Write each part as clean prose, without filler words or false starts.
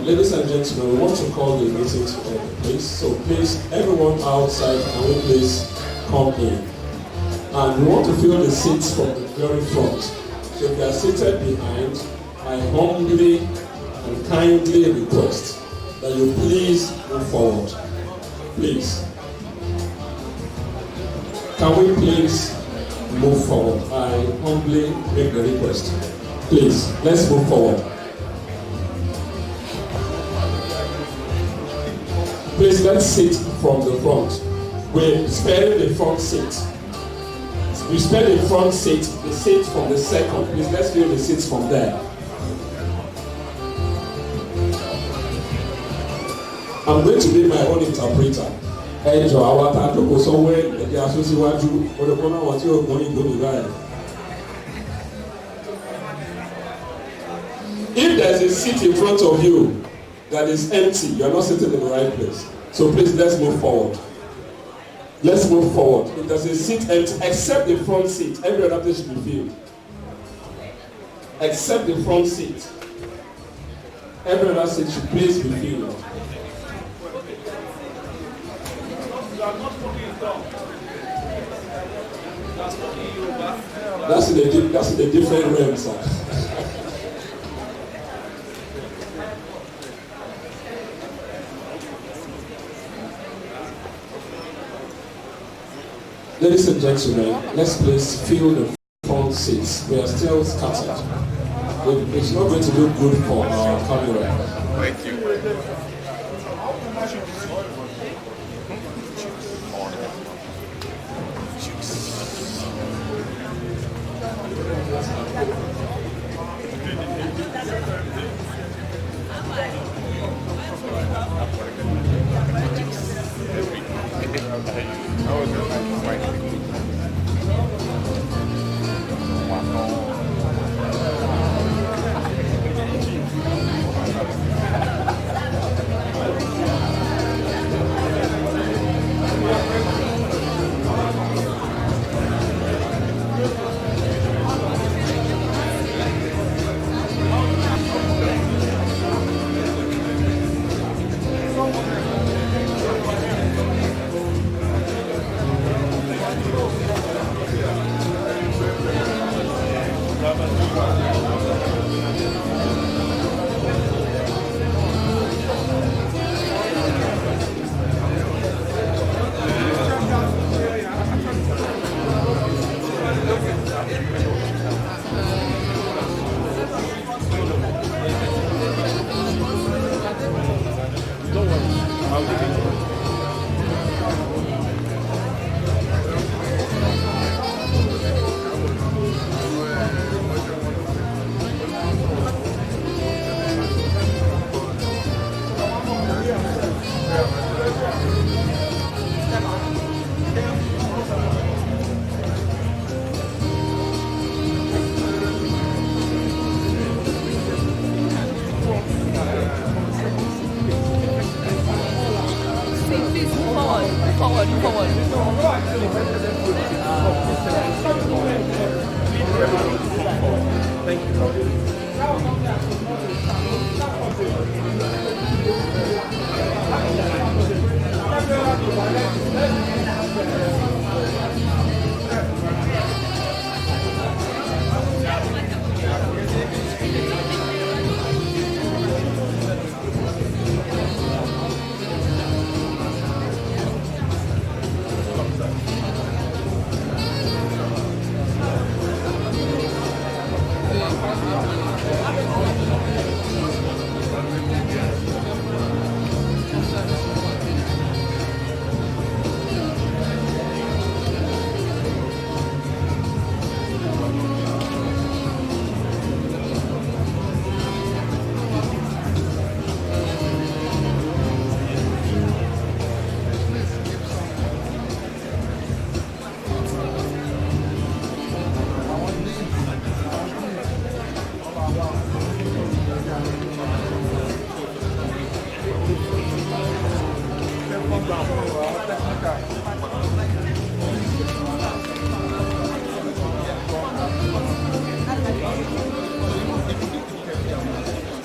Ladies and gentlemen, we want to call the meeting to order, please. So please, everyone outside, can we please come in? And we want to fill the seats from the very front. So if you are seated behind, I humbly and kindly request that you please move forward. Please. Can we please move forward? I humbly make the request. Please, let's move forward. Please, let's sit from the front. We're sparing the front seat. We spare the front seat, the seat from the second. Please, let's fill the seats from there. I'm going to be my own interpreter. If there's a seat in front of you that is empty, you are not sitting in the right place. So please, let's move forward. Let's move forward. If there's a seat empty, except the front seat, every other place should be filled. Except the front seat. Every other seat should please be filled. That's the different realm, sir. Ladies and gentlemen, let's please fill the front seats. We are still scattered. It's not going to look good for our camera. Thank you. forward, move forward. Thank you.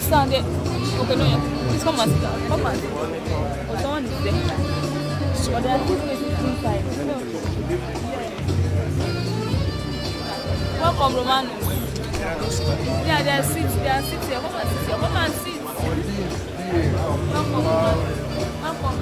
Stand it. Okay, no, please come and sit down. Come and sit down. Oh, someone is there. But there are two places inside. Welcome, Romanus. Yeah, there are seats. There are seats here. Come and sit here. Come and sit. Welcome, Romanus. Welcome,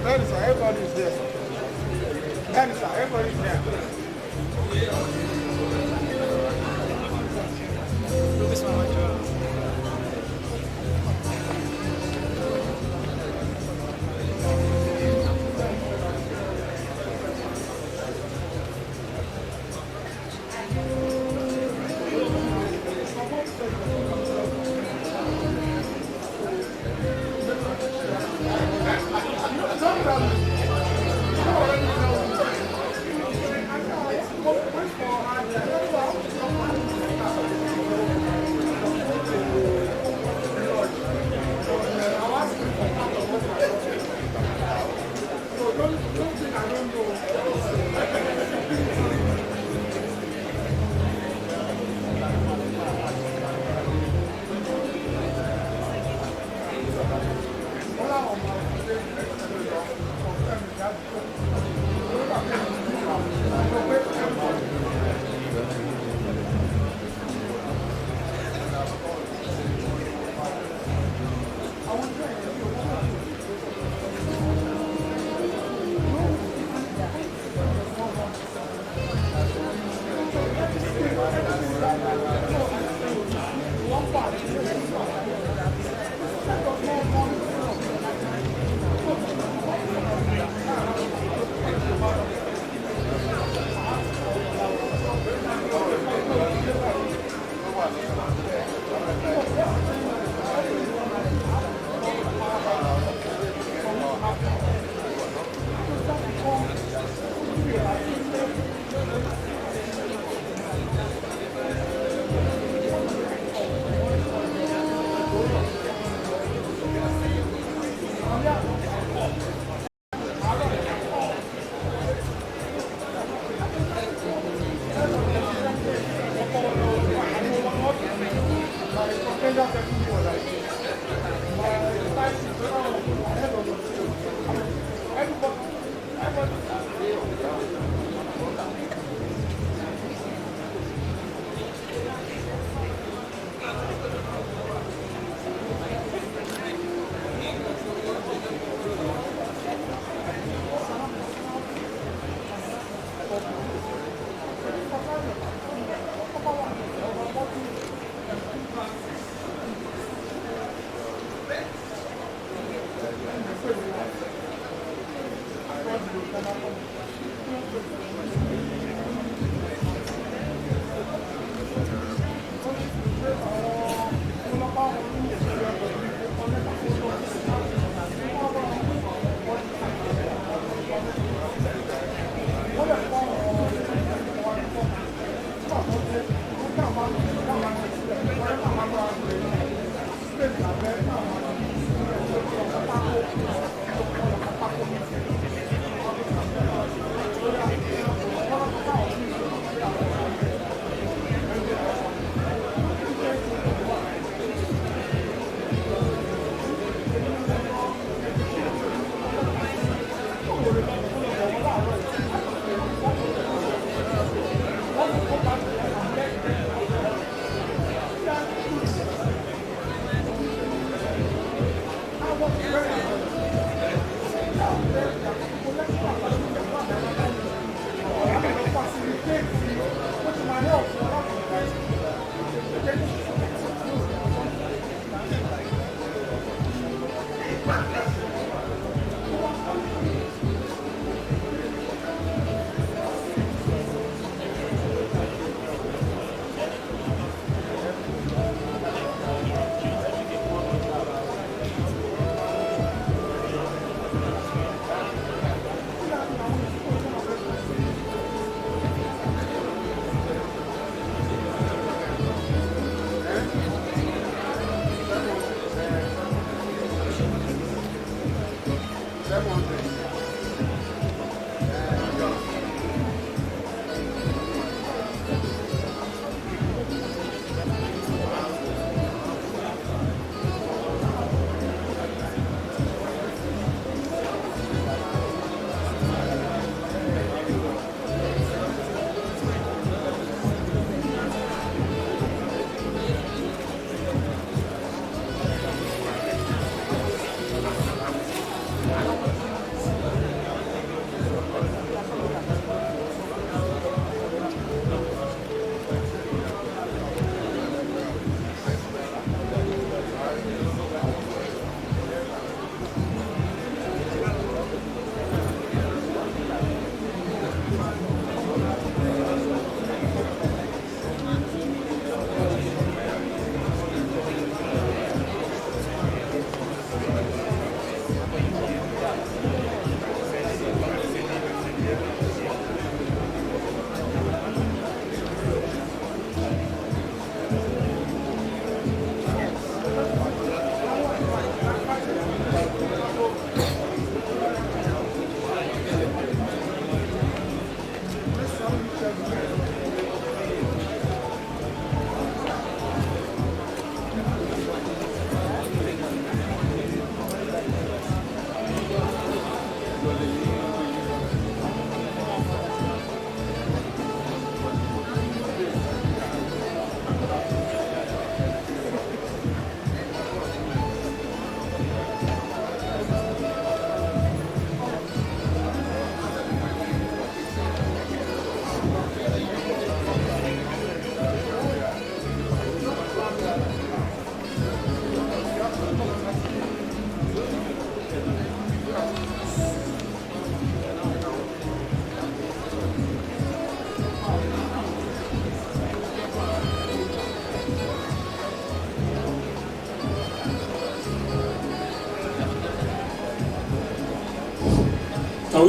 Everybody's there. Everybody's there.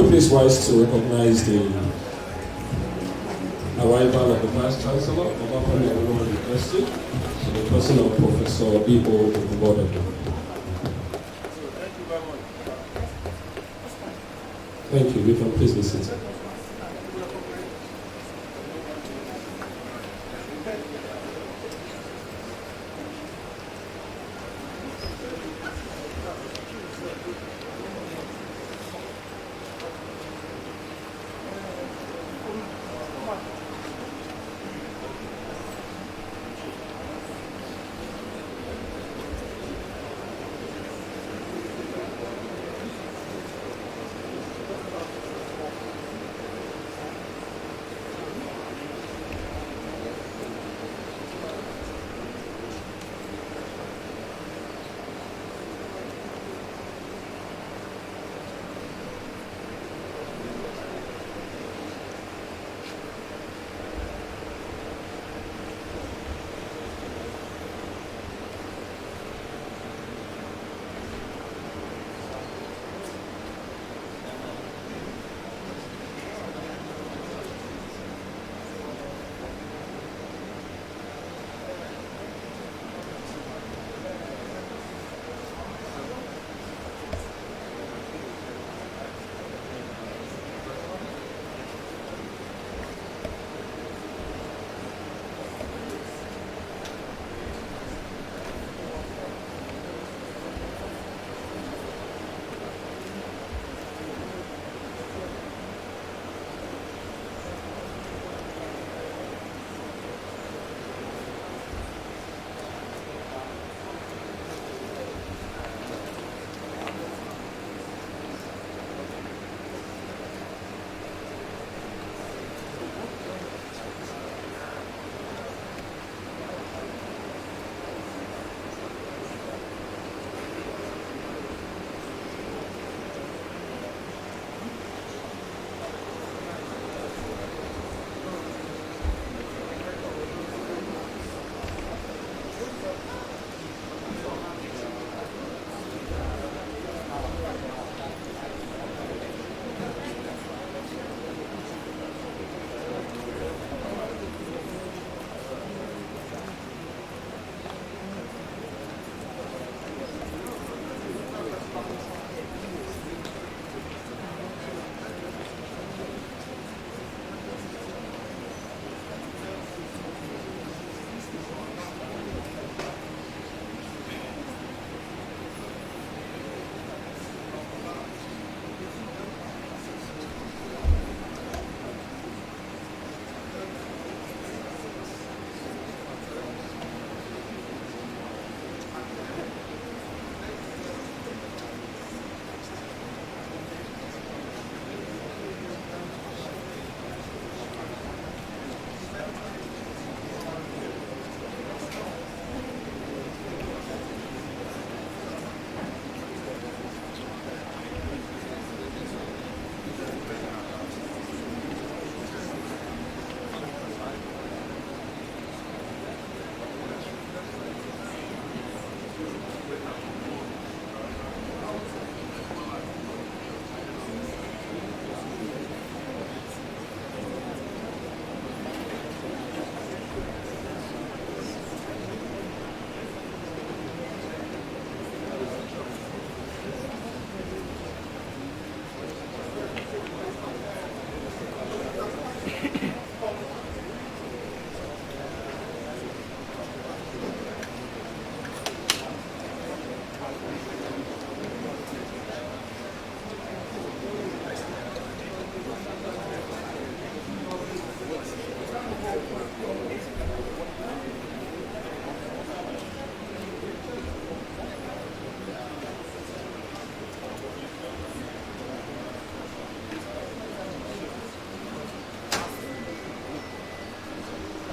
be please rise to recognize the arrival of the Vice Chancellor of Akron University, so the person of Professor E.O. Ogunbode. Thank you. You can please be seated.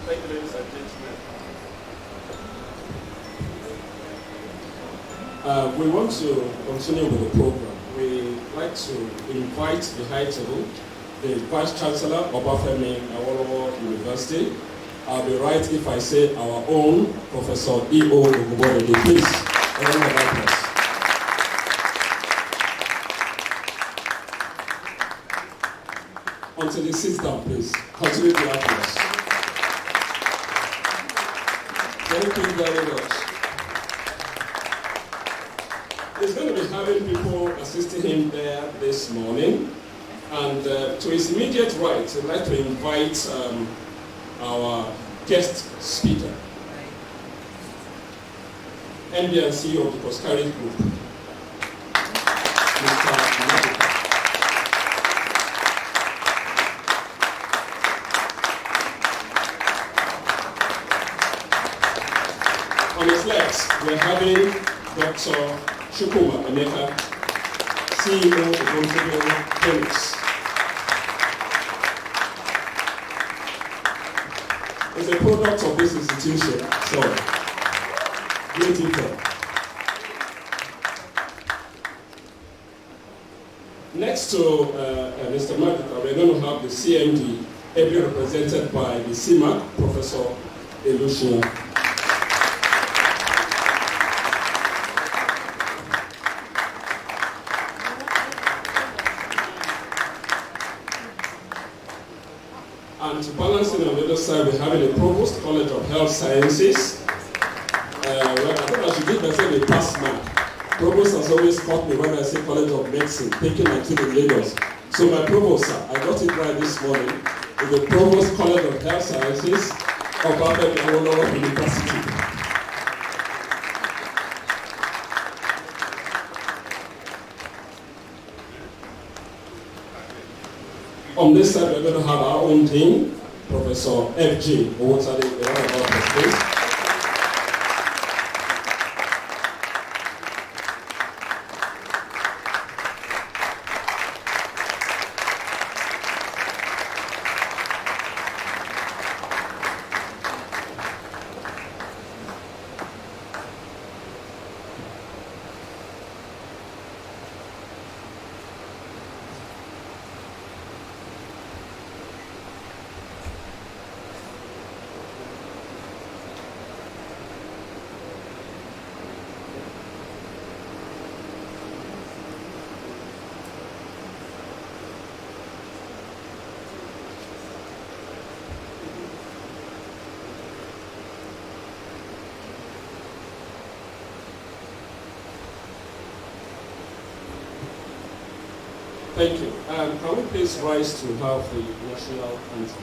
Thank you, ladies and gentlemen. We want to continue with the program. We like to invite the high table, the Vice Chancellor of Obafemi Awolowo University. I'll be right if I say our own Professor E.O. Ogunbode. Please, a round of applause. he's going to be having people assisting him there this morning. And to his immediate right, I'd like to invite our guest speaker, MD and CEO of the Prosperity Group, Mr. Magic. On his left, we're having Dr. Chukwuma Emeka, CEO of Dentistry. It's a product of this institution, so great info. Next to Mr. Magica, we're going to have the CMD, ably represented by the CMAC, Professor Elushia. And to balance it on the other side, we're having the Provost College of Health Sciences. Well, I think I should give myself a pass mark. Provost has always caught me when I say College of Medicine, thinking my kid in Lagos. So my Provost, sir, I got it right this morning, is the Provost College of Health Sciences of Aberdeen University. On this side, we're going to have our own dean, Professor F.J. Owotade, a lot about the space. Thank you. Can we please rise to have the national anthem?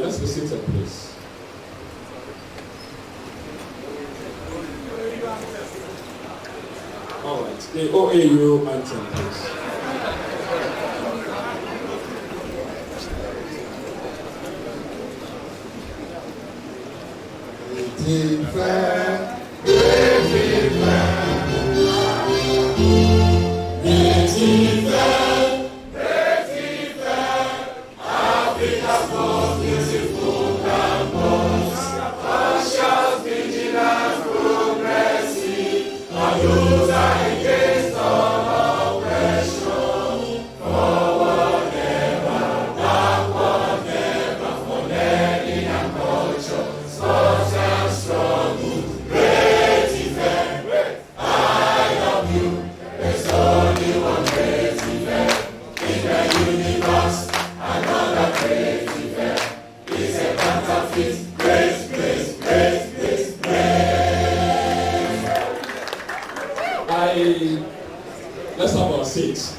Let's be seated, please. All right, the OAU anthem, please. Let's have our seats.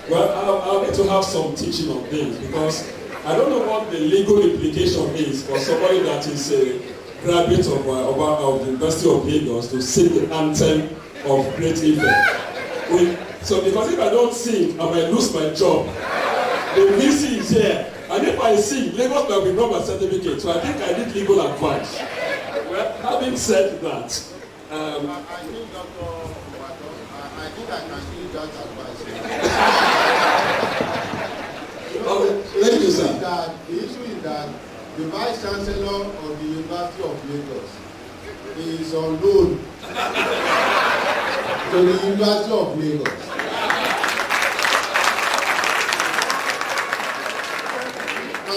Well, I'll need to have some teaching on this because I don't know what the legal implication is for somebody that is a graduate of the University of Lagos to sing the anthem of Great Ife. So because if I don't sing, I might lose my job. The VC is here. And if I sing, Lagos might withdraw my certificate. So I think I need legal advice. Well, having said that, I think Dr. I think I can give that advice. Thank you, sir. The issue is that the Vice Chancellor of the University of Lagos is on loan to the University of Lagos.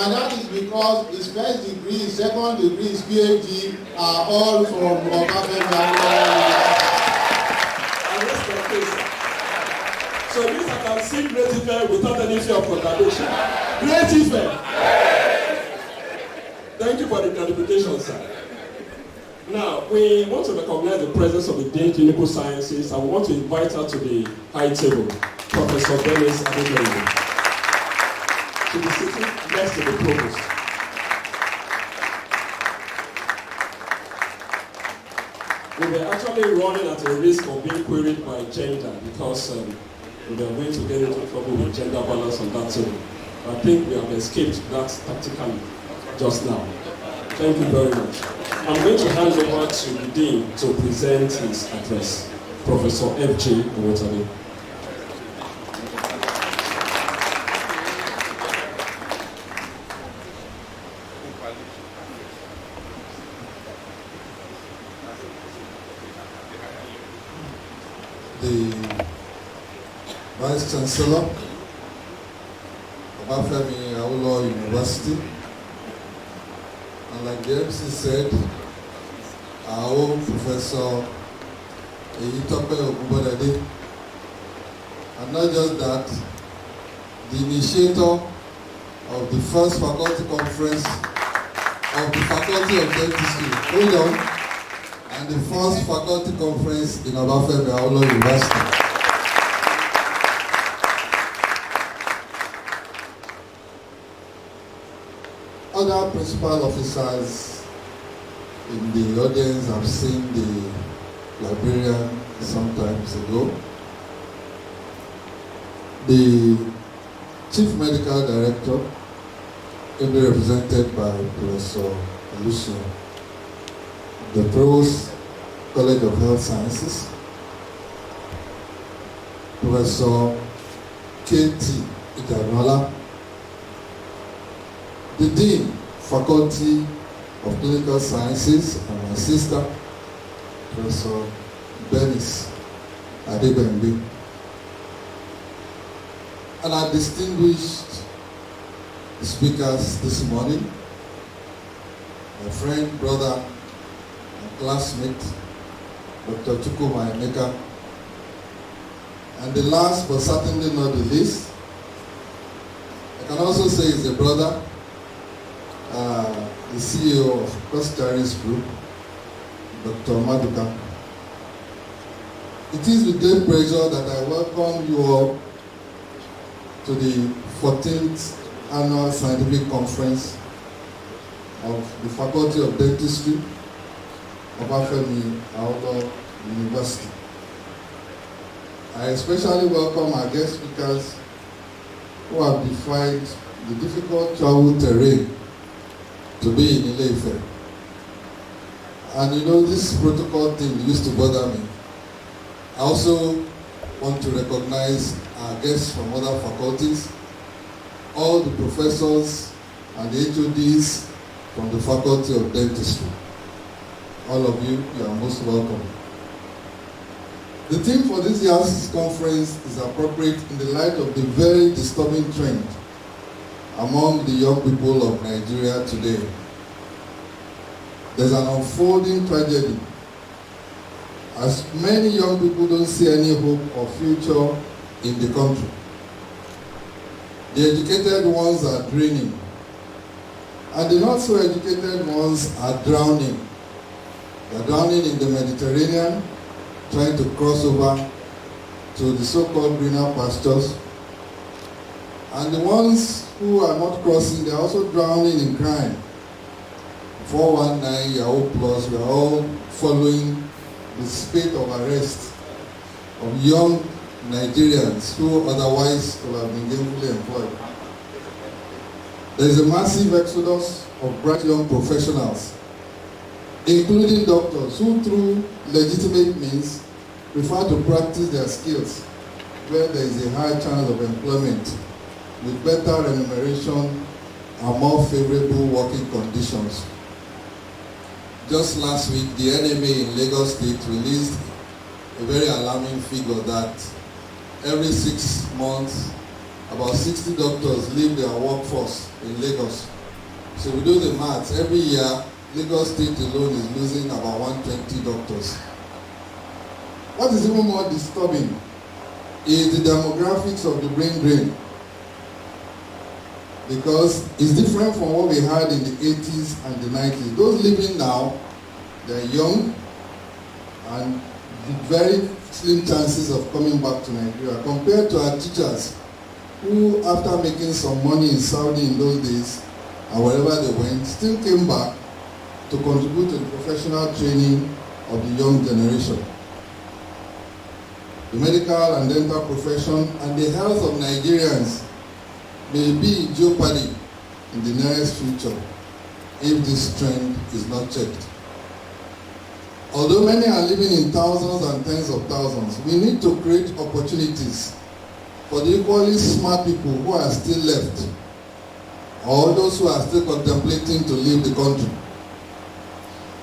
And that is because his first degree, his second degree, his PhD are all from Obafemi. So this I can sing Great Ife without any fear of contradiction. Great Ife! Thank you for the clarification, sir. Now, we want to recognize the presence of the Dean Clinical Sciences and we want to invite her to the high table, Professor Dennis Adeyemo. To be sitting next to the provost. We were actually running at a risk of being queried by gender because we were going to get into trouble with gender balance on that table. I think we have escaped that tactically just now. Thank you very much. I'm going to hand over to the Dean to present his address, Professor F.J. Owotade. The Vice Chancellor of Obafemi Awolowo University, and like the MC said, our own Professor Eyitope Ogunbodade, and not just that, the initiator of the first faculty conference of the Faculty of Dentistry, hold on, and the first faculty conference in Obafemi Awolowo University. Other principal officers in the audience have seen the librarian some times ago. The Chief Medical Director will be represented by Professor Lucian. The Provost College of Health Sciences, Professor K.T. Idanola, the Dean, Faculty of Clinical Sciences, and my sister, Professor Benis Adebembe, and our distinguished speakers this morning, my friend, brother, and classmate, Dr. Chukwuma Emeka, and the last but certainly not the least, I can also say is a brother, the CEO of Cross Group, Dr. Maduka. It is with great pleasure that I welcome you all to the 14th Annual Scientific Conference of the Faculty of Dentistry of Obafemi Awolowo University. I especially welcome our guest speakers who have defied the difficult travel terrain to be in Ile-Ife. And you know, this protocol thing used to bother me. I also want to recognize our guests from other faculties, all the professors and the HODs from the Faculty of Dentistry. All of you, you are most welcome. The theme for this year's conference is appropriate in the light of the very disturbing trend among the young people of Nigeria today. There's an unfolding tragedy as many young people don't see any hope or future in the country. The educated ones are draining, and the not so educated ones are drowning. They're drowning in the Mediterranean, trying to cross over to the so-called greener pastures, And the ones who are not crossing, they are also drowning in crime. 419, Yahoo Plus, we are all following the spate of arrest of young Nigerians who otherwise could have been gainfully employed. There is a massive exodus of bright young professionals, including doctors who through legitimate means prefer to practice their skills where there is a high chance of employment with better remuneration and more favorable working conditions. Just last week, the NMA in Lagos State released a very alarming figure that every 6 months, about 60 doctors leave their workforce in Lagos. So we do the maths, every year, Lagos State alone is losing about 120 doctors. What is even more disturbing is the demographics of the brain drain, because it's different from what we had in the 80s and the 90s. Those living now, they're young and very slim chances of coming back to Nigeria compared to our teachers who, after making some money in Saudi in those days and wherever they went, still came back to contribute to the professional training of the young generation. The medical and dental profession and the health of Nigerians may be in jeopardy in the nearest future if this trend is not checked. Although many are living in thousands and tens of thousands, we need to create opportunities for the equally smart people who are still left, or those who are still contemplating to leave the country.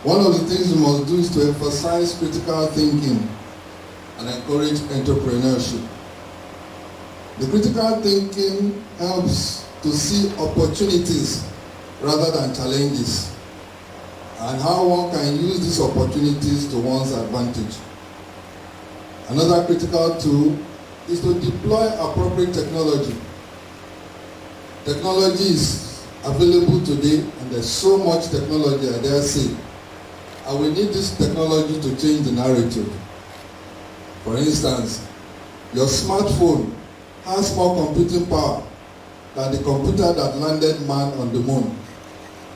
One of the things we must do is to emphasize critical thinking and encourage entrepreneurship. The critical thinking helps to see opportunities rather than challenges, and how one can use these opportunities to one's advantage. Another critical tool is to deploy appropriate technology. Technology is available today, and there's so much technology, I dare say, and we need this technology to change the narrative. For instance, your smartphone has more computing power than the computer that landed man on the moon,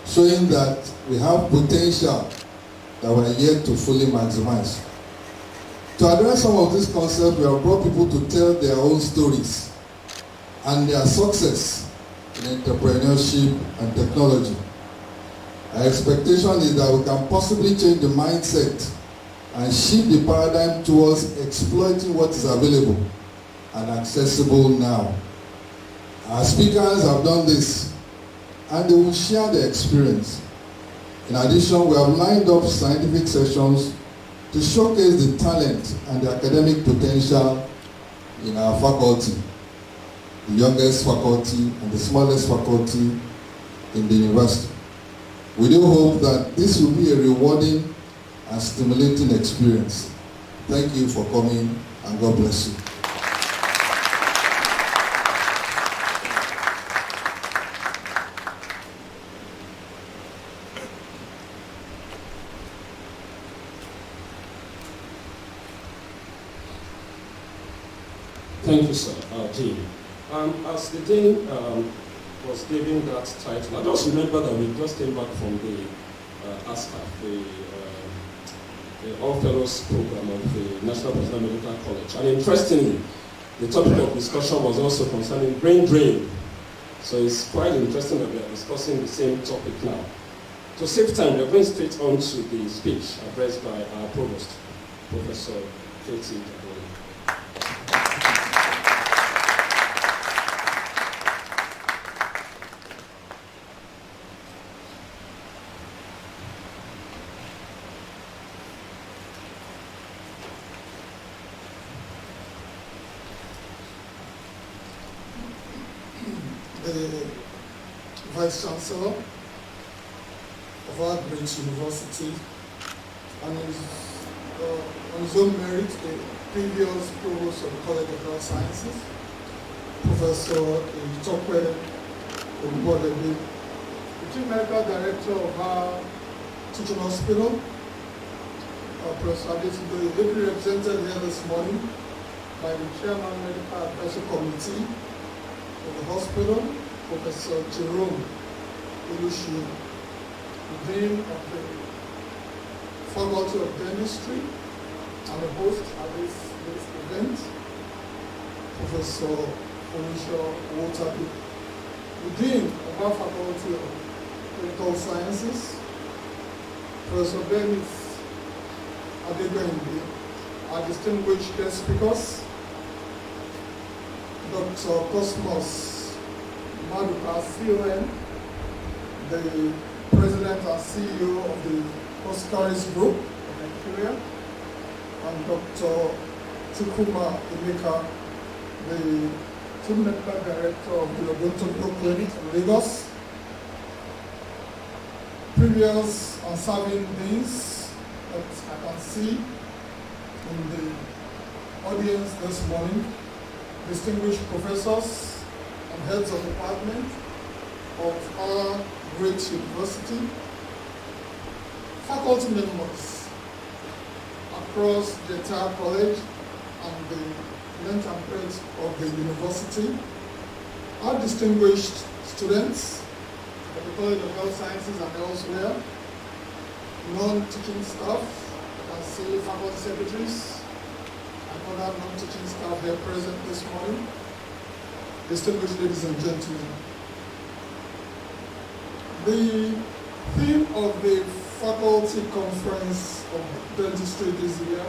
showing that we have potential that we are yet to fully maximize. To address some of these concepts, we have brought people to tell their own stories and their success in entrepreneurship and technology. Our expectation is that we can possibly change the mindset and shift the paradigm towards exploiting what is available and accessible now. Our speakers have done this, and they will share their experience. In addition, we have lined up scientific sessions to showcase the talent and the academic potential in our faculty, the youngest faculty and the smallest faculty in the university. We do hope that this will be a rewarding and stimulating experience. Thank you for coming, and God bless you. Thank you, sir, Dean. As the Dean was giving that title, I just remember that we just came back from the ASCA, the All Fellows program of the National President Medical College. And interestingly, the topic of discussion was also concerning brain drain. So it's quite interesting that we are discussing the same topic now. To save time, we are going straight on to the speech addressed by our provost, Professor Katie. The Vice Chancellor of our great university, and on his own merit, the previous Provost of the College of Health Sciences, Professor Tokwe Ogbodebe, the Chief Medical Director of our teaching hospital, Professor Adetubo, ably represented here this morning by the Chairman of the Medical Advisory Committee, of the hospital, Professor Jerome Olushi, Dean of the Faculty of Dentistry, and the host at this event, Professor Felicia Wotabi, the Dean of our Faculty of Clinical Sciences, Professor Dennis Adegbende, our distinguished guest speakers, Dr. Cosmos Maduka CON, the President and CEO of the Oscaris Group of Nigeria, and Dr. Chukuma Emeka, the Chief Medical Director of the Odonto Clinic in Lagos. Previous and serving deans that I can see in the audience this morning, distinguished professors and heads of department of our great university, faculty members across the entire college and the length and breadth of the university, our distinguished students of the College of Health Sciences and elsewhere, non-teaching staff, I can see faculty secretaries and other non-teaching staff here present this morning, distinguished ladies and gentlemen. The theme of the faculty conference of dentistry this year,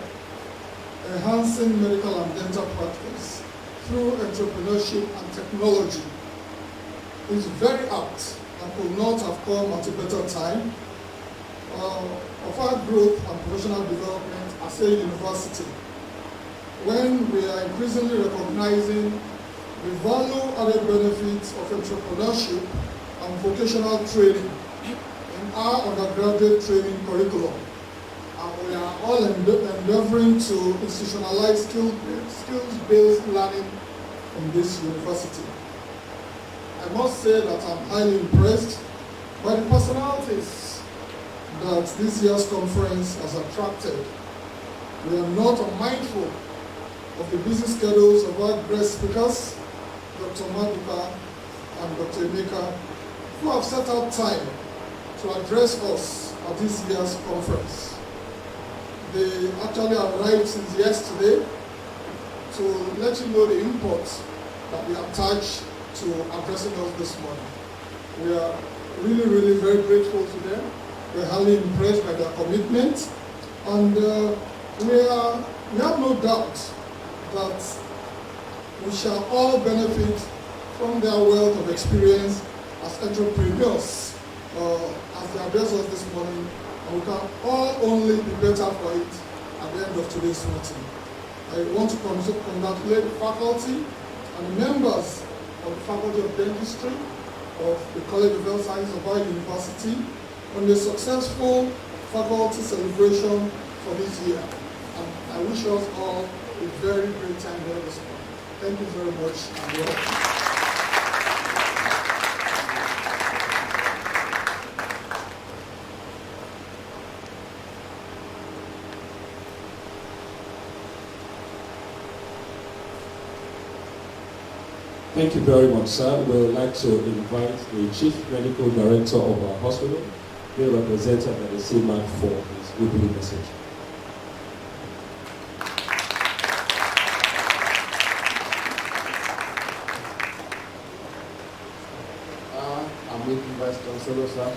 enhancing medical and dental practice through entrepreneurship and technology, is very apt and could not have come at a better time of our growth and professional development as a university, when we are increasingly recognizing the value-added benefits of entrepreneurship and vocational training in our undergraduate training curriculum. And we are all endeavoring to institutionalize skills-based learning in this university. I must say that I'm highly impressed by the personalities that this year's conference has attracted. We are not unmindful of the busy schedules of our guest speakers, Dr. Maduka and Dr. Emeka, who have set out time to address us at this year's conference. They actually arrived since yesterday to let you know the import that we attach to addressing us this morning. We are really very grateful to them. We're highly impressed by their commitment, and we have no doubt that we shall all benefit from their wealth of experience as entrepreneurs as they address us this morning, and we can all only be better for it at the end of today's meeting. I want to congratulate the faculty and the members of the Faculty of Dentistry of the College of Health Sciences of our university on the successful faculty celebration for this year. And I wish us all a very great time here this morning. Thank you very much, and welcome. Thank you very much, sir. We would like to invite the Chief Medical Director of our hospital, here represented by the CMAT, for his opening message. I'm with Vice Chancellor, sir.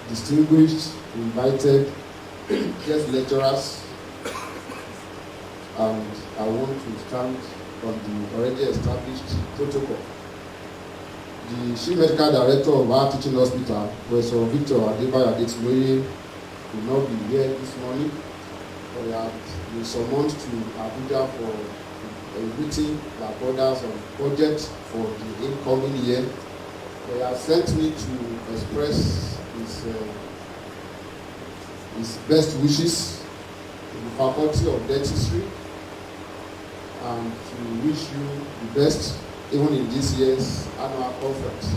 Distinguished, invited guest lecturers, and I want to stand on the already established protocol. The Chief Medical Director of our teaching hospital, Professor Victor Adebayo Adetimoye, will not be here this morning. We have been summoned to Abuja for a meeting that borders on budget for the incoming year. They have sent me to express his best wishes to the Faculty of Dentistry and to wish you the best even in this year's annual conference.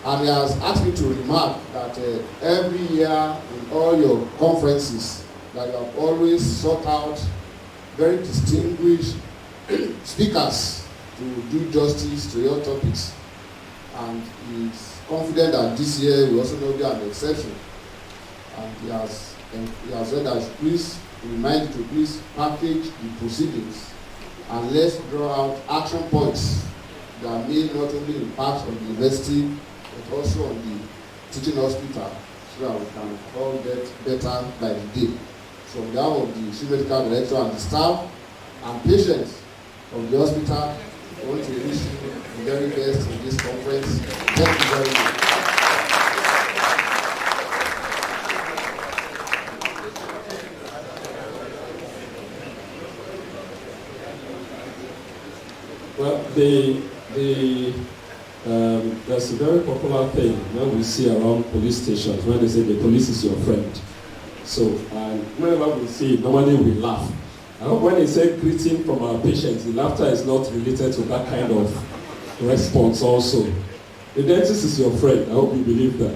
And he has asked me to remark that every year in all your conferences that you have always sought out very distinguished speakers to do justice to your topics, and he's confident that this year will also not be an exception. And he has said that please remind you to please package the proceedings and let's draw out action points that may not only impact on the university but also on the teaching hospital, so that we can all get better by the day. So on behalf of the chief medical director and the staff and patients of the hospital, I want to wish you the very best in this conference. Thank you very much. Well, there's a very popular thing when we see around police stations when they say the police is your friend. So, and whenever we see it, normally we laugh. I hope when they say greeting from our patients, the laughter is not related to that kind of response also. The dentist is your friend. I hope you believe that.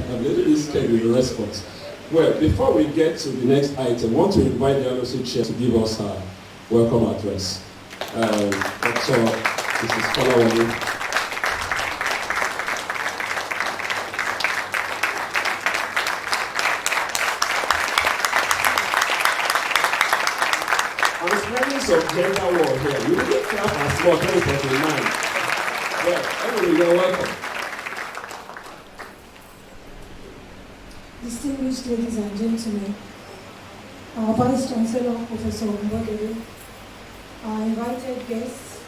I'm a little bit scared with the response. Well, before we get to the next item, I want to invite the LOC chair to give us her welcome address. Dr. Mrs. Kolawole. On the presence of gender war here, you didn't clap as much as it was in mind. Well, anyway, you're welcome. Distinguished ladies and gentlemen, our Vice Chancellor, Professor Mbodele, our invited guests,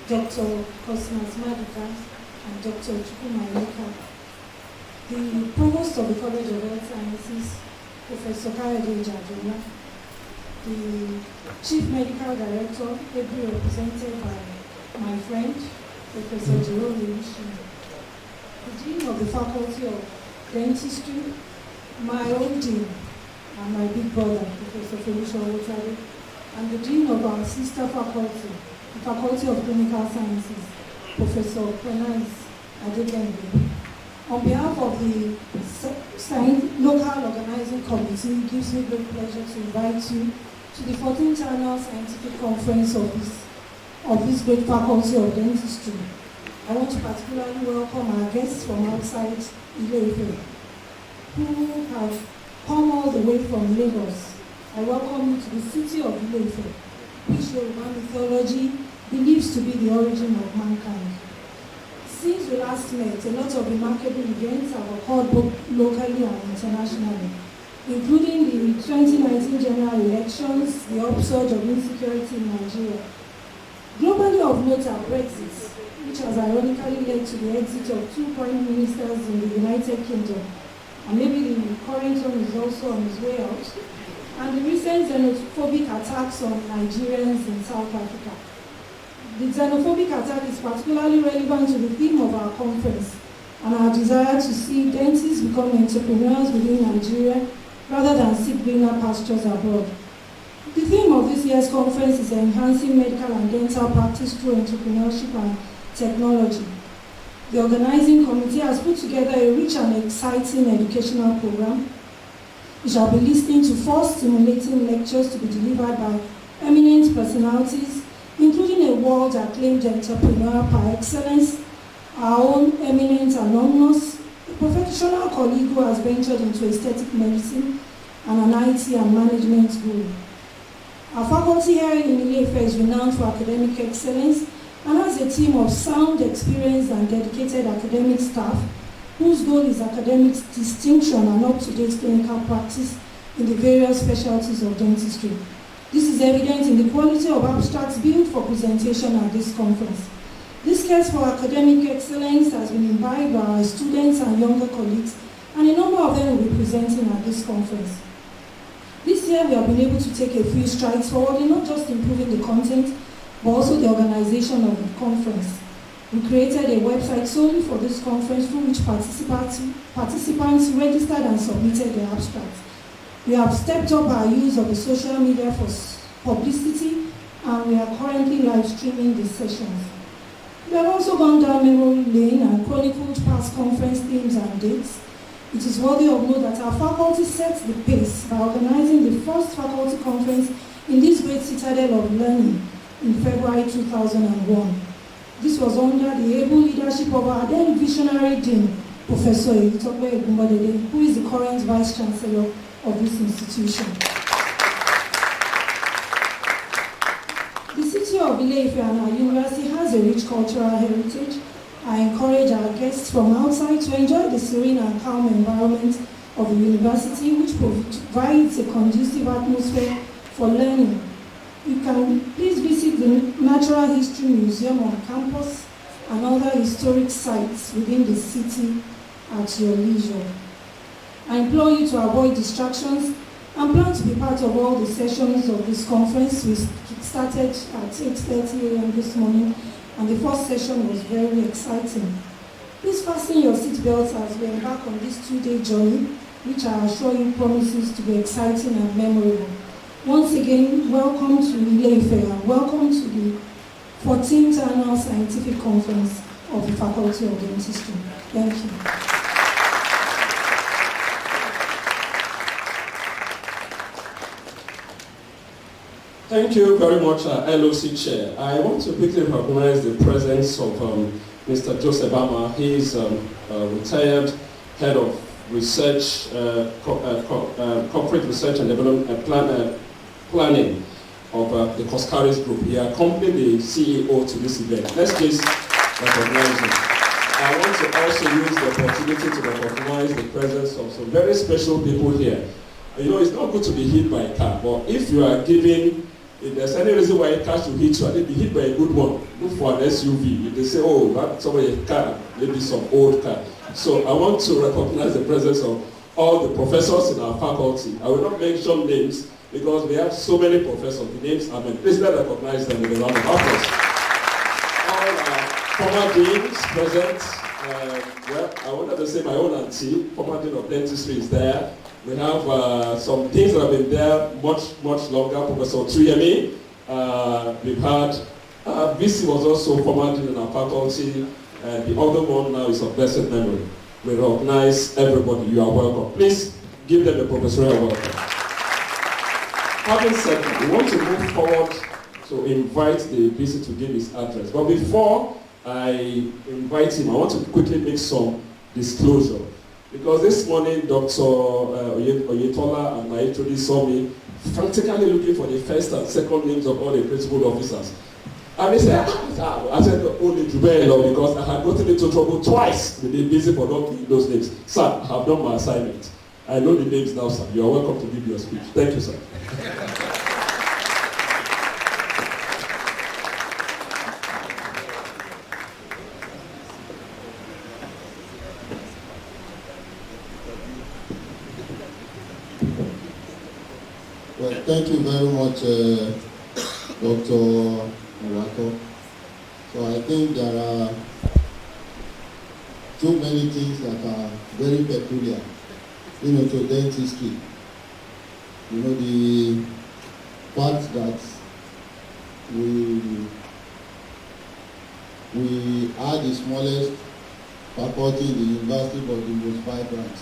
Dr. Cosmas Madika and Dr. Chukwumaileka, the Provost of the College of Health Sciences, Professor Kayode Jajola, the Chief Medical Director, ably represented by my friend, Professor Jerome Lewishin, the Dean of the Faculty of Dentistry, my own dean, and my big brother, Professor Felicia Wotari, and the dean of our sister faculty, the Faculty of Clinical Sciences, Professor Prenaz Adegenbe. On behalf of the local organizing committee, it gives me great pleasure to invite you to the 14th Annual Scientific Conference of this great Faculty of Dentistry. I want to particularly welcome our guests from outside Ile-Ife, who have come all the way from Lagos. I welcome you to the city of Ile-Ife, which Yoruba mythology believes to be the origin of mankind. Since we last met, a lot of remarkable events have occurred both locally and internationally, including the 2019 general elections, the upsurge of insecurity in Nigeria. Globally of note are Brexit, which has ironically led to the exit of 2 prime ministers in the United Kingdom, and maybe the current one is also on his way out, and the recent xenophobic attacks on Nigerians in South Africa. The xenophobic attack is particularly relevant to the theme of our conference and our desire to see dentists become entrepreneurs within Nigeria rather than seek greener pastures abroad. The theme of this year's conference is enhancing medical and dental practice through entrepreneurship and technology. The organizing committee has put together a rich and exciting educational program. We shall be listening to 4 stimulating lectures to be delivered by eminent personalities, including a world-acclaimed entrepreneur par excellence, our own eminent alumnus, a professional colleague who has ventured into aesthetic medicine, and an IT and management guru. Our faculty here in Ile-Ife is renowned for academic excellence and has a team of sound, experienced, and dedicated academic staff whose goal is academic distinction and up-to-date clinical practice in the various specialties of dentistry. This is evident in the quality of abstracts built for presentation at this conference. This case for academic excellence has been imbibed by our students and younger colleagues, and a number of them will be presenting at this conference. This year we have been able to take a few strides forward in not just improving the content, but also the organization of the conference. We created a website solely for this conference through which participants registered and submitted their abstracts. We have stepped up our use of the social media for publicity, and we are currently live streaming these sessions. We have also gone down memory lane and chronicled past conference themes and dates. It is worthy of note that our faculty sets the pace by organizing the first faculty conference in this great citadel of learning in February 2001. This was under the able leadership of our then visionary dean, Professor Eyitope, who is the current Vice Chancellor of this institution. The city of Ile-Ife and our university has a rich cultural heritage. I encourage our guests from outside to enjoy the serene and calm environment of the university, which provides a conducive atmosphere for learning. You can please visit the Natural History Museum on campus and other historic sites within the city at your leisure. I implore you to avoid distractions and plan to be part of all the sessions of this conference. We started at 8:30 a.m. this morning, and the first session was very exciting. Please fasten your seatbelts as we embark on this 2-day journey, which I assure you promises to be exciting and memorable. Once again, welcome to Ile-Ife and welcome to the 14th Annual Scientific Conference of the Faculty of Dentistry. Thank you. Thank you very much, LOC Chair. I want to quickly recognize the presence of Mr. Joseph Ama. He is retired head of research, corporate research and development planning of the Coscaris Group. He accompanied the CEO to this event. Let's just recognize him. I want to also use the opportunity to recognize the presence of some very special people here. You know, it's not good to be hit by a car, but if you are giving, if there's any reason why a car should hit you, I think be hit by a good one. Look for an SUV. If they say, oh, that's somebody's car, maybe some old car. So I want to recognize the presence of all the professors in our faculty. I will not mention names because we have so many professors. The names are many. Please let's recognize them with a round of applause. All former deans present. Well, I wanted to say my own auntie, former dean of dentistry, is there. We have some things that have been there much longer. Professor Tuyemi. We've had VC was also former dean in our faculty. The other one now is of blessed memory. We recognize everybody. You are welcome. Please give them a professorial welcome. Having said that, we want to move forward to invite the VC to give his address. But before I invite him, I want to quickly make some disclosure. Because this morning, Dr. Oyetola and Maitri saw me frantically looking for the first and second names of all the principal officers. And they said, I said only Jubelo because I had gotten into trouble twice with the busy for not giving those names. Sir, I have done my assignment. I know the names now, sir. You are welcome to give your speech. Thank you, sir. Well, thank you very much, Dr. Mwako. So I think there are too many things that are very peculiar, to dentistry. The fact that we are the smallest faculty in the university, but the most vibrant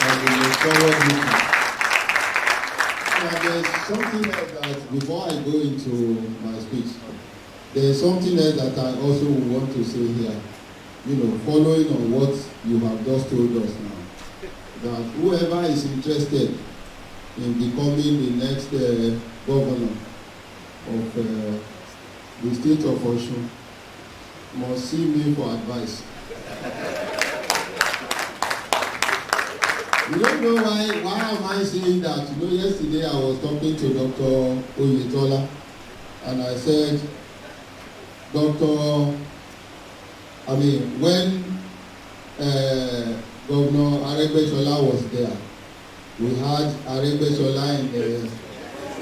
and the most forward-looking. There's something else that, before I go into my speech, there's something else that I also want to say here, following on what you have just told us now, that whoever is interested in becoming the next governor of the state of Osun must see me for advice. You don't know why am I saying that? Yesterday I was talking to Dr. Oyetola and I said, when Governor Aregbesola was there, we had Aregbesola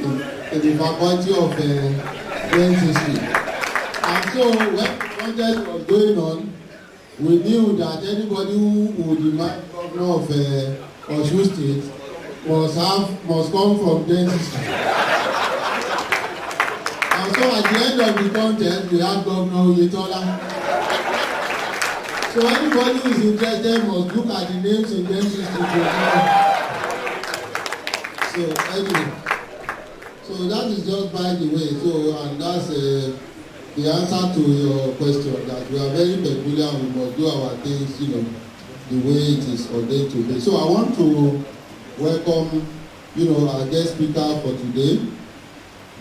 in the faculty of dentistry. And so when the contest was going on, we knew that anybody who would demand governor of Osun State must come from dentistry. And so at the end of the contest, we had Governor Oyetola. So anybody who is interested must look at the names in dentistry. So So that is just by the way. So, and that's the answer to your question, that we are very peculiar and we must do our things, the way it is ordained to be. So I want to welcome, our guest speaker for today,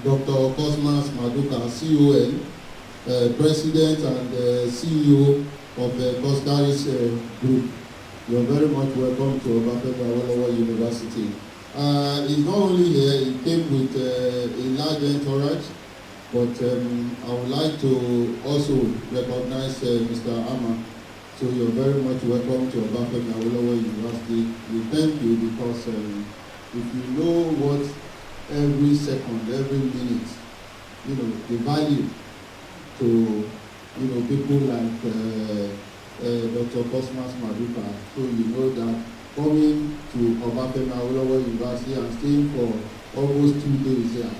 Dr. Cosmas Maduka, CON, President and CEO of the Costaris Group. You are very much welcome to Obafemi Awolowo University. He's not only here, he came with a large entourage, but I would like to also recognize Mr. Ama. So you're very much welcome to Obafemi Awolowo University. We thank you because if you know what every second, every minute, the value to, people like Dr. Cosmas Maduka, so you know that coming to Obafemi Awolowo University and staying for almost 2 days here,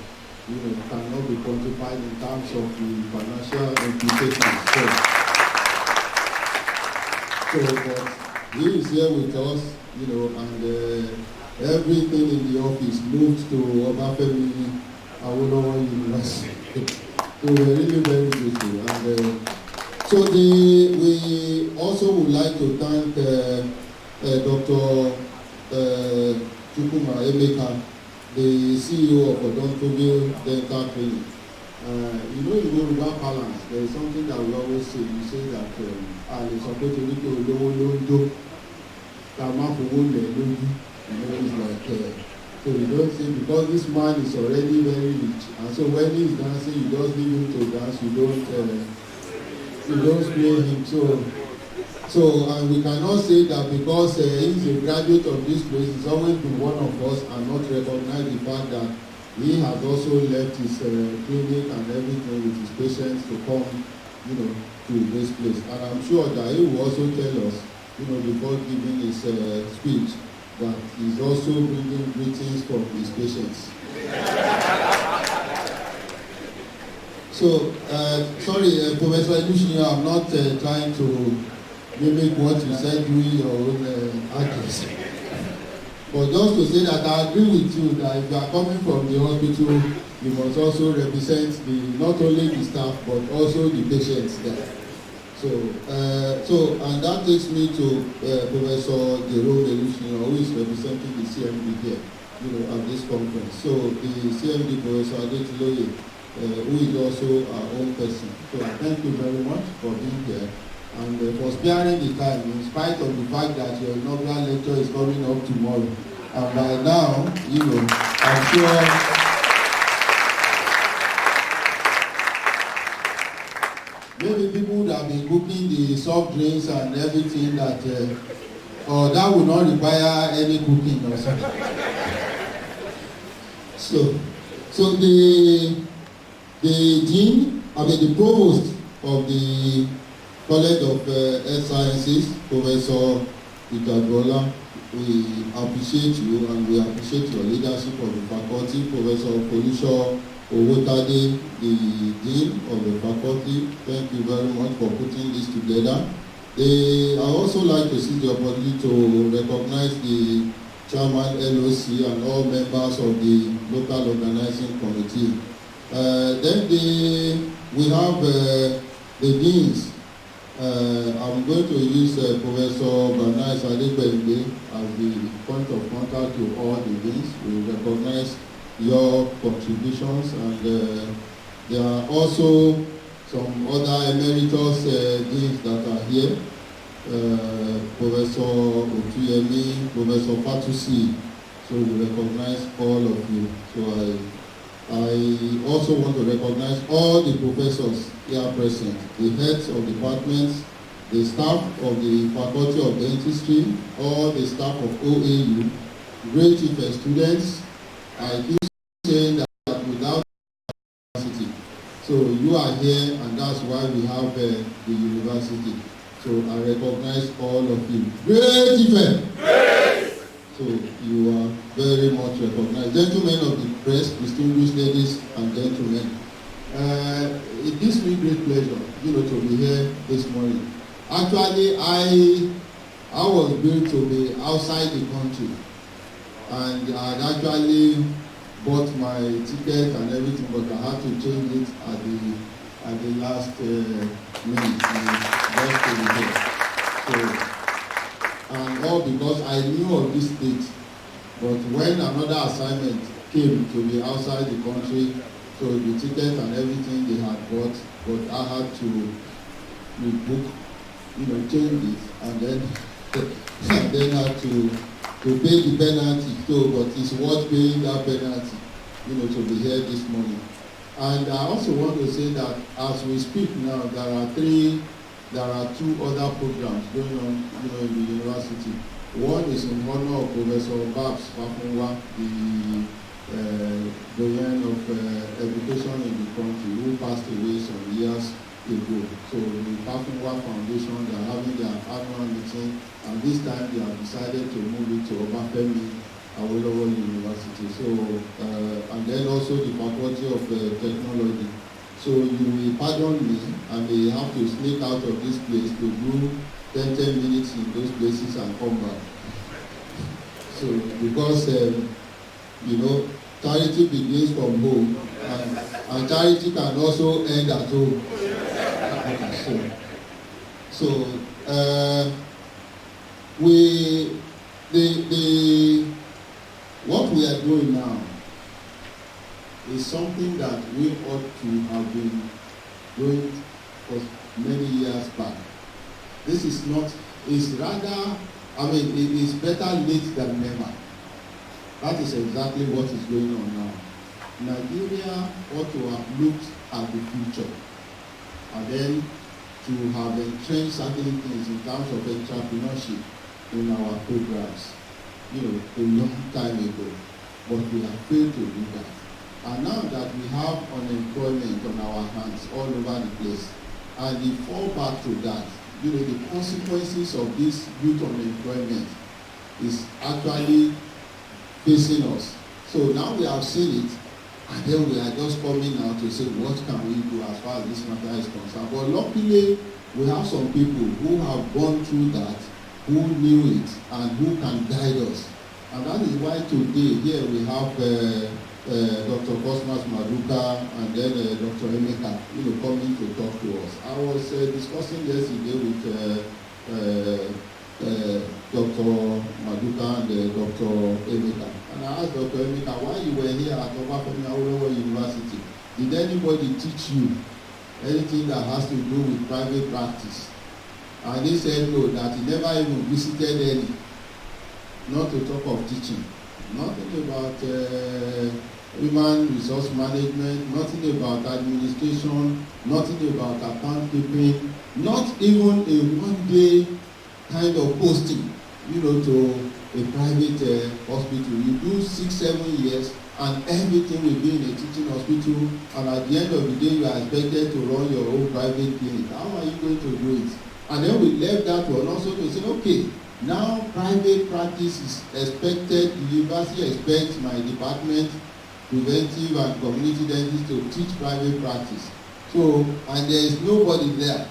cannot be quantified in terms of the financial implications. But he is here with us, and everything in the office moved to Obafemi Awolowo University. So we're really very grateful. And so we also would like to thank Dr. Chukuma Emeka, the CEO of Odontoville Dental Clinic. In Yoruba balance, there is something that we always say. We say that it's supposed to be low, it's like, so you don't say, because this man is already very rich, and so when he's dancing, you just leave him to dance, you don't screen him. So and we cannot say that because he's a graduate of this place, he's always been one of us, and not recognize the fact that he has also left his clinic and everything with his patients to come, to this place. And I'm sure that he will also tell us, before giving his speech, that he's also bringing greetings from his patients. So, sorry, Professor Elushin, I'm not trying to mimic what you said during your own address. But just to say that I agree with you that if you are coming from the hospital, you must also represent not only the staff but also the patients there. So and that takes me to Professor Jerome Elushin, who is representing the CMD here, at this conference. So the CMD, Professor Adetiloye, who is also our own person. So I thank you very much for being here and for sparing the time, in spite of the fact that your inaugural lecture is coming up tomorrow. And by now, I'm sure maybe people would have been cooking the soft drinks and everything that, or that would not require any cooking or something. So the dean, the provost of the College of Health Sciences, Professor Itadola, we appreciate you and we appreciate your leadership of the faculty. Professor Folusho Owotade, the dean of the faculty, thank you very much for putting this together. I also like to see the opportunity to recognize the chairman LOC and all members of the local organizing committee. Then we have the deans. I'm going to use Professor Banais Adebembe as the point of contact to all the deans. We recognize your contributions, and there are also some other emeritus deans that are here. Professor Otuyemi, Professor Fatusi. So we recognize all of you. So I also want to recognize all the professors here present, the heads of departments, the staff of the Faculty of Dentistry, all the staff of OAU, great chief students. I keep saying that without university. So you are here, and that's why we have the university. So I recognize all of you. Great event! Great! So you are very much recognized. Gentlemen of the press, distinguished ladies and gentlemen, it gives me great pleasure, to be here this morning. Actually, I was built to be outside the country, and I actually bought my ticket and everything, but I had to change it at the last minute, just to be here. So, and all because I knew of this date, but when another assignment came to be outside the country, so the ticket and everything they had bought, but I had to rebook, change it, and then had to pay the penalty. So, but it's worth paying that penalty, to be here this morning. And I also want to say that as we speak now, there are two other programs going on, in the university. One is in honor of Professor Babs Fafunwa, the doyen of education in the country, who passed away some years ago. So the Fafunwa Foundation, they are having their annual meeting, and this time they have decided to move it to Obafemi Awolowo University. So, and then also the Faculty of Technology. So you will pardon me, I may have to sneak out of this place to do 10 minutes in those places and come back. So because, charity begins from home, and charity can also end at home. So what we are doing now is something that we ought to have been doing for many years back. This is not, it's rather, it is better late than never. That is exactly what is going on now. Nigeria ought to have looked at the future and then to have entrenched certain things in terms of entrepreneurship in our programs, a long time ago. But we have failed to do that. And now that we have unemployment on our hands all over the place, and we fall back to that, the consequences of this youth unemployment is actually facing us. So now we have seen it, and then we are just coming now to say, what can we do as far as this matter is concerned? But luckily, we have some people who have gone through that, who knew it, and who can guide us. And that is why today, here we have Dr. Cosmas Maduka and then Dr. Emeka, coming to talk to us. I was discussing yesterday with Dr. Maduka and Dr. Emeka. And I asked Dr. Emeka, why you were here at Obafemi Awolowo University? Did anybody teach you anything that has to do with private practice? And he said no, that he never even visited any, not to talk of teaching. Nothing about human resource management, nothing about administration, nothing about account keeping, not even a one-day kind of posting, to a private hospital. You do 6-7 years and everything will be in a teaching hospital, and at the end of the day you are expected to run your own private clinic. How are you going to do it? And then we left that one also to say, okay, now private practice is expected, the university expects my department, preventive and community dentist, to teach private practice. So, and there is nobody there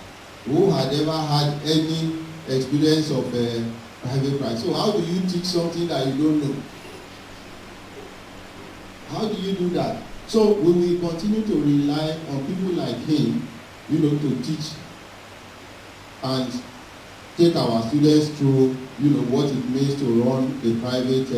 who had ever had any experience of private practice. So how do you teach something that you don't know? How do you do that? So we will continue to rely on people like him, to teach and take our students through, what it means to run a private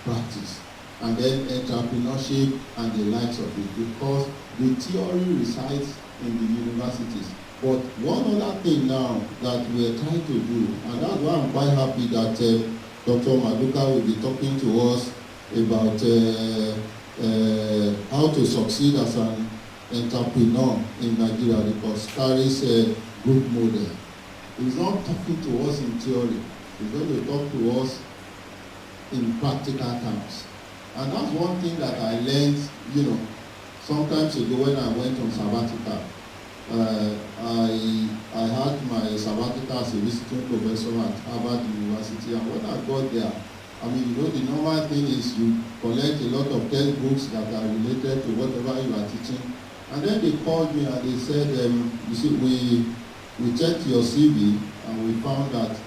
practice, and then entrepreneurship and the likes of it, because the theory resides in the universities. But one other thing now that we are trying to do, and that's why I'm quite happy that Dr. Maduka will be talking to us about how to succeed as an entrepreneur in Nigeria, because carries a good model. He's not talking to us in theory. He's going to talk to us in practical terms. And that's one thing that I learned, sometimes ago when I went on sabbatical. I had my sabbatical as a visiting professor at Harvard University, and when I got there, the normal thing is you collect a lot of textbooks that are related to whatever you are teaching, and then they called me and they said, you see, we checked your CV and we found that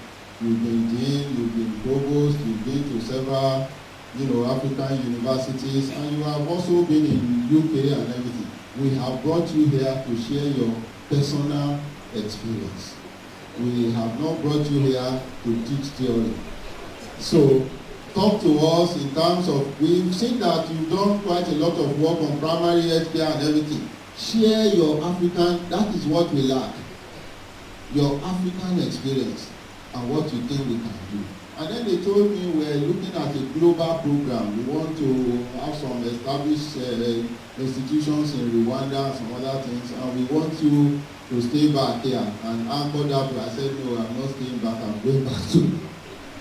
you've been dean, you've been provost, you've been to several African universities, and you have also been in UK and everything. We have brought you here to share your personal experience. We have not brought you here to teach theory. So talk to us in terms of, we've seen that you've done quite a lot of work on primary health care and everything. Share your African, that is what we lack. Your African experience and what you think we can do. And then they told me we're looking at a global program. We want to have some established institutions in Rwanda and some other things, and we want you to stay back here and anchor that. I said, no, I'm not staying back, I'm going back to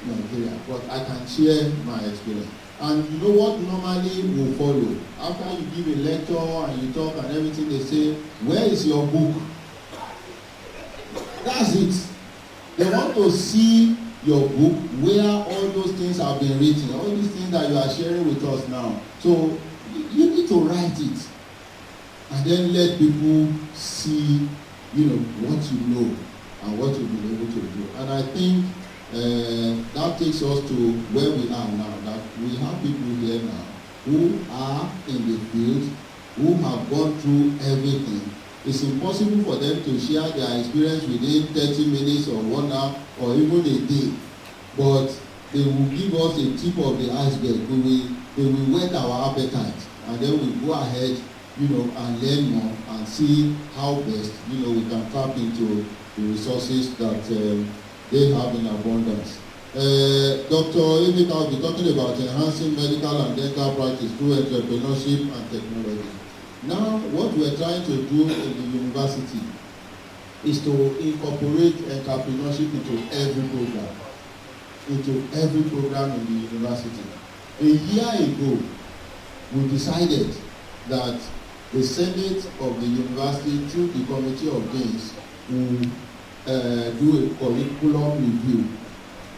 Nigeria. But I can share my experience. And you know what normally will follow? After you give a lecture and you talk and everything, they say, where is your book? That's it. They want to see your book where all those things have been written, all these things that you are sharing with us now. So you need to write it and then let people see, what you know and what you've been able to do. And I think that takes us to where we are now, that we have people here now who are in the field, who have gone through everything. It's impossible for them to share their experience within 30 minutes or 1 hour or even a day, but they will give us a tip of the iceberg. They will whet our appetite, and then we go ahead, and learn more and see how best, we can tap into the resources that they have in abundance. Dr. Evita will be talking about enhancing medical and dental practice through entrepreneurship and technology. Now, what we are trying to do in the university is to incorporate entrepreneurship into every program in the university. A year ago, we decided that the Senate of the university, through the Committee of Deans, will do a curriculum review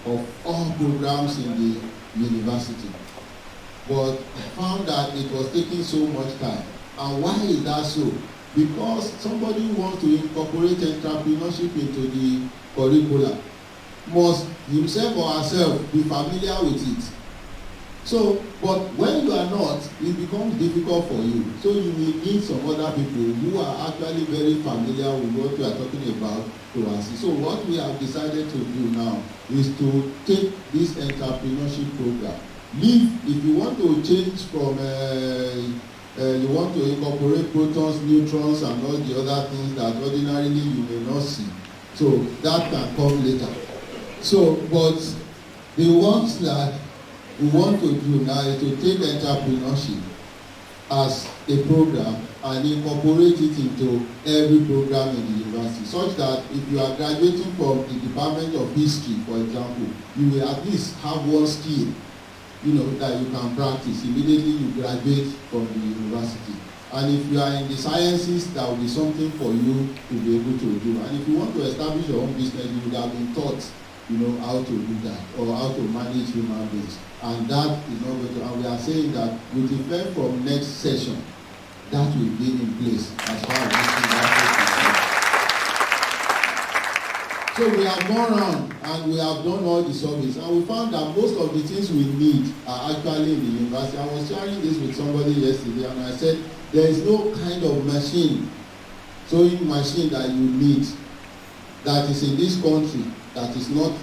of all programs in the university. But I found that it was taking so much time. And why is that so? Because somebody who wants to incorporate entrepreneurship into the curricula must himself or herself be familiar with it. So, but when you are not, it becomes difficult for you. So you will need some other people who are actually very familiar with what you are talking about to assist. So what we have decided to do now is to take this entrepreneurship program. If you want to change from you want to incorporate protons, neutrons, and all the other things that ordinarily you may not see. So that can come later. So, but the ones that we want to do now is to take entrepreneurship as a program and incorporate it into every program in the university, such that if you are graduating from the Department of History, for example, you will at least have one skill that you can practice immediately you graduate from the university. And if you are in the sciences, that will be something for you to be able to do. And if you want to establish your own business, you would have been taught, how to do that or how to manage human beings. And that is not going to, and we are saying that with effect from next session, that will be in place as far as this is. So we have gone around and we have done all the surveys, and we found that most of the things we need are actually in the university. I was sharing this with somebody yesterday, and I said there is no kind of sewing machine that you need that is in this country that is not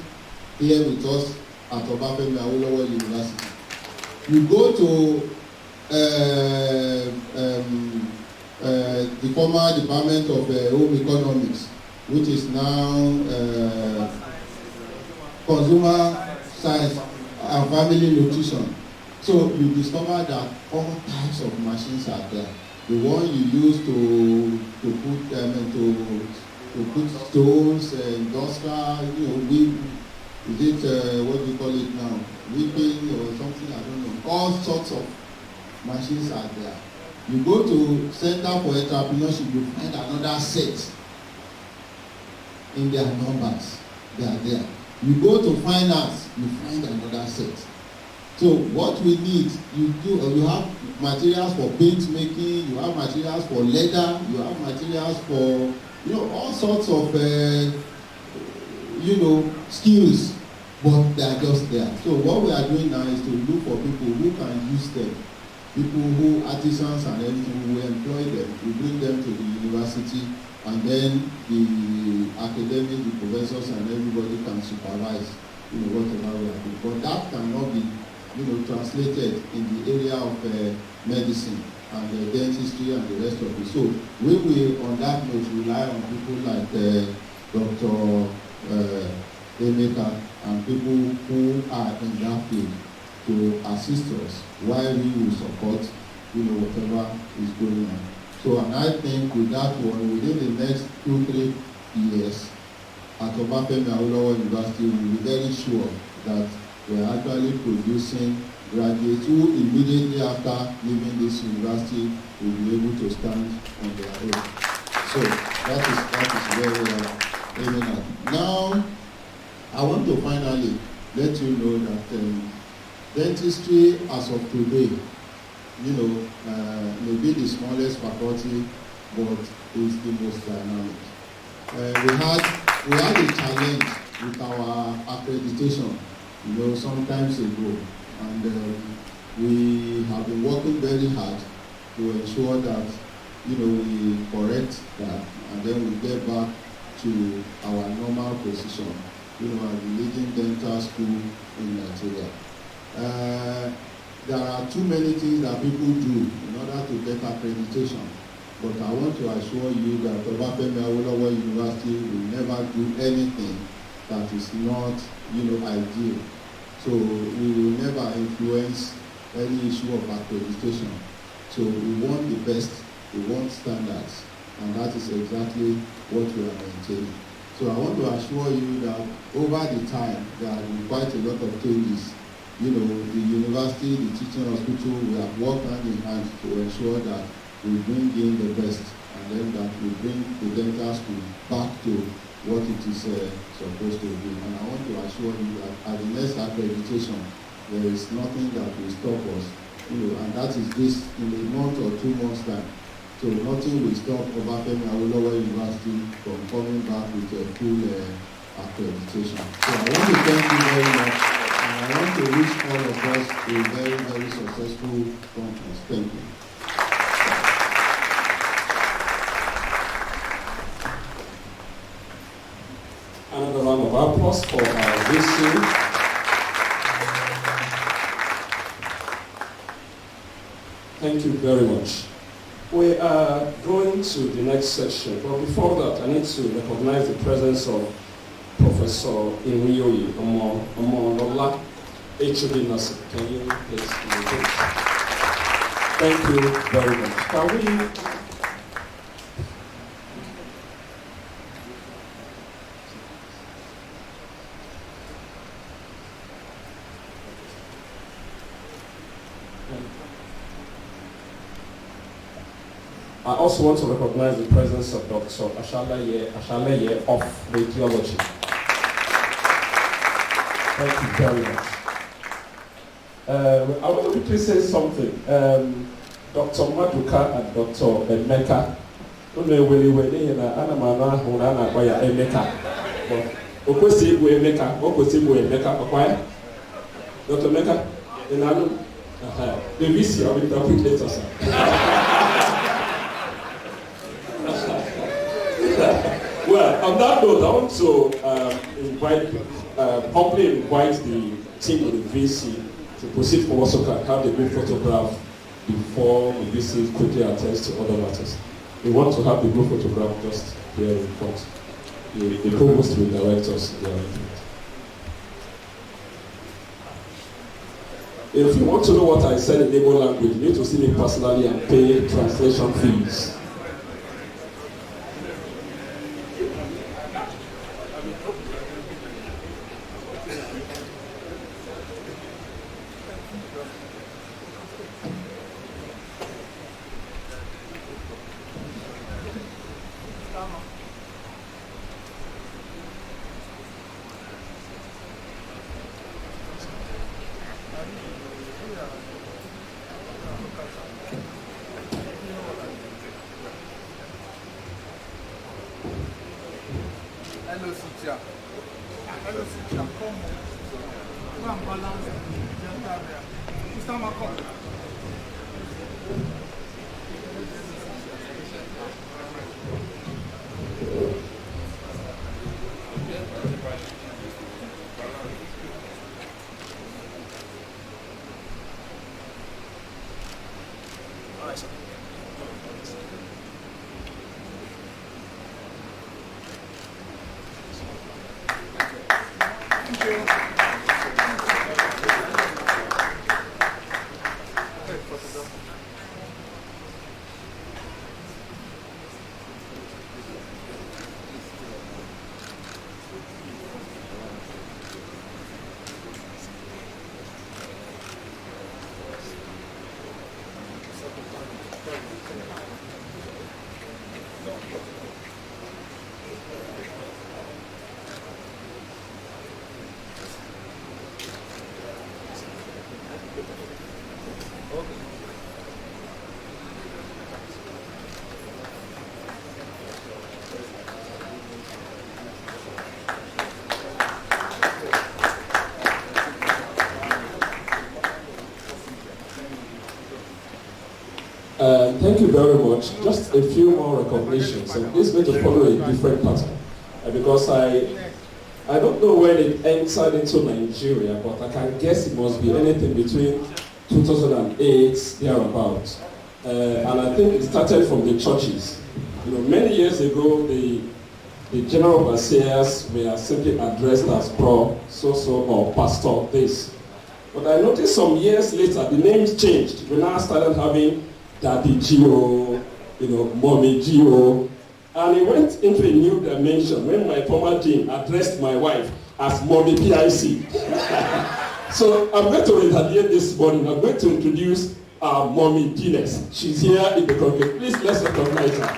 here with us at Obafemi Awolowo University. You go to the former Department of Home Economics, which is now Consumer Science and Family Nutrition. So you discover that all types of machines are there. The one you use to put stones, industrial, is it what do you call it now? Whipping or something, I don't know. All sorts of machines are there. You go to Center for Entrepreneurship, you find another set in their numbers. They are there. You go to finance, you find another set. So what we need, you have materials for paint making, you have materials for leather, you have materials for all sorts of skills but they are just there. So what we are doing now is to look for people who can use them, people who, artisans and everything, who employ them, we bring them to the university, and then the academics, the professors and everybody can supervise, whatever we are doing. But that cannot be, translated in the area of medicine and dentistry and the rest of it. So we will, on that note, rely on people like Dr. Emeka and people who are in that field to assist us while we will support, whatever is going on. So, and I think with that one, within the next 2-3 years, at Obafemi Awolowo University, we will be very sure that we are actually producing graduates who immediately after leaving this university will be able to stand on their own. So that is where we are aiming at. Now, I want to finally let you know that dentistry as of today, maybe the smallest faculty, but is the most dynamic. We had a challenge with our accreditation, some times ago, and we have been working very hard to ensure that, we correct that, and then we get back to our normal position, at the leading dental school in Nigeria. There are too many things that people do in order to get accreditation, but I want to assure you that Obafemi Awolowo University will never do anything that is not, ideal. So we will never influence any issue of accreditation. So we want the best, we want standards, and that is exactly what we are maintaining. So I want to assure you that over the time, there have been quite a lot of changes. The university, the teaching hospital, we have worked hand in hand to ensure that we bring in the best, and then that we bring the dental school back to what it is supposed to be. And I want to assure you that at the next accreditation, there is nothing that will stop us, and that is this in a month or 2 months' time. So nothing will stop Obafemi Awolowo University from coming back with a full accreditation. So I want to thank you very much, and I want to wish all of us a very, very successful conference. Thank you. Another round of applause for our VC. Thank you very much. We are going to the next section, but before that, I need to recognize the presence of Professor Iniyoyi Omonola, HOD Nursing. Can you please indicate? Thank you very much. Can we? I also want to recognize the presence of Dr. Ashaleye of Radiology. Thank you very much. I want to quickly say something. Dr. Maduka and Dr. Emeka, Dr. Emeka, the VC of interpreters. Well, on that note, I want to humbly invite the team of the VC to proceed forward so can have the group photograph before the VC quickly attends to other matters. We want to have the group photograph just here in front. The provost will direct us in the arrangement. If you want to know what I said in Igbo language, you need to see me personally and pay translation fees. sit here. Hello, sit here. Come on. Go and balance the gender there. Mr. Malcolm. Thank you very much. Just a few more recognitions. And this is going to follow a different pattern. Because I don't know when it entered into Nigeria, but I can guess it must be anything between 2008, thereabouts. And I think it started from the churches. You know, many years ago, the general overseers were simply addressed as bro, so-so, or pastor, this. But I noticed some years later, the names changed. We now started having Daddy Gio, you know, Mommy Gio. And it went into a new dimension when my former dean addressed my wife as Mommy PIC. So I'm going to retaliate this morning. I'm going to introduce our Mommy Deaness. She's here in the congregation. Please, let's recognize her.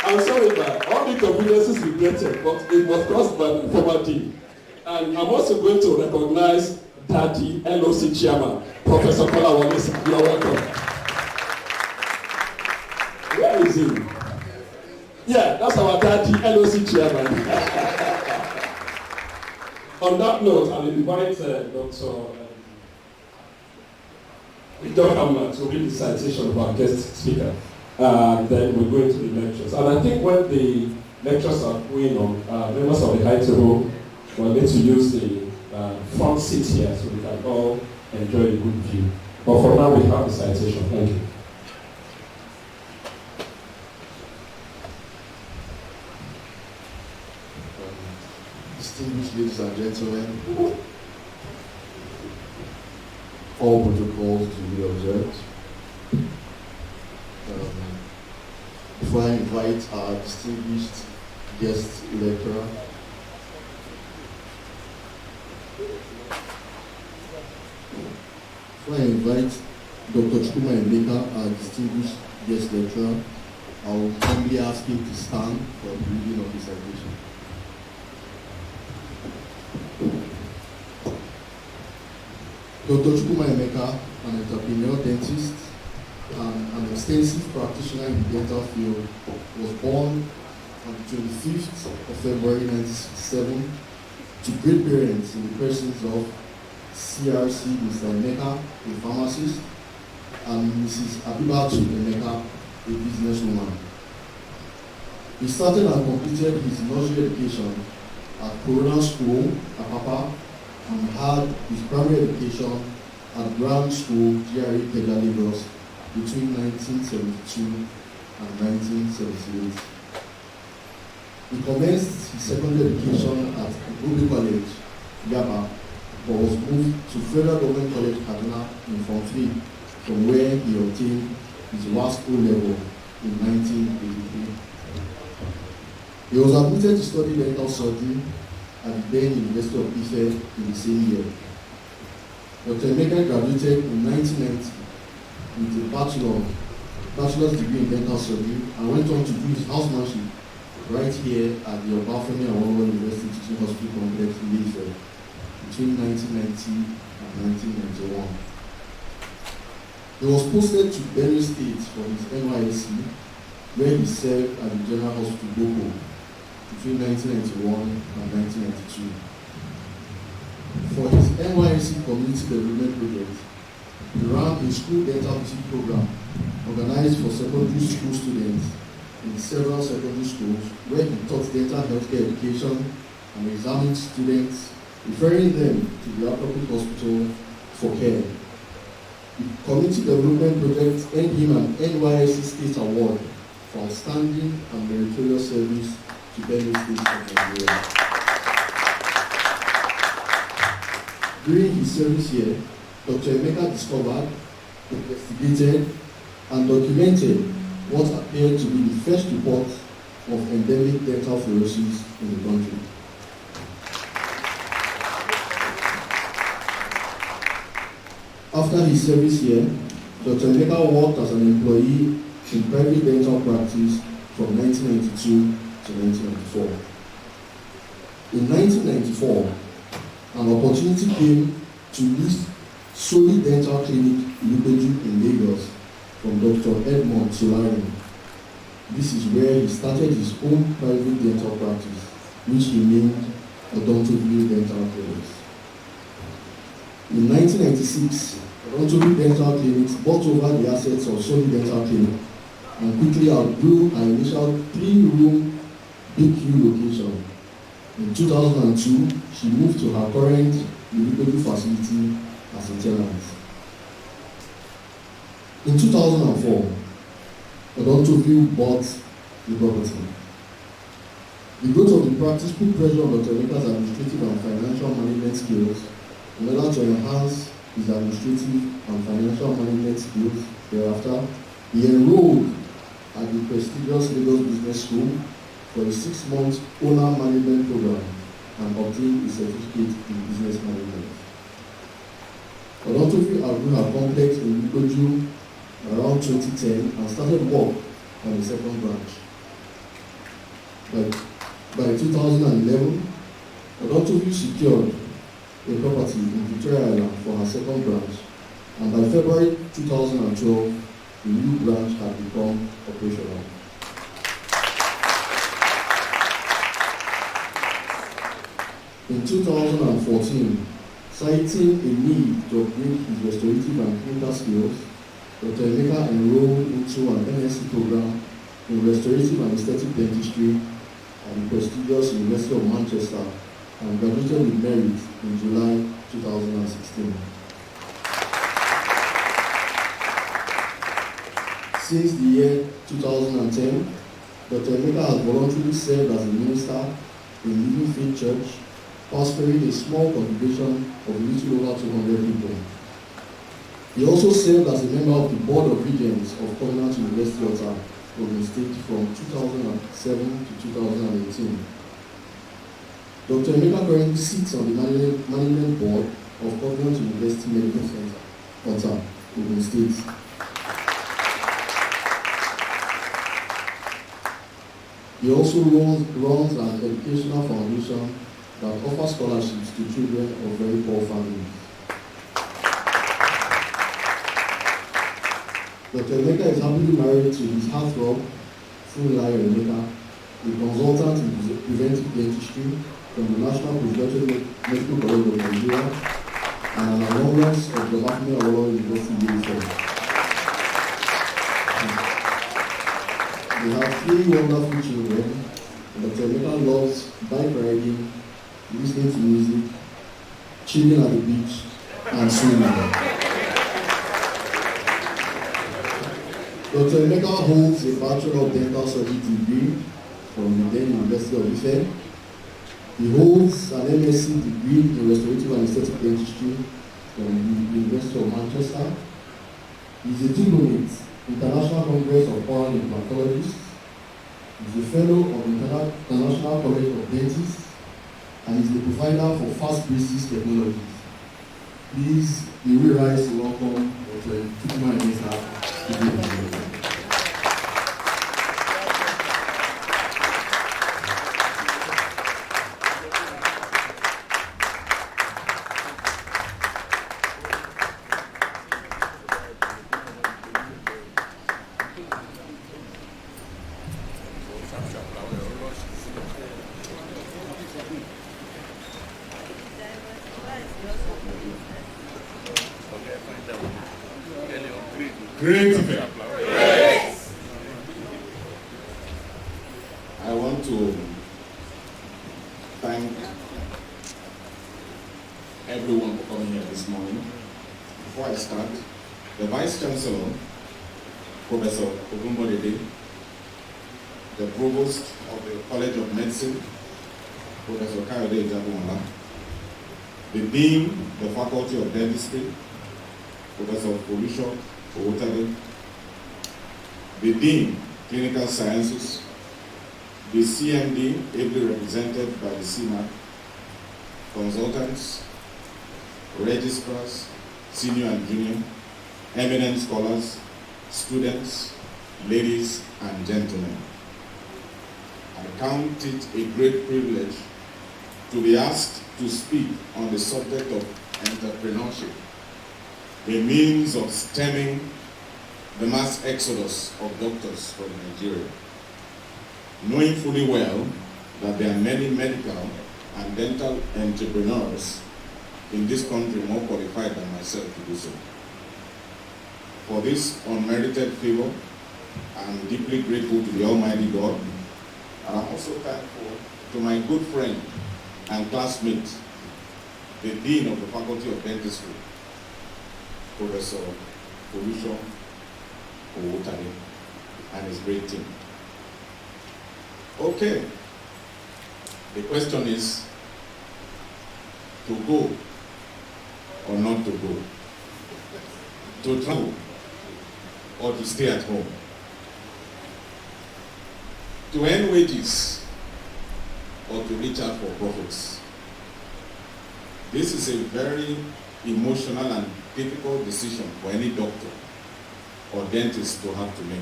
I'm sorry, but all the conveniences regretted, but it was caused by the former dean. And I'm also going to recognize Daddy LOC Chairman, Professor Kola Wallace. You are welcome. Where is he? Yeah, that's our Daddy LOC Chairman. On that note, I'll invite Dr. John Hammer to read the citation of our guest speaker. Then we'll go into the lectures. And I think when the lectures are going on, members of the high table will need to use the front seat here so we can all enjoy a good view. But for now, we have the citation. Thank you. Distinguished ladies and gentlemen, all protocols to be observed. Before I invite our distinguished guest lecturer, before I invite Dr. Chukuma Emeka, our distinguished guest lecturer, I will humbly ask him to stand for the reading of the citation. Dr. Chukuma Emeka, an entrepreneur dentist and an extensive practitioner in the dental field, was born on the 25th of February 1967 to great parents in the persons of CRC Mr. Emeka, a pharmacist, and Mrs. Abibatu Emeka, a businesswoman. He started and completed his nursery education at Corona School, Apapa, and had his primary education at Grand School, GRA Keda, Lagos, between 1972 and 1978. He commenced his secondary education at Ruby College, Yaba, but was moved to Federal Government College, Kaduna, in Form 3, from where he obtained his WASCO level in 1983. He was admitted to study dental surgery at the then University of Ife in the same year. Dr. Emeka graduated in 1990 with a bachelor's degree in dental surgery and went on to do his housemanship right here at the Obafemi Awolowo University Teaching Hospital Complex in Ife between 1990 and 1991. He was posted to Benue State for his NYSC where he served at the General Hospital Boko between 1991 and 1992. For his NYSC Community Development Project, he ran a school dental visit program organized for secondary school students in several secondary schools, where he taught dental healthcare education and examined students, referring them to the appropriate hospital for care. The Community Development Project earned him an NYSC State Award for outstanding and meritorious service to Benue State of Nigeria. During his service here, Dr. Emeka discovered, investigated, and documented what appeared to be the first report of endemic dental fluorosis in the country. After his service here, Dr. Emeka worked as an employee in private dental practice from 1992 to 1994. In 1994, an opportunity came to lease solely dental clinic in Lagos from Dr. Edmond Solari. This is where he started his own private dental practice, which he named Odontoville Dental Clinics. In 1996, Odontoville Dental Clinics bought over the assets of Solely Dental Clinic and quickly outgrew her initial 3-room Big U location. In 2002, she moved to her current Ulibedu facility as a tenant. In 2004, Odontoville bought the property. The growth of the practice put pressure on Dr. Emeka's administrative and financial management skills in order to enhance his administrative and financial management skills. Thereafter, he enrolled at the prestigious Lagos Business School for a 6-month owner management program and obtained a certificate in business management. Odontoville outgrew her complex in Ulibedu around 2010 and started work on the second branch. By 2011, Odontoville secured a property in Victoria Island for her second branch, and by February 2012, the new branch had become operational. In 2014, citing a need to upgrade his restorative and clinical skills, Dr. Emeka enrolled into an MSc program in restorative and aesthetic dentistry at the prestigious University of Manchester and graduated with merit in July 2016. Since the year 2010, Dr. Emeka has voluntarily served as a minister in Living Faith Church, pastoring a small congregation of a little over 200 people. He also served as a member of the Board of Regents of Covenant University Ota, Ogun State from 2007 to 2018. Dr. Emeka currently sits on the management board of Covenant University Medical Center, Ota, Ogun State. He also runs an educational foundation that offers scholarships to children of very poor families. Dr. Emeka is happily married to his heartthrob, Funmilayo Emeka, a consultant in preventive dentistry from the National Postgraduate Medical College of Nigeria and an alumnus of the Bafumi Awolowo University Uniform. They have 3 wonderful children. Dr. Emeka loves bike riding, listening to music, chilling at the beach, and swimming. Dr. Emeka holds a Bachelor of Dental Surgery degree from the then University of Ife. He holds an MSc degree in Restorative and Aesthetic Dentistry from the University of Manchester. He is a diplomate, International Congress of Oral Implantologists. He is a fellow of the International College of Dentists and is the provider for fast basis technologies. Please, we will rise to welcome Dr. Chukuma Emeka. Great event. I want to thank everyone for coming here this morning. Before I start, the Vice Chancellor, Professor Ogunbodede, the Provost of the College of Medicine, Professor Kayode Ijabumola, the Dean, the Faculty of Dentistry, Professor Folusho Owotade, the Dean, Clinical Sciences, the CMD, ably represented by the CMAC, consultants, registrars, senior and junior, eminent scholars, students, ladies and gentlemen. I count it a great privilege to be asked to speak on the subject of entrepreneurship, a means of stemming the mass exodus of doctors from Nigeria, knowing fully well that there are many medical and dental entrepreneurs in this country more qualified than myself to do so. For this unmerited favor, I am deeply grateful to the Almighty God, and I'm also thankful to my good friend and classmate, the Dean of the Faculty of Dentistry, Professor Folusho Owotade, and his great team. Okay, the question is to go or not to go, to travel or to stay at home, to earn wages or to reach out for profits. This is a very emotional and difficult decision for any doctor or dentist to have to make,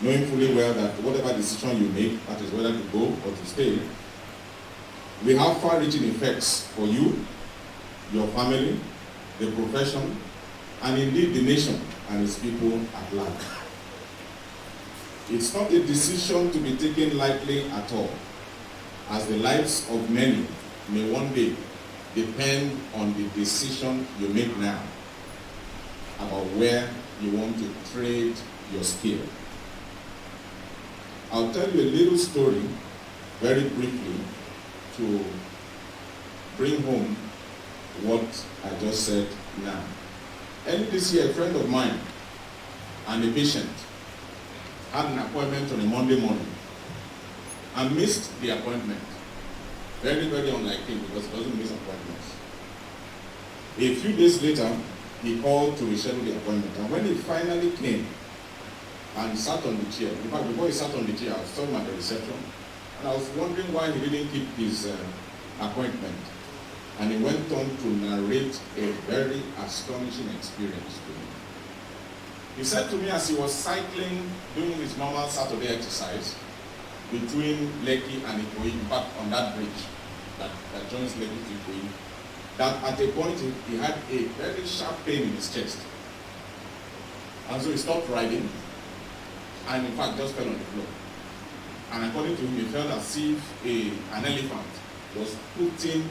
knowing fully well that whatever decision you make, that is whether to go or to stay, will have far-reaching effects for you, your family, the profession, and indeed the nation and its people at large. It's not a decision to be taken lightly at all, as the lives of many may one day depend on the decision you make now about where you want to trade your skill. I'll tell you a little story very briefly to bring home what I just said now. Early this year, a friend of mine and a patient had an appointment on a Monday morning and missed the appointment. Very, very unlike him because he doesn't miss appointments. A few days later, he called to reschedule the appointment, and when he finally came and sat on the chair, in fact, before he sat on the chair, I saw him at the reception, and I was wondering why he didn't keep his appointment. And he went on to narrate a very astonishing experience to me. He said to me as he was cycling, doing his normal Saturday exercise between Lekki and Ikoyi, in fact on that bridge that joins Lekki to Ikoyi, that at a point he had a very sharp pain in his chest. And so he stopped riding and in fact just fell on the floor. And according to him, he felt as if an elephant was putting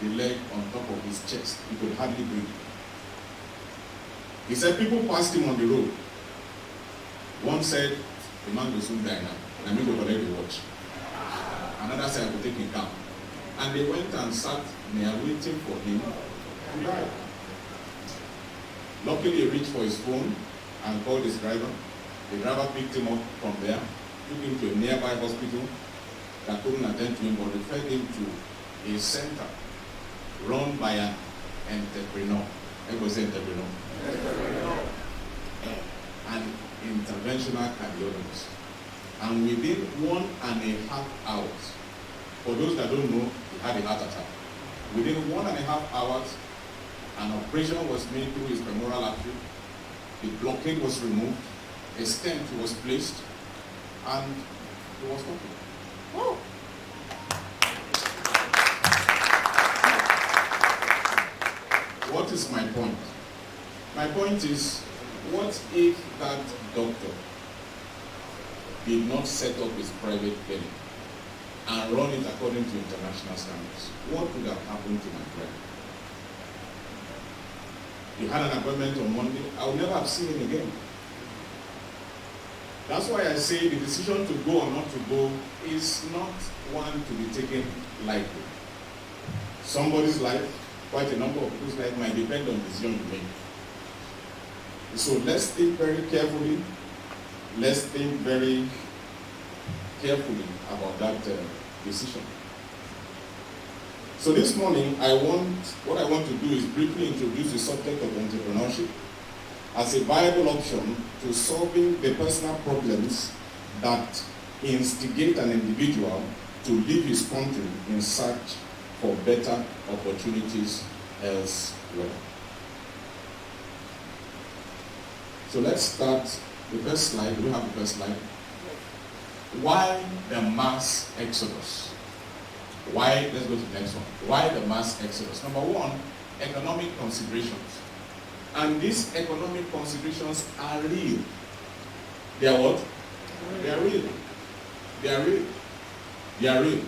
the leg on top of his chest. He could hardly breathe. He said people passed him on the road. One said, the man will soon die now. And I'm going to collect the watch. Another said, I will take him down. And they went and sat near waiting for him to die. Luckily, he reached for his phone and called his driver. The driver picked him up from there, took him to a nearby hospital that couldn't attend to him, but referred him to a center run by an entrepreneur. Everybody say entrepreneur. An interventional cardiologist. And within 1.5 hours, for those that don't know, he had a heart attack. Within 1.5 hours, an operation was made through his femoral artery, the blockade was removed, a stent was placed, and he was talking. Oh. What is my point? My point is, what if that doctor did not set up his private clinic and run it according to international standards? What would have happened to my friend? He had an appointment on Monday. I would never have seen him again. That's why I say the decision to go or not to go is not one to be taken lightly. Somebody's life, quite a number of people's life, might depend on the decision you make. So let's think very carefully. Let's think very carefully about that decision. So this morning, what I want to do is briefly introduce the subject of entrepreneurship as a viable option to solving the personal problems that instigate an individual to leave his country in search for better opportunities elsewhere. So let's start the first slide. Do we have the first slide? Why the mass exodus? Why? Let's go to the next one. Why the mass exodus? Number one, economic considerations. And these economic considerations are real. They are what? They are real. They are real. They are real.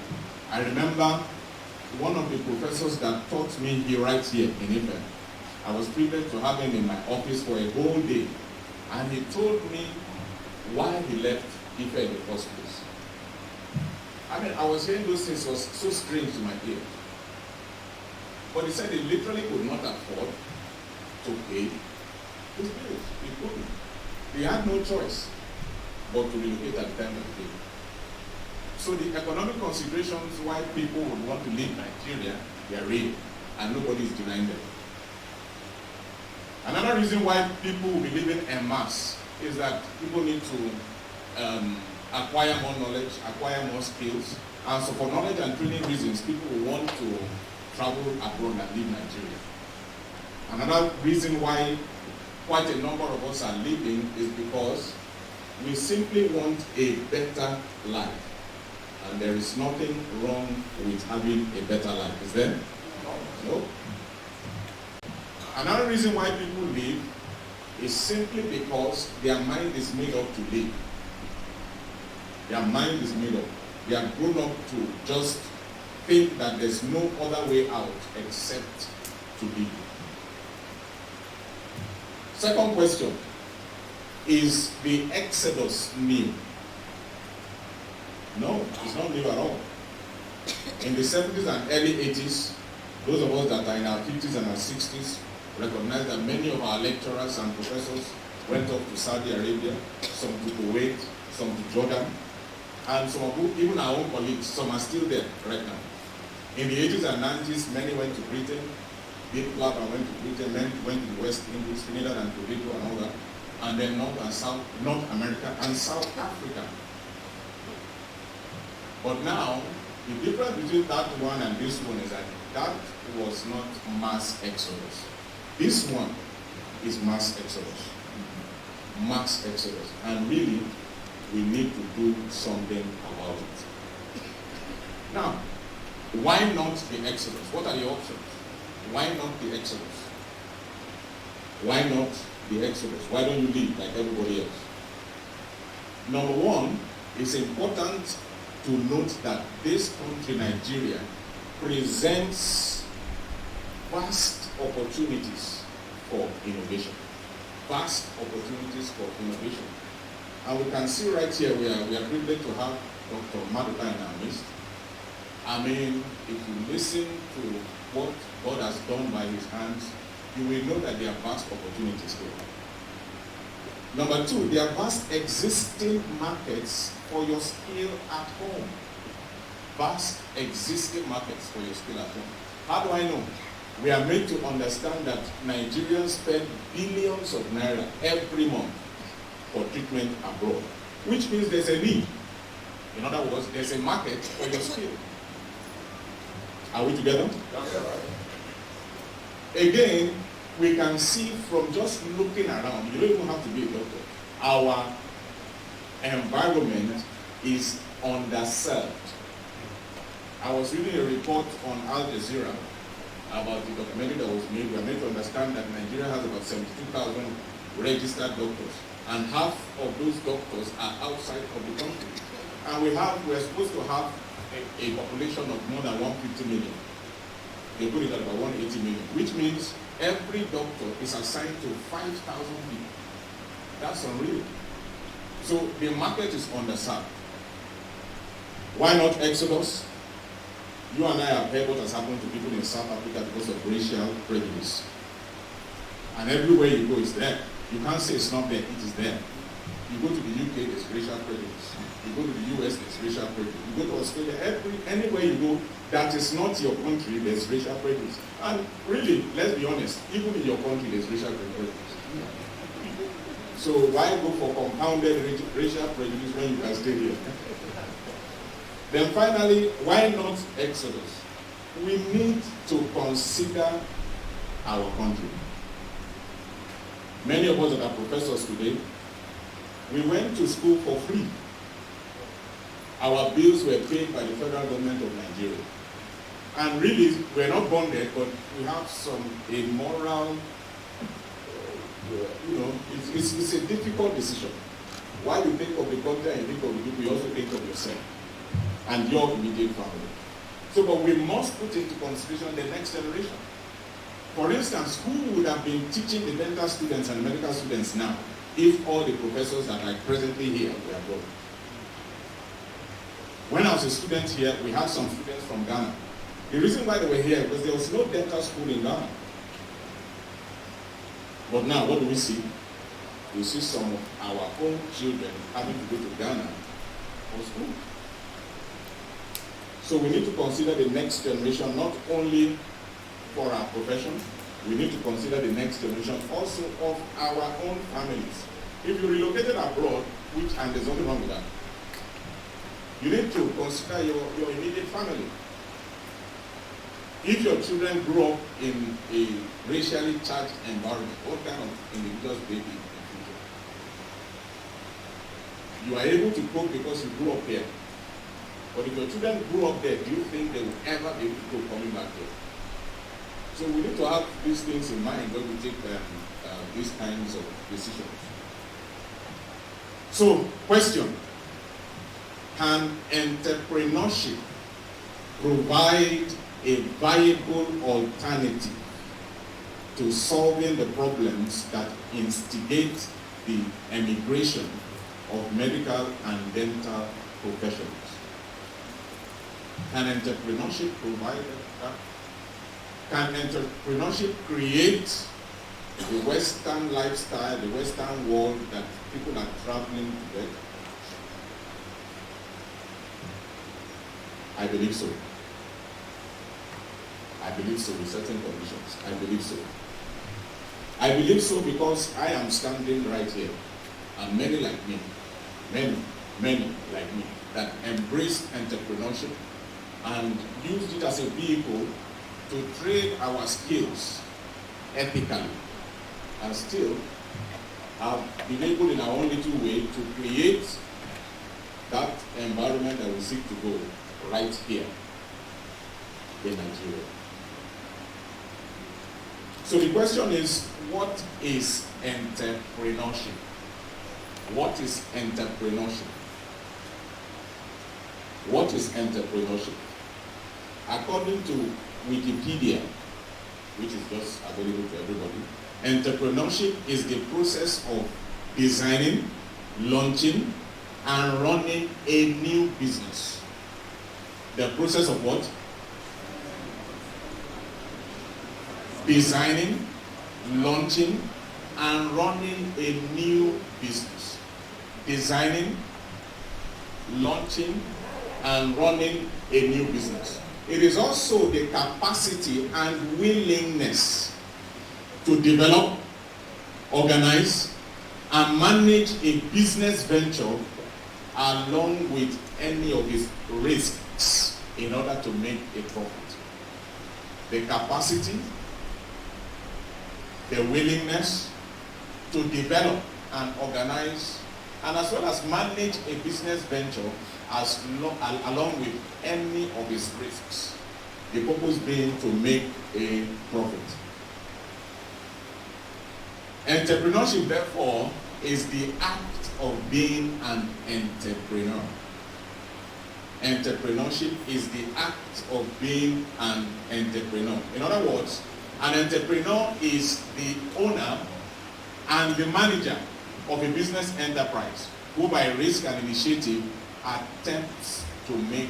I remember one of the professors that taught me, he writes here in Ife. I was privileged to have him in my office for a whole day. And he told me why he left Ife in the first place. I mean, I was hearing those things, was so strange to my ear. But he said he literally could not afford to pay his bills. He couldn't. He had no choice but to relocate at the time of the day. So the economic considerations why people would want to leave Nigeria, they are real, and nobody is denying them. Another reason why people will be living en masse is that people need to acquire more knowledge, acquire more skills, and so for knowledge and training reasons, people will want to travel abroad and leave Nigeria. Another reason why quite a number of us are leaving is because we simply want a better life. And there is nothing wrong with having a better life, is there? No. Another reason why people leave is simply because their mind is made up to live. Their mind is made up. They are grown up to just think that there's no other way out except to live. Second question, is the Exodus new? No, it's not new at all. In the 70s and early 80s, those of us that are in our 50s and our 60s recognize that many of our lecturers and professors went off to Saudi Arabia, some to Kuwait, some to Jordan, and some of who, even our own colleagues, some are still there right now. In the 80s and 90s, many went to Britain, Big Club and went to Britain, many went to the West Indies, Trinidad and Tobago and all that, and then North and South, North America and South Africa. But now, the difference between that one and this one is that that was not mass exodus. This one is mass exodus. Mass exodus. And really, we need to do something about it. Now, why not the exodus? What are the options? Why not the exodus? Why not the exodus? Why don't you leave like everybody else? Number one, it's important to note that this country, Nigeria, presents vast opportunities for innovation. Vast opportunities for innovation. And we can see right here, we are privileged to have Dr. Maduka in our midst. I mean, if you listen to what God has done by his hands, you will know that there are vast opportunities here. Number two, there are vast existing markets for your skill at home. Vast existing markets for your skill at home. How do I know? We are made to understand that Nigerians spend billions of naira every month for treatment abroad, which means there's a need. In other words, there's a market for your skill. Are we together? Again, we can see from just looking around, you don't even have to be a doctor, our environment is underserved. I was reading a report on Al Jazeera about the documentary that was made. We are made to understand that Nigeria has about 72,000 registered doctors, and half of those doctors are outside of the country. And we're supposed to have a population of more than 150 million. They put it at about 180 million, which means every doctor is assigned to 5,000 people. That's unreal. So the market is underserved. Why not Exodus? You and I have heard what has happened to people in South Africa because of racial prejudice. And everywhere you go, it's there. You can't say it's not there, it is there. You go to the UK, there's racial prejudice. You go to the US, there's racial prejudice. You go to Australia, anywhere you go, that is not your country, there's racial prejudice. And really, let's be honest, even in your country, there's racial prejudice. So why go for compounded racial prejudice when you can stay here? Then finally, why not Exodus? We need to consider our country. Many of us that are professors today, we went to school for free. Our bills were paid by the federal government of Nigeria. And really, we're not born there, but we have a moral, it's a difficult decision. While you think of the country and you think of the people, you also think of yourself and your immediate family. So, but we must put into consideration the next generation. For instance, who would have been teaching the dental students and medical students now if all the professors that are presently here were gone? When I was a student here, we had some students from Ghana. The reason why they were here was there was no dental school in Ghana. But now, what do we see? We see some of our own children having to go to Ghana for school. So we need to consider the next generation not only for our profession, we need to consider the next generation also of our own families. If you relocated abroad, and there's nothing wrong with that, you need to consider your immediate family. If your children grew up in a racially charged environment, what kind of individuals will they be in the future? You are able to cope because you grew up there. But if your children grew up there, do you think they will ever be able to go coming back there? So we need to have these things in mind when we take these kinds of decisions. So, question. Can entrepreneurship provide a viable alternative to solving the problems that instigate the emigration of medical and dental professionals? Can entrepreneurship provide that? Can entrepreneurship create the Western lifestyle, the Western world that people are traveling to get? I believe so. I believe so with certain conditions. I believe so. I believe so because I am standing right here, and many like me, many like me, that embrace entrepreneurship and used it as a vehicle to trade our skills ethically, and still have been able in our own little way to create that environment that we seek to go right here in Nigeria. So the question is, what is entrepreneurship? What is entrepreneurship? What is entrepreneurship? According to Wikipedia, which is just available to everybody, entrepreneurship is the process of designing, launching, and running a new business. The process of what? Designing, launching, and running a new business. Designing, launching, and running a new business. It is also the capacity and willingness to develop, organize, and manage a business venture along with any of its risks in order to make a profit. The capacity, the willingness to develop and organize, and as well as manage a business venture along with any of its risks. The purpose being to make a profit. Entrepreneurship, therefore, is the act of being an entrepreneur. Entrepreneurship is the act of being an entrepreneur. In other words, an entrepreneur is the owner and the manager of a business enterprise who by risk and initiative attempts to make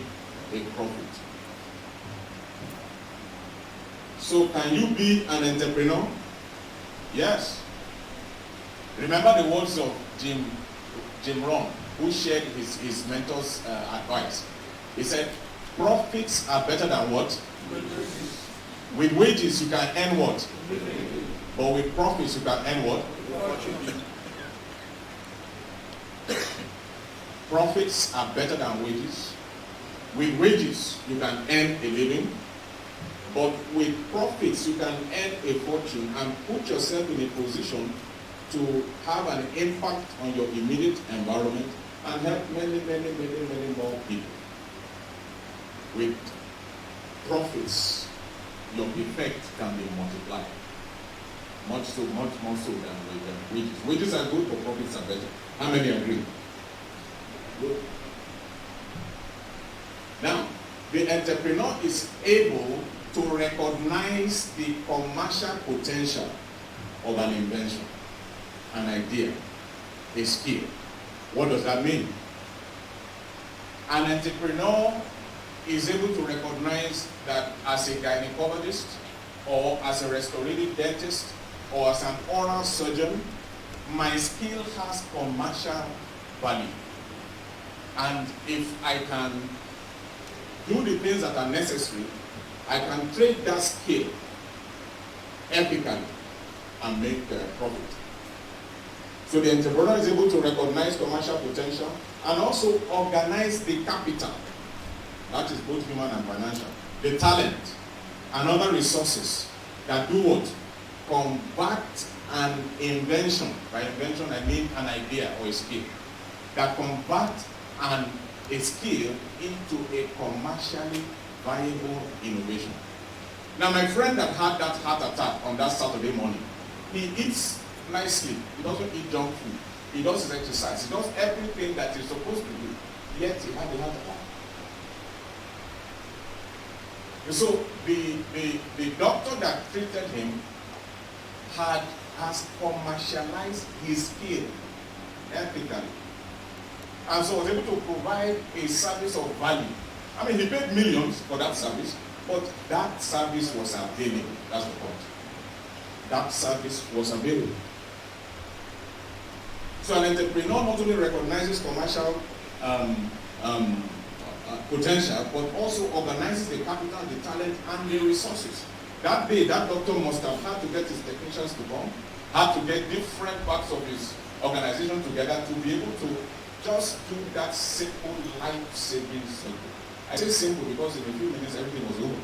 a profit. So can you be an entrepreneur? Yes. Remember the words of Jim Rohn, who shared his mentor's advice. He said, profits are better than what? With wages you can earn what? But with profits you can earn what? Profits are better than wages. With wages you can earn a living. But with profits you can earn a fortune and put yourself in a position to have an impact on your immediate environment and help many more people. With profits, your effect can be multiplied. Much more so than wages. Wages are good, but profits are better. How many agree? Good. Now, the entrepreneur is able to recognize the commercial potential of an invention, an idea, a skill. What does that mean? An entrepreneur is able to recognize that as a gynecologist, or as a restorative dentist, or as an oral surgeon, my skill has commercial value. And if I can do the things that are necessary, I can trade that skill ethically and make profit. So the entrepreneur is able to recognize commercial potential and also organize the capital, that is both human and financial, the talent and other resources that do what? Convert an invention. By invention I mean an idea or a skill. That convert a skill into a commercially viable innovation. Now my friend that had that heart attack on that Saturday morning, he eats nicely, he doesn't eat junk food, he does his exercise, he does everything that he's supposed to do, yet he had a heart attack. And so the doctor that treated him has commercialized his skill ethically, and so was able to provide a service of value. I mean, he paid millions for that service, but that service was available. That's the point. That service was available. So an entrepreneur not only recognizes commercial potential, but also organizes the capital, the talent, and the resources. That day, that doctor must have had to get his technicians to come, had to get different parts of his organization together to be able to just do that simple life-saving circle. I say simple because in a few minutes everything was over.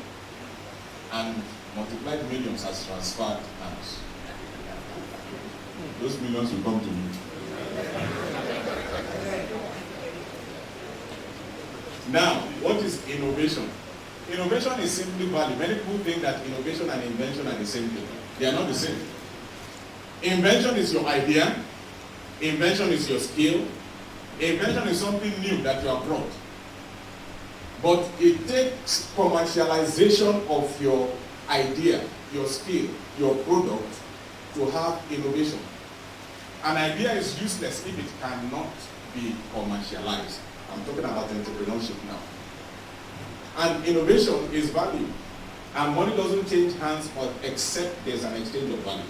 And multiplied millions has transferred hands. Those millions will come to me. Now, what is innovation? Innovation is simply value. Many people think that innovation and invention are the same thing. They are not the same. Invention is your idea. Invention is your skill. Invention is something new that you have brought. But it takes commercialization of your idea, your skill, your product to have innovation. An idea is useless if it cannot be commercialized. I'm talking about entrepreneurship now. And innovation is value. And money doesn't change hands except there's an exchange of value.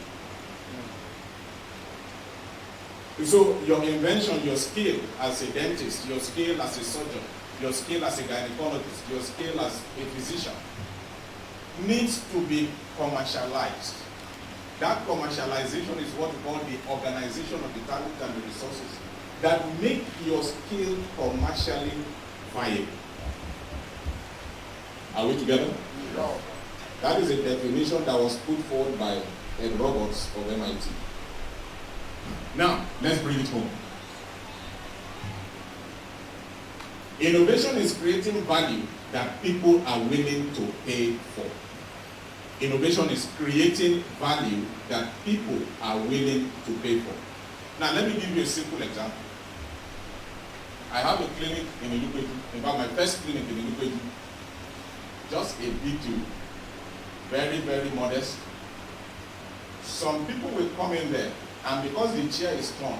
So your invention, your skill as a dentist, your skill as a surgeon, your skill as a gynecologist, your skill as a physician needs to be commercialized. That commercialization is what we call the organization of the talent and the resources that make your skill commercially viable. Are we together? No. That is a definition that was put forward by Ed Roberts of MIT. Now, let's bring it home. Innovation is creating value that people are willing to pay for. Innovation is creating value that people are willing to pay for. Now, let me give you a simple example. I have a clinic in Ilupeju. In fact, my first clinic in Ilupeju. Just a big deal. Very, very modest. Some people will come in there, and because the chair is torn,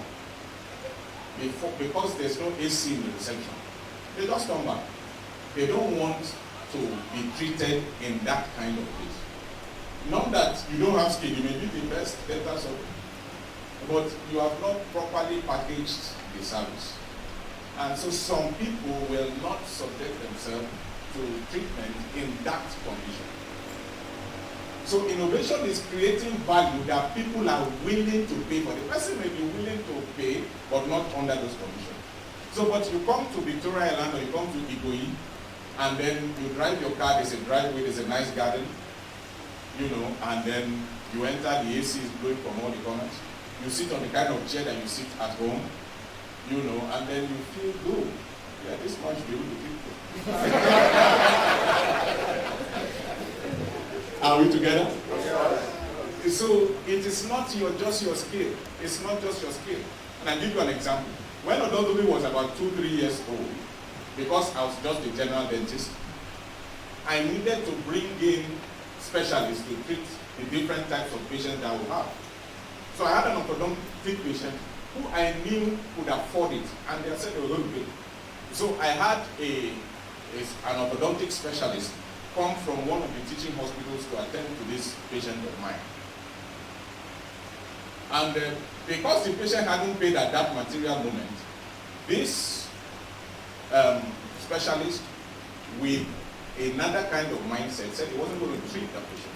because there's no AC in the reception, they just come back. They don't want to be treated in that kind of place. Not that you don't have skill, you may be the best dentist, but you have not properly packaged the service. And so some people will not subject themselves to treatment in that condition. So innovation is creating value that people are willing to pay for. The person may be willing to pay, but not under those conditions. So, but you come to Victoria Island or you come to Ikoyi, and then you drive your car, there's a driveway, there's a nice garden, you know, and then you enter, the AC is blowing from all the corners. You sit on the kind of chair that you sit at home, you know, and then you feel good. Yeah, this much be able to people. Are we together? So it is not just your skill. It's not just your skill. And I'll give you an example. When Ododobi was about 2-3 years old, because I was just a general dentist, I needed to bring in specialists to treat the different types of patients that we have. So I had an orthodontic patient who I knew could afford it, and they said they were going to pay. So I had an orthodontic specialist come from one of the teaching hospitals to attend to this patient of mine. And because the patient hadn't paid at that material moment, this specialist with another kind of mindset said he wasn't going to treat the patient.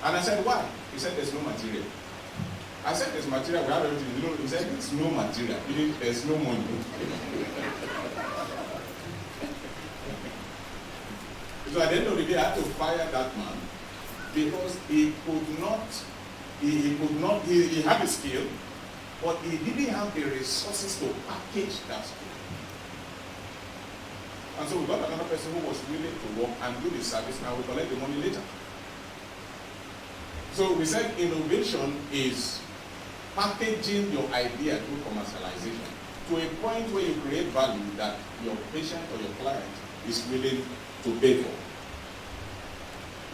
And I said, why? He said, there's no material. I said, there's material, we have everything. You know, he said, there's no material, meaning there's no money. So at the end of the day, I had to fire that man because he had a skill, but he didn't have the resources to package that skill. And so we got another person who was willing to work and do the service, and we collect the money later. So we said innovation is packaging your idea through commercialization to a point where you create value that your patient or your client is willing to pay for.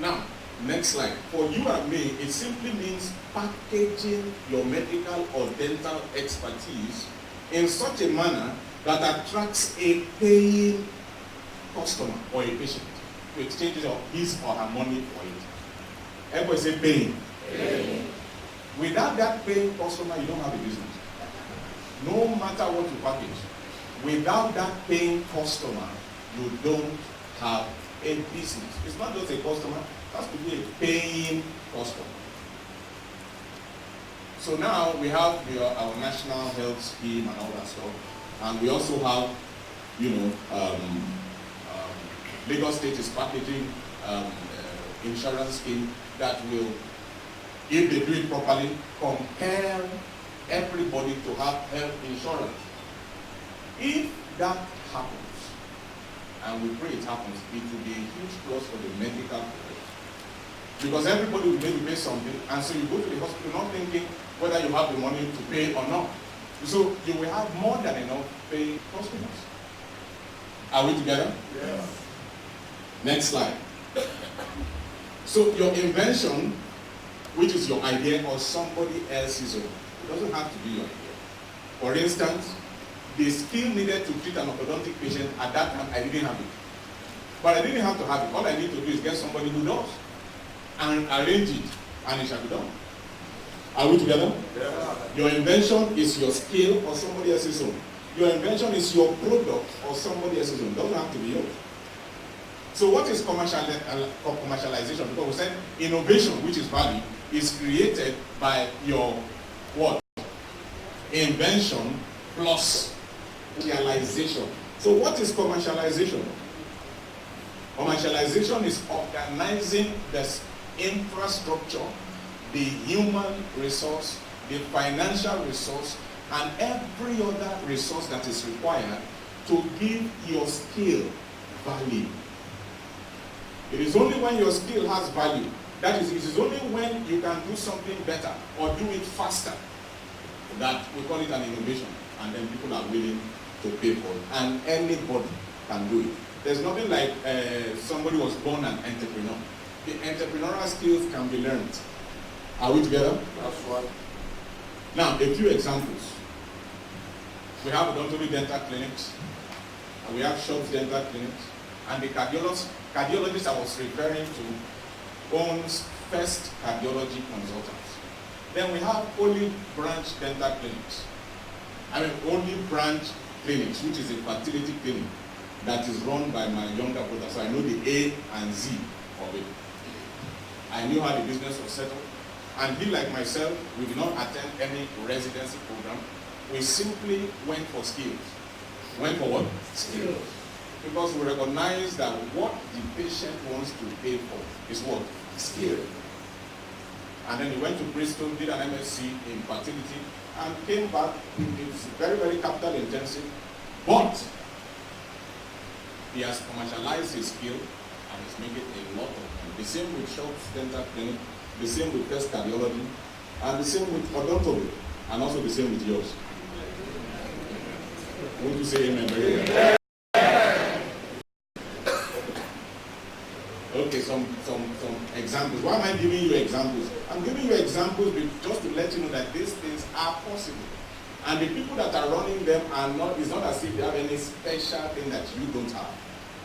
Now, next slide. For you and me, it simply means packaging your medical or dental expertise in such a manner that attracts a paying customer or a patient to exchange his or her money for it. Everybody say paying. Paying. Without that paying customer, you don't have a business. No matter what you package, without that paying customer, you don't have a business. It's not just a customer, it has to be a paying customer. So now we have our national health scheme and all that stuff, and we also have, Lagos State is packaging insurance scheme that will, if they do it properly, compel everybody to have health insurance. If that happens, and we pray it happens, it will be a huge plus for the medical profession. Because everybody will maybe pay something, and so you go to the hospital not thinking whether you have the money to pay or not. So you will have more than enough paying customers. Are we together? Yes. Next slide. So your invention, which is your idea or somebody else's own, it doesn't have to be your idea. For instance, the skill needed to treat an orthodontic patient at that time, I didn't have it. But I didn't have to have it. All I need to do is get somebody who does and arrange it, and it shall be done. Are we together? Yeah. Your invention is your skill or somebody else's own. Your invention is your product or somebody else's own. It doesn't have to be yours. So what is commercialization? Because we said innovation, which is value, is created by your what? Invention plus commercialization. So what is commercialization? Commercialization is organizing the infrastructure, the human resource, the financial resource, and every other resource that is required to give your skill value. It is only when your skill has value, that is, it is only when you can do something better or do it faster, that we call it an innovation, and then people are willing to pay for it, and anybody can do it. There's nothing like somebody was born an entrepreneur. The entrepreneurial skills can be learned. Are we together? That's right. Now, a few examples. We have odontology dental clinics, and we have short dental clinics, and the cardiologist I was referring to owns First Cardiology Consultants. Then we have only branch dental clinics. I mean, only branch clinics, which is a fertility clinic that is run by my younger brother. So I know the A and Z of it. I knew how the business was set up. And he, like myself, we did not attend any residency program. We simply went for skills. Went for what? Skills. Because we recognize that what the patient wants to pay for is what? Skill. And then he went to Bristol, did an MSc in fertility, and came back. It's very, very capital intensive, but he has commercialized his skill and is making a lot of money. The same with Shops Dental Clinic, the same with First Cardiology, and the same with odontology, and also the same with yours. Won't you say amen very well? Okay, some examples. Why am I giving you examples? I'm giving you examples just to let you know that these things are possible. And the people that are running them are not, it's not as if they have any special thing that you don't have.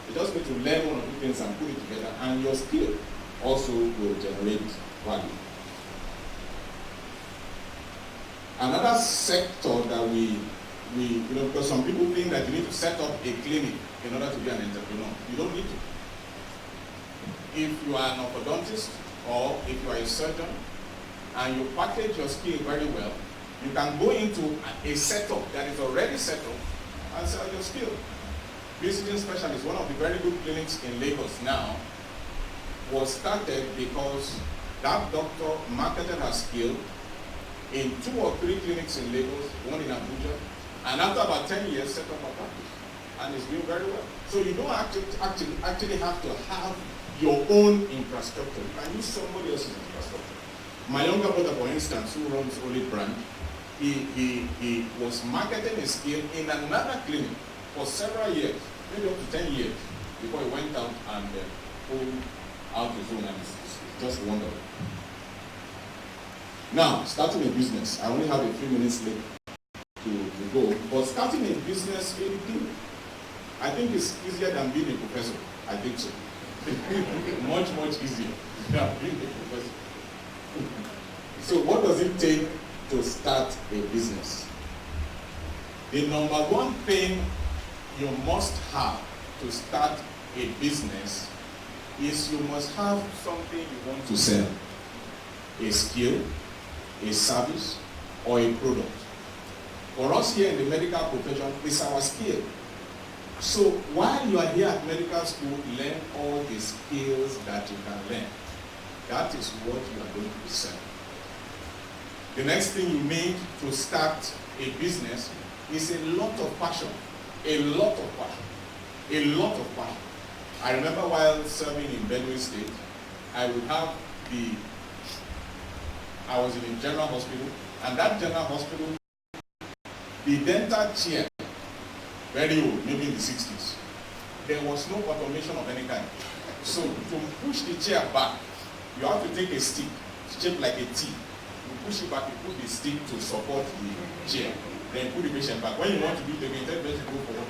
You just need to learn one or two things and put it together, and your skill also will generate value. Another sector that we because some people think that you need to set up a clinic in order to be an entrepreneur. You don't need to. If you are an orthodontist or if you are a surgeon and you package your skill very well, you can go into a setup that is already set up and sell your skill. Visiting Specialist, one of the very good clinics in Lagos now, was started because that doctor marketed her skill in 2 or 3 clinics in Lagos, one in Abuja, and after about 10 years set up a practice. And it's doing very well. So you don't actually have to have your own infrastructure. You can use somebody else's infrastructure. My younger brother, for instance, who runs Only Brand, he was marketing his skill in another clinic for several years, maybe up to 10 years, before he went out and pulled out his own, and it's just wonderful. Now, starting a business, I only have a few minutes left to go, but starting a business in clinic, I think it's easier than being a professor. I think so. much easier than being a professor. So what does it take to start a business? The number one thing you must have to start a business is you must have something you want to sell. A skill, a service, or a product. For us here in the medical profession, it's our skill. So while you are here at medical school, learn all the skills that you can learn. That is what you are going to be selling. The next thing you need to start a business is a lot of passion. A lot of passion. A lot of passion. I remember while serving in Benue State, I was in a general hospital, and that general hospital, the dental chair, very old, maybe in the 60s, there was no automation of any kind. So to push the chair back, you have to take a stick, shaped like a T. You push it back, you put the stick to support the chair. Then put the patient back. When you want to do it again, tell the patient to go forward.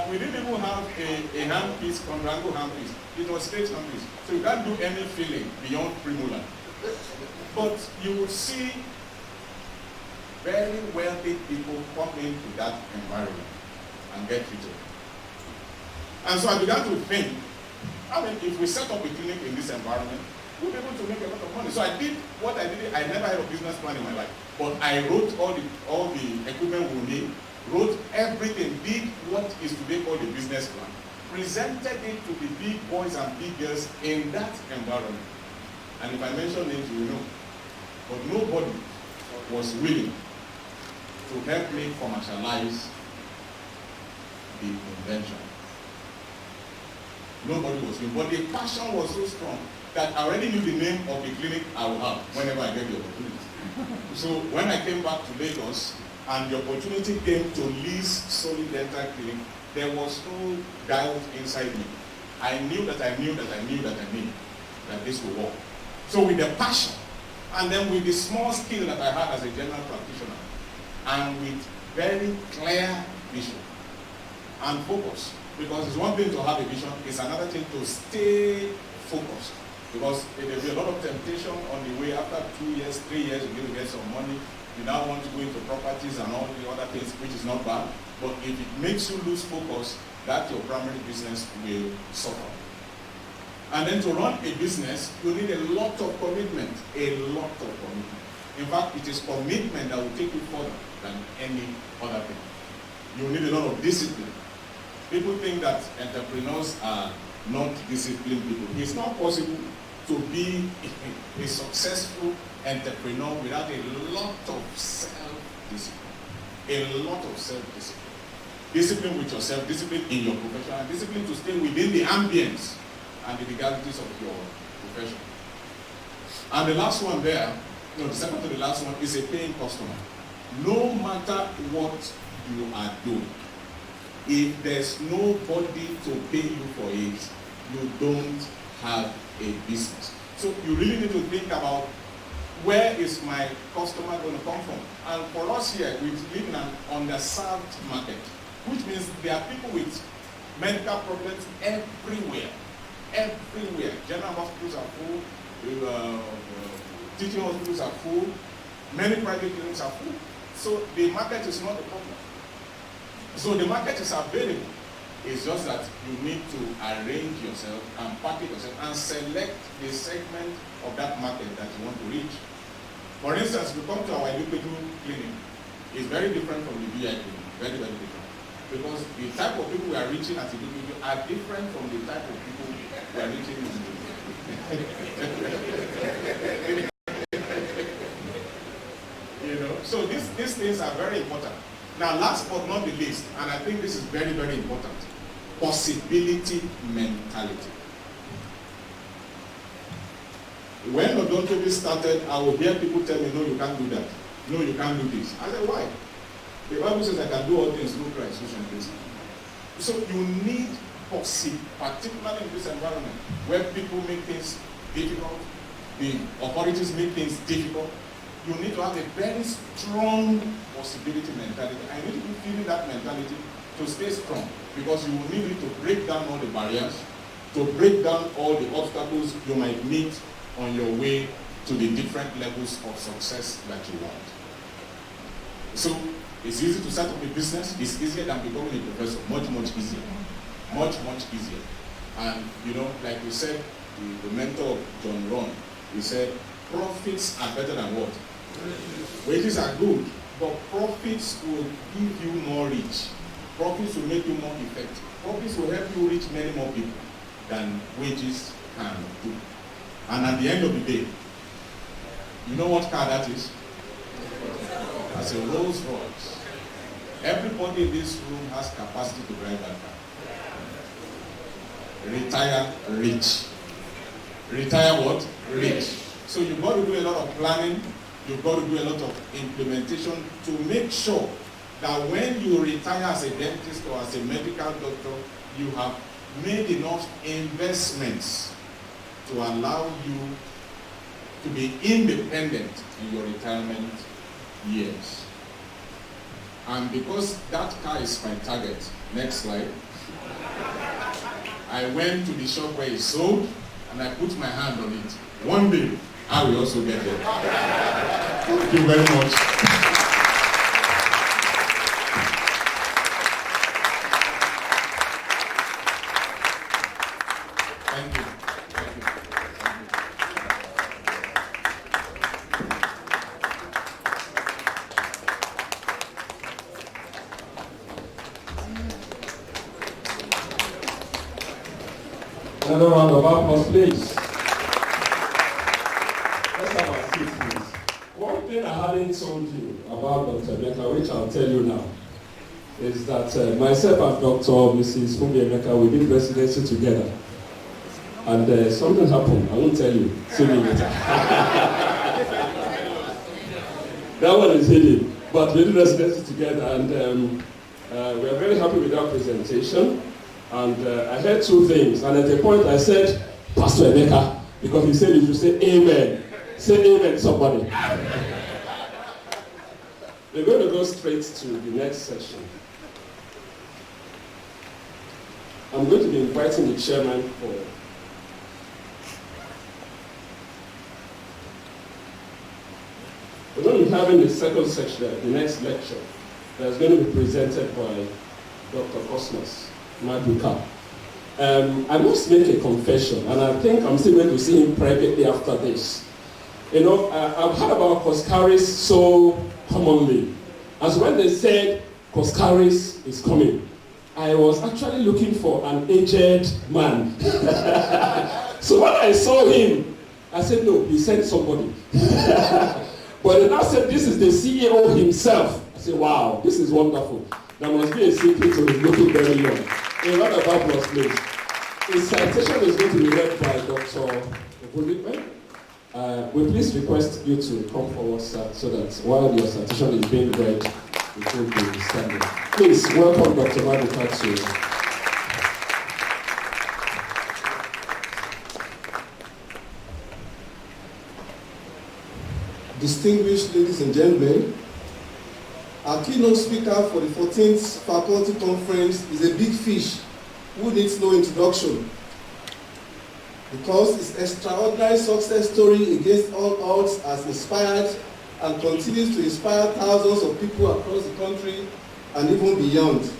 We didn't even have a handpiece, Conrango handpiece. It was straight handpiece. So you can't do any filling beyond premolar. But you will see very wealthy people come into that environment and get treated. And so I began to think, if we set up a clinic in this environment, we'll be able to make a lot of money. So I did what I did. I never had a business plan in my life. But I wrote all the equipment we need, wrote everything, did what is today called a business plan, presented it to the big boys and big girls in that environment. And if I mention names, you will know. But nobody was willing to help me commercialize the invention. Nobody was willing. But the passion was so strong that I already knew the name of the clinic I would have whenever I get the opportunity. So when I came back to Lagos and the opportunity came to lease Solid Dental Clinic, there was no doubt inside me. I knew that this would work. So with the passion And then with the small skill that I had as a general practitioner, and with very clear vision and focus. Because it's one thing to have a vision, it's another thing to stay focused. Because there will be a lot of temptation on the way. After 2 years, 3 years, you're going to get some money. You now want to go into properties and all the other things, which is not bad. But if it makes you lose focus, that your primary business will suffer. And then to run a business, you need a lot of commitment. A lot of commitment. In fact, it is commitment that will take you further than any other thing. You need a lot of discipline. People think that entrepreneurs are not disciplined people. It's not possible to be a successful entrepreneur without a lot of self-discipline. A lot of self-discipline. Discipline with yourself, discipline in your profession, and discipline to stay within the ambience and the legalities of your profession. And the last one there, the second to the last one is a paying customer. No matter what you are doing, if there's nobody to pay you for it, you don't have a business. So you really need to think about, where is my customer going to come from? And for us here, we live in an underserved market, which means there are people with medical problems everywhere. Everywhere. General hospitals are full, teaching hospitals are full, many private clinics are full. So the market is not a problem. So the market is available. It's just that you need to arrange yourself and package yourself and select the segment of that market that you want to reach. For instance, we come to our educational clinic. It's very different from the VI clinic. Very, very different. Because the type of people we are reaching at education are different from the type of people we are reaching in so these things are very important. Now, last but not the least, and I think this is very, very important, possibility mentality. When odontology started, I would hear people tell me, no, you can't do that. No, you can't do this. I said, why? The Bible says I can do all things through Christ, who strengthens me. So you need particularly in this environment where people make things difficult, the authorities make things difficult, you need to have a very strong possibility mentality. I need to be feeling that mentality to stay strong, because you will need it to break down all the barriers, to break down all the obstacles you might meet on your way to the different levels of success that you want. So it's easy to start up a business. It's easier than becoming a professor. Much, much easier. Much, much easier. And like we said, the mentor of John Ron, he said, profits are better than what? Wages are good, but profits will give you more reach. Profits will make you more effective. Profits will help you reach many more people than wages can do. And at the end of the day, you know what car that is? That's a Rolls Royce. Everybody in this room has capacity to drive that car. Retire rich. Retire what? Rich. So you've got to do a lot of planning. You've got to do a lot of implementation to make sure that when you retire as a dentist or as a medical doctor, you have made enough investments to allow you to be independent in your retirement years. And because that car is my target, next slide, I went to the shop where it's sold and I put my hand on it. One day, I will also get there. Thank you very much. Thank you. Thank you. Another round of applause, please. Let's have our seats, please. One thing I hadn't told you about Dr. Emeka, which I'll tell you now, is that myself and Dr. Mrs. Fumi Emeka, we did residency together. And something happened. I won't tell you. See me later. That one is hidden. But we did residency together, and we are very happy with our presentation. And I heard two things. And at a point I said, Pastor Emeka, because he said you should say amen. Say amen, somebody. We're going to go straight to the next session. I'm going to be inviting the chairman for we're going to be having the second section, the next lecture, that's going to be presented by Dr. Cosmas Maduka. I must make a confession, and I think I'm still going to see him privately after this. You know, I've heard about Coscaris so commonly, as when they said Coscaris is coming, I was actually looking for an aged man. So when I saw him, I said, no, he sent somebody. But they now said, this is the CEO himself. I said, wow, this is wonderful. There must be a secret to his looking very young. A round of applause, please. His citation is going to be read by Dr. Obulikwe. We please request you to come forward, sir, so that while your citation is being read, it will be standing. Please welcome Dr. Maduka to. Distinguished ladies and gentlemen, our keynote speaker for the 14th Faculty Conference is a big fish who needs no introduction, because his extraordinary success story against all odds has inspired and continues to inspire thousands of people across the country and even beyond.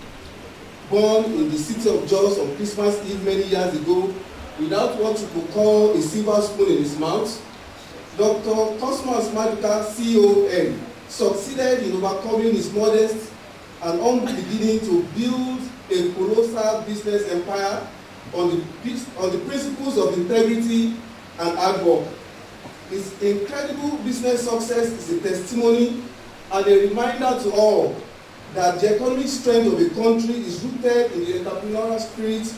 Born in the city of Jos on Christmas Eve many years ago, without what you could call a silver spoon in his mouth, Dr. Cosmas Maduka, CON, succeeded in overcoming his modest and humble beginning to build a colossal business empire on the principles of integrity and hard work. His incredible business success is a testimony and a reminder to all that the economic strength of a country is rooted in the entrepreneurial spirit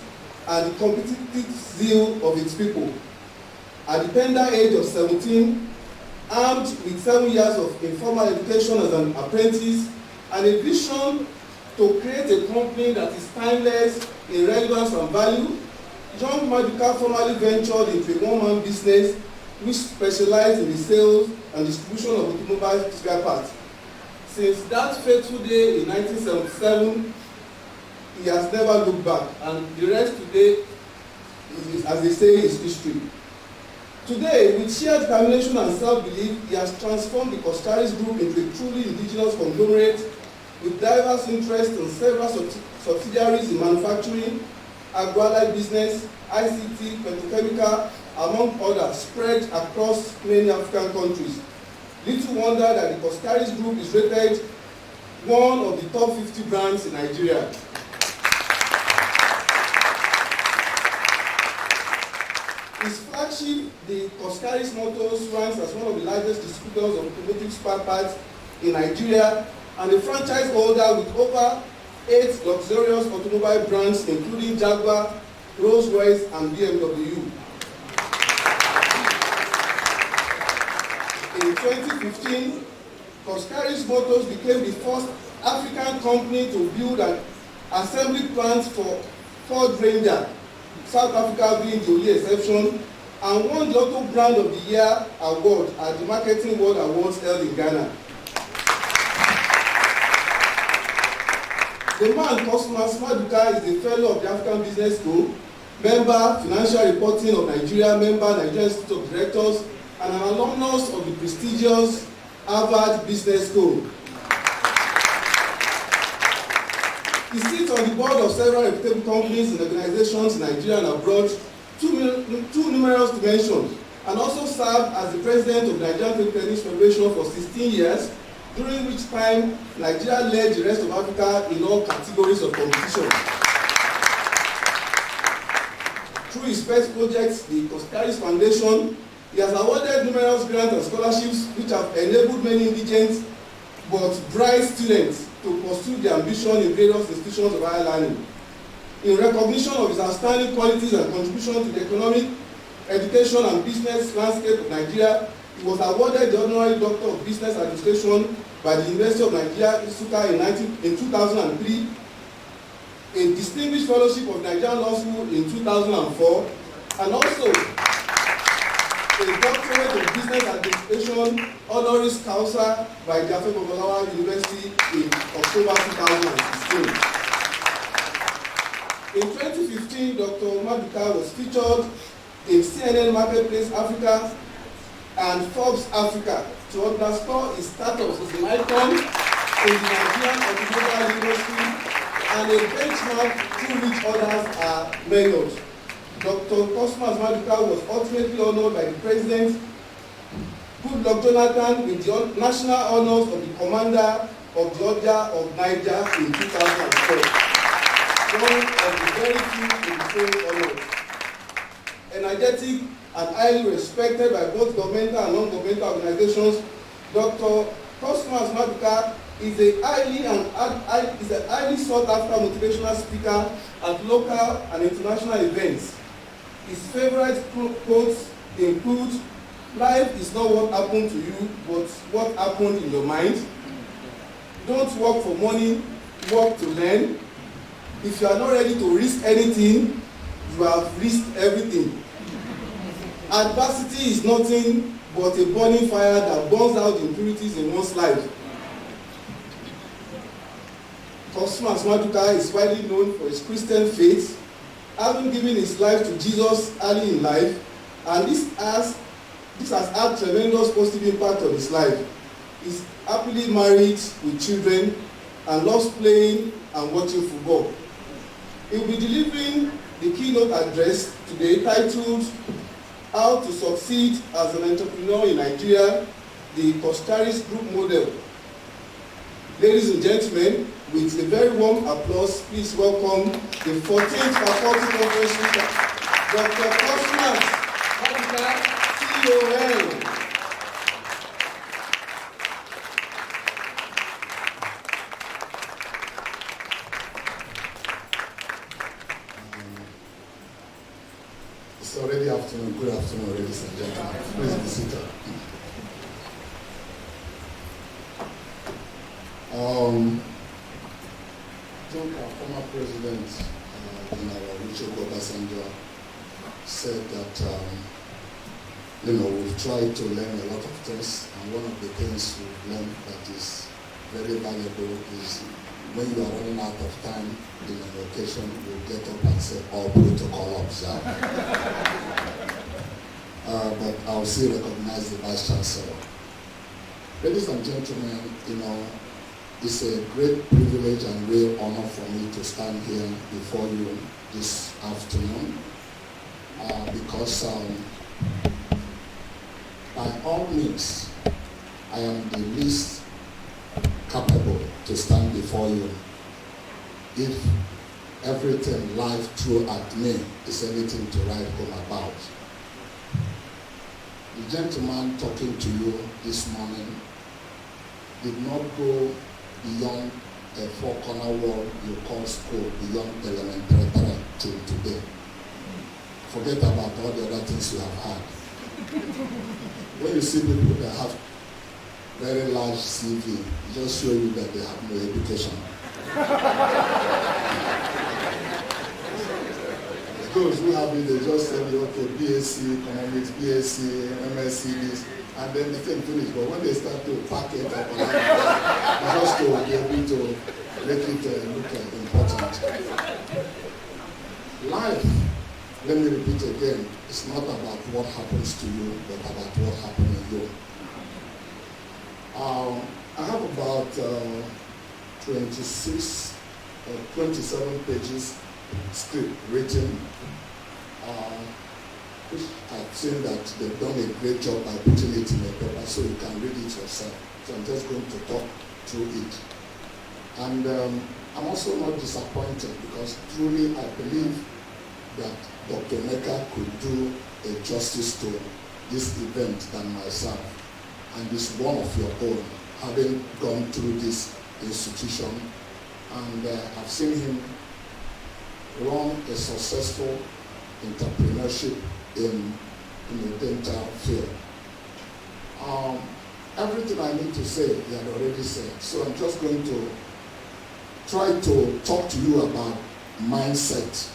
and the competitive zeal of its people. At the tender age of 17, armed with 7 years of informal education as an apprentice and a vision to create a company that is timeless in relevance and value, young Maduka formally ventured into a one-man business which specialized in the sales and distribution of automobile spare parts. Since that fateful day in 1977, he has never looked back, and the rest today, as they say, is history. Today, with sheer determination and self-belief, he has transformed the Coscaris Group into a truly indigenous conglomerate with diverse interests and several subsidiaries in manufacturing, agro-allied business, ICT, petrochemical, among others, spread across many African countries. Little wonder that the Coscaris Group is rated one of the top 50 brands in Nigeria. His flagship, the Coscaris Motors, ranks as one of the largest distributors of automotive spare parts in Nigeria and a franchise holder with over 8 luxurious automobile brands, including Jaguar, Rolls-Royce, and BMW. In 2015, Coscaris Motors became the first African company to build an assembly plant for Ford Ranger, South Africa being the only exception, and won the Auto Brand of the Year award at the Marketing World Awards held in Ghana. The man, Cosmas Maduka, is a fellow of the African Business School, member, Financial Reporting of Nigeria, member, Nigerian Institute of Directors, and an alumnus of the prestigious Harvard Business School. He sits on the board of several reputable companies and organizations in Nigeria and abroad, too numerous to mention, and also served as the president of the Nigerian Table Tennis Federation for 16 years, during which time Nigeria led the rest of Africa in all categories of competition. Through his pet projects, the Coscaris Foundation, he has awarded numerous grants and scholarships which have enabled many indigent but bright students to pursue their ambition in various institutions of higher learning. In recognition of his outstanding qualities and contribution to the economic, education, and business landscape of Nigeria, he was awarded the Honorary Doctor of Business Administration by the University of Nigeria, Nsukka, in 2003, a Distinguished Fellowship of Nigerian Law School in 2004, and also a doctorate of business administration honoris causa by Jaffe Babalawa University in October 2016. In 2015, Dr. Maduka was featured in CNN Marketplace Africa and Forbes Africa to underscore his status as an icon in the Nigerian automobile industry and a benchmark through which others are measured. Dr. Cosmas Maduka was ultimately honored by the President Goodluck Jonathan with the national honors of the Commander of the Order of Niger in 2012. One of the very few in the same honors. Energetic and highly respected by both governmental and non-governmental organizations, Dr. Cosmas Maduka is a highly sought-after motivational speaker at local and international events. His favorite quotes include, "Life is not what happened to you, but what happened in your mind. Don't work for money, work to learn. If you are not ready to risk anything, you have risked everything. Adversity is nothing but a burning fire that burns out impurities in one's life." Cosmas Maduka is widely known for his Christian faith, having given his life to Jesus early in life, and this has had tremendous positive impact on his life. He's happily married with children and loves playing and watching football. He will be delivering the keynote address today titled "How to Succeed as an Entrepreneur in Nigeria, the Costaris Group Model." Ladies and gentlemen, with a very warm applause, please welcome the 14th Faculty Conference speaker, Dr. Cosmas Maduka, CON. It's already afternoon. Good afternoon, ladies and gentlemen. Please be seated. I think our former president, Richard Obasanjo, said that we've tried to learn a lot of things, and one of the things we've learned that is very valuable is when you are running out of time in an occasion, you get up and say, "All protocol observed." But I'll still recognize the Vice Chancellor. Ladies and gentlemen, it's a great privilege and real honor for me to stand here before you this afternoon because by all means, I am the least capable to stand before you if everything life threw at me is anything to write home about. The gentleman talking to you this morning did not go beyond a four-corner wall you call school, beyond elementary threat till today. Forget about all the other things you have had. When you see people that have very large CV, it just show you that they have no education. Those who have it, they just say, okay, BSc Economics, BSc MSc this, and then the thing finished. But when they start to pack it up, just to be able to make it look important. Life, let me repeat again, it's not about what happens to you, but about what happens in you. I have about 27 pages script written, which I've seen that they've done a great job by putting it in a paper so you can read it yourself. So I'm just going to talk through it. And I'm also not disappointed because truly I believe that Dr. Mecca could do a justice to this event than myself. And is one of your own, having gone through this institution. And I've seen him run a successful entrepreneurship in the dental field. Everything I need to say, he had already said. So I'm just going to try to talk to you about mindset.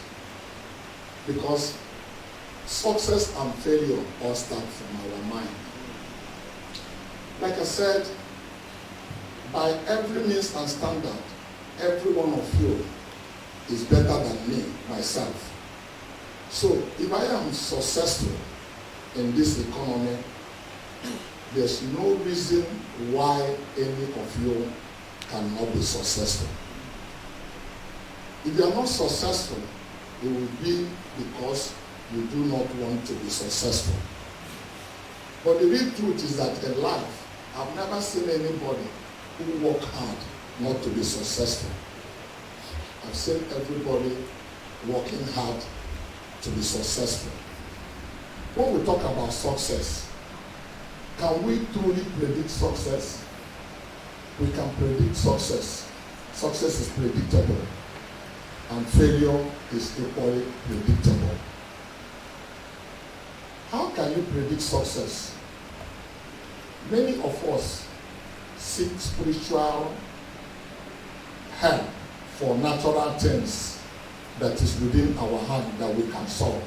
Because Success and failure all start from our mind. Like I said, by every means and standard, every one of you is better than me, myself. So if I am successful in this economy, there's no reason why any of you cannot be successful. If you are not successful, it will be because you do not want to be successful. But the real truth is that in life, I've never seen anybody who work hard not to be successful. I've seen everybody working hard to be successful. When we talk about success, can we truly predict success? We can predict success. Success is predictable, and failure is equally predictable. How can you predict success? Many of us seek spiritual help for natural things that is within our hand that we can solve.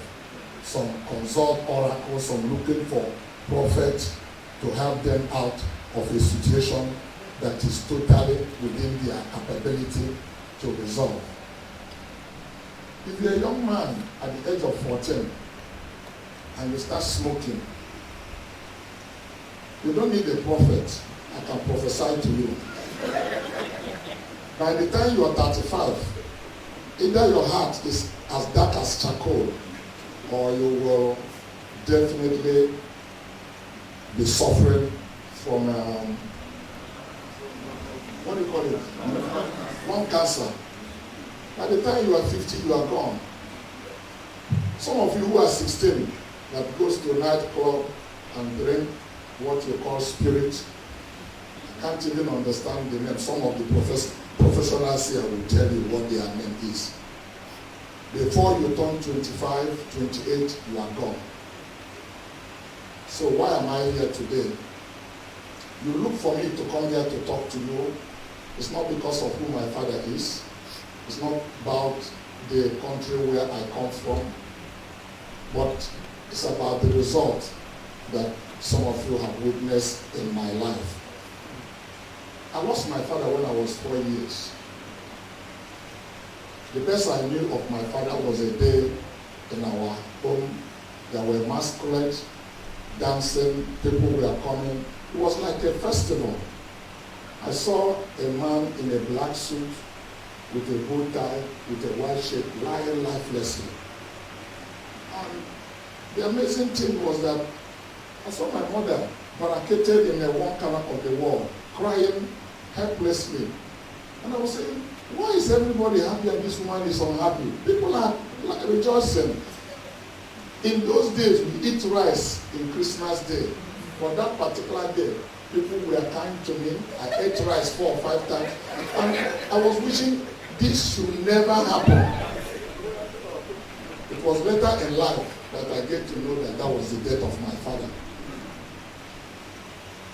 Some consult oracles, some looking for prophets to help them out of a situation that is totally within their capability to resolve. If you're a young man at the age of 14 and you start smoking, you don't need a prophet. I can prophesy to you. By the time you are 35, either your heart is as dark as charcoal, or you will definitely be suffering from, what do you call it? Lung cancer. By the time you are 50, you are gone. Some of you who are 16 that goes to a nightclub and drink what you call spirit, can't even understand the name. Some of the professionals here will tell you what their name is. Before you turn 25, 28, you are gone. So why am I here today? You look for me to come here to talk to you. It's not because of who my father is. It's not about the country where I come from. But it's about the result that some of you have witnessed in my life. I lost my father when I was 4 years. The best I knew of my father was a day in our home. There were masquerades, dancing, people were coming. It was like a festival. I saw a man in a black suit with a bow tie, with a white shirt, lying lifelessly. And the amazing thing was that I saw my mother barricaded in one corner of the wall, crying helplessly. And I was saying, why is everybody happy and this woman is unhappy? People are rejoicing. In those days, we eat rice in Christmas Day. For that particular day, people were kind to me. I ate rice 4 or 5 times. And I was wishing this should never happen. It was later in life that I get to know that that was the death of my father.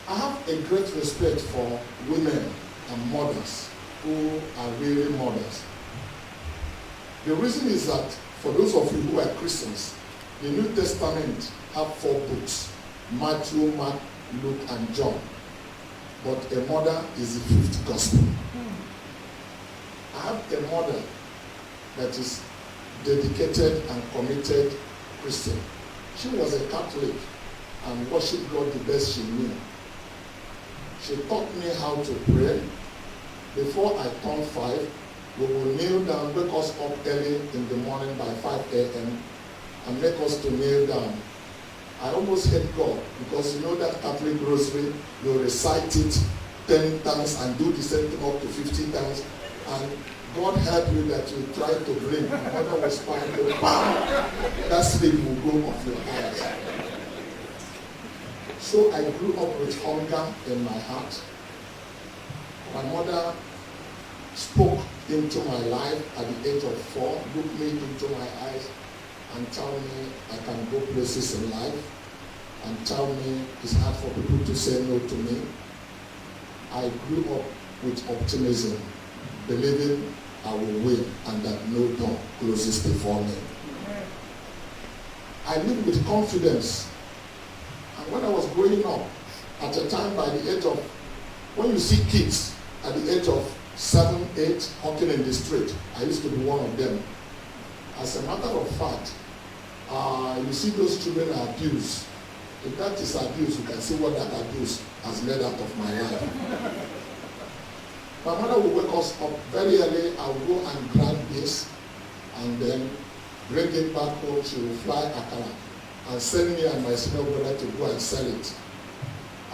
I have a great respect for women and mothers who are really mothers. The reason is that for those of you who are Christians, the New Testament have 4 books: Matthew, Mark, Luke, and John. But a mother is the 5th gospel. I have a mother that is dedicated and committed Christian. She was a Catholic and worshiped God the best she knew. She taught me how to pray. Before I turned 5, we will kneel down, wake us up early in the morning by 5 a.m. and make us to kneel down. I almost hate God because you know that Catholic rosary, you recite it 10 times and do the same thing up to 50 times. And God help you that you try to blink. Mother was fine, bam! That sleep will go off your eyes. So I grew up with hunger in my heart. My mother spoke into my life at the age of 4, looked me into my eyes and tell me I can go places in life, and tell me it's hard for people to say no to me. I grew up with optimism, believing I will win and that no door closes before me. I lived with confidence. And when I was growing up, at a time by the age of, when you see kids at the age of 7, 8 hawking in the street, I used to be one of them. As a matter of fact, you see those children are abused. If that is abuse, you can see what that abuse has made out of my life. My mother would wake us up very early. I would go and grind this and then bring it back home. She would fly akara and send me and my senior brother to go and sell it.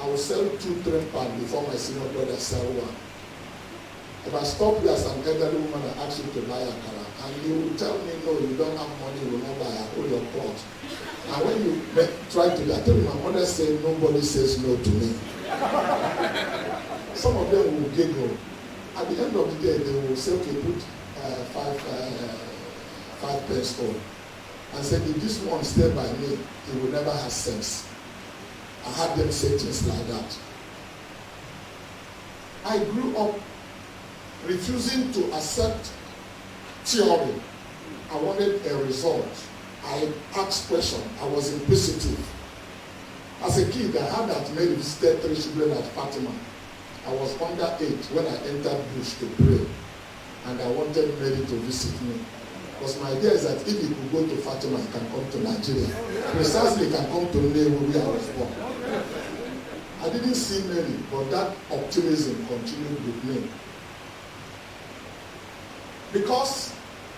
I would sell 2 train pans before my senior brother sell one. If I stop you as an elderly woman and ask you to buy akara, and you will tell me, no, you don't have money, you will not buy, I hold your cloth. And when you try to, I tell you, my mother said, nobody says no to me. Some of them will giggle. At the end of the day, they will say, okay, put 5 pence on. And said, if this one stay by me, he will never have sense. I had them say things like that. I grew up refusing to accept theory. I wanted a result. I asked questions. I was inquisitive. As a kid, I had that Mary visited 3 children at Fatima. I was under 8 when I entered bush to pray. And I wanted Mary to visit me. Because my idea is that if he could go to Fatima, he can come to Nigeria. Precisely, he can come to Nnewi where I was born. I didn't see Mary, but that optimism continued with me. Because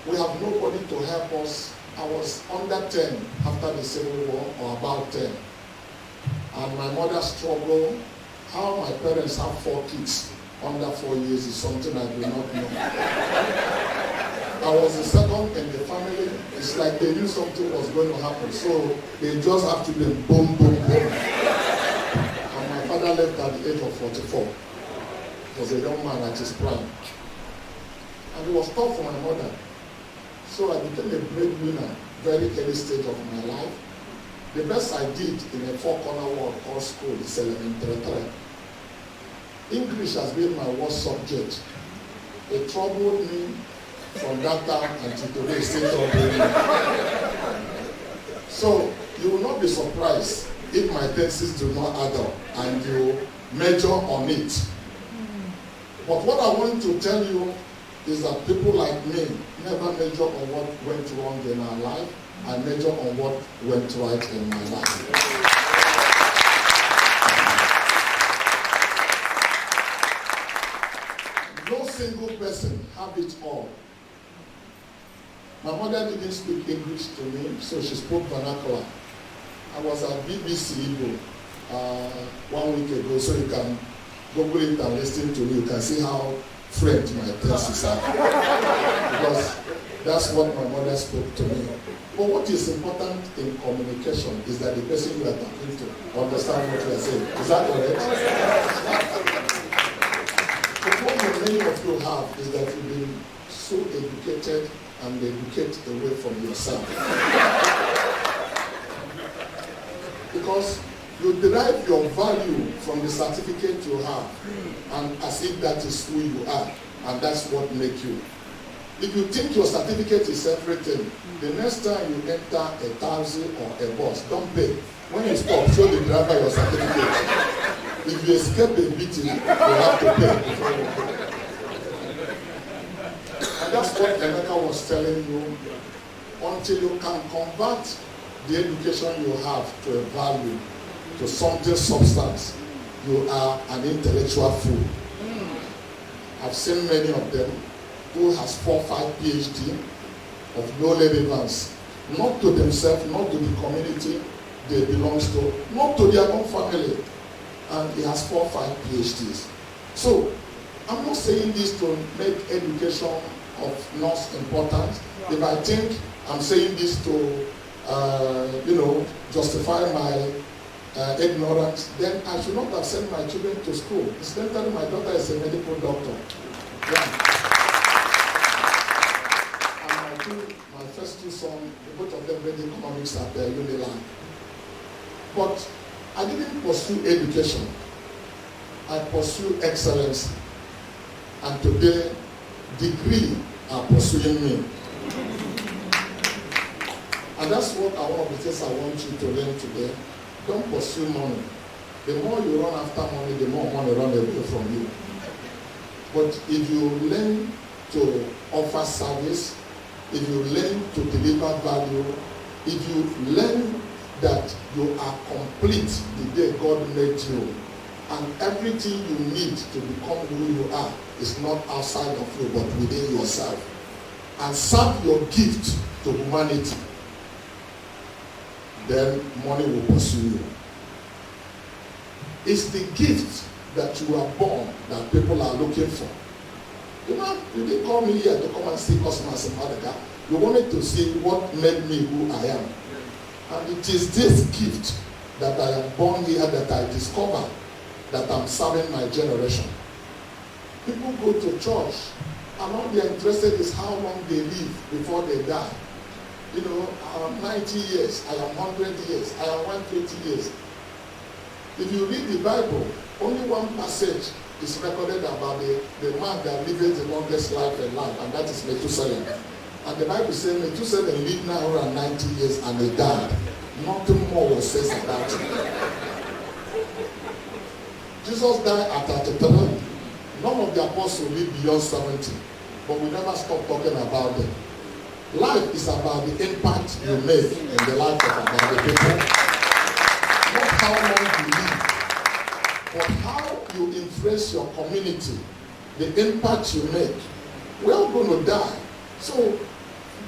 we have nobody to help us, I was under 10 after the Civil War, or about 10. And my mother struggled. How my parents have 4 kids under 4 years is something I do not know. I was the second in the family. It's like they knew something was going to happen. So they just have to be boom, boom, boom. And my father left at the age of 44. He was a young man at his prime. And it was tough for my mother. So I became a breadwinner very early stage of my life. The best I did in a 4-corner world called school is ENTREPRENEURSHIP. English has been my worst subject. It troubled me from that time until today, it's still troubling me. So you will not be surprised if my thesis do not add up and you measure on it. But what I want to tell you is that people like me never measure on what went wrong in our life. I measure on what went right in my life. No single person have it all. My mother didn't speak English to me, so she spoke vernacular. I was at BBC Igbo 1 week ago, so you can Google it and listen to me. You can see how French my thesis are. Because that's what my mother spoke to me. But what is important in communication is that the person you are talking to understand what you are saying. Is that correct? The problem many of you have is that you've been so educated and educate away from yourself. Because you derive your value from the certificate you have, and as if that is who you are, and that's what makes you. If you think your certificate is everything, the next time you enter a taxi or a bus, don't pay. When you stop, show the driver your certificate. If you escape a beating, you have to pay before you pay. And that's what Emeka was telling you. Until you can convert the education you have to a value, to something substance, you are an intellectual fool. I've seen many of them who has 4 or 5 PhD of no relevance, not to themselves, not to the community they belong to, not to their own family, and he has 4 or 5 PhDs. So I'm not saying this to make education of not important. If I think I'm saying this to justify my ignorance, then I should not have sent my children to school. Incidentally, my daughter is a medical doctor. Yeah. My first 2 sons, both of them read economics at the Unilag. But I didn't pursue education. I pursued excellence. And today, degree are pursuing me. And that's what one of the things I want you to learn today. Don't pursue money. The more you run after money, the more money run away from you. But if you learn to offer service, if you learn to deliver value, if you learn that you are complete the day God made you, and everything you need to become who you are is not outside of you but within yourself, and serve your gift to humanity, then money will pursue you. It's the gift that you are born that people are looking for. You know, you didn't call me here to come and see customers in Malaga. You wanted to see what made me who I am. And it is this gift that I am born here that I discover that I'm serving my generation. People go to church and all they're interested is how long they live before they die. You know, I am 90 years, I am 100 years, I am 120 years. If you read the Bible, only one passage is recorded about the man that lived the longest life in life, and that is Methuselah. And the Bible says Methuselah lived 990 years and he died. Nothing more was said about him. Jesus died at 33. None of the apostles lived beyond 70. But we never stop talking about them. Life is about the impact you make in the life of other people. Not how long you live, but how you influence your community, the impact you make. We're all going to die. So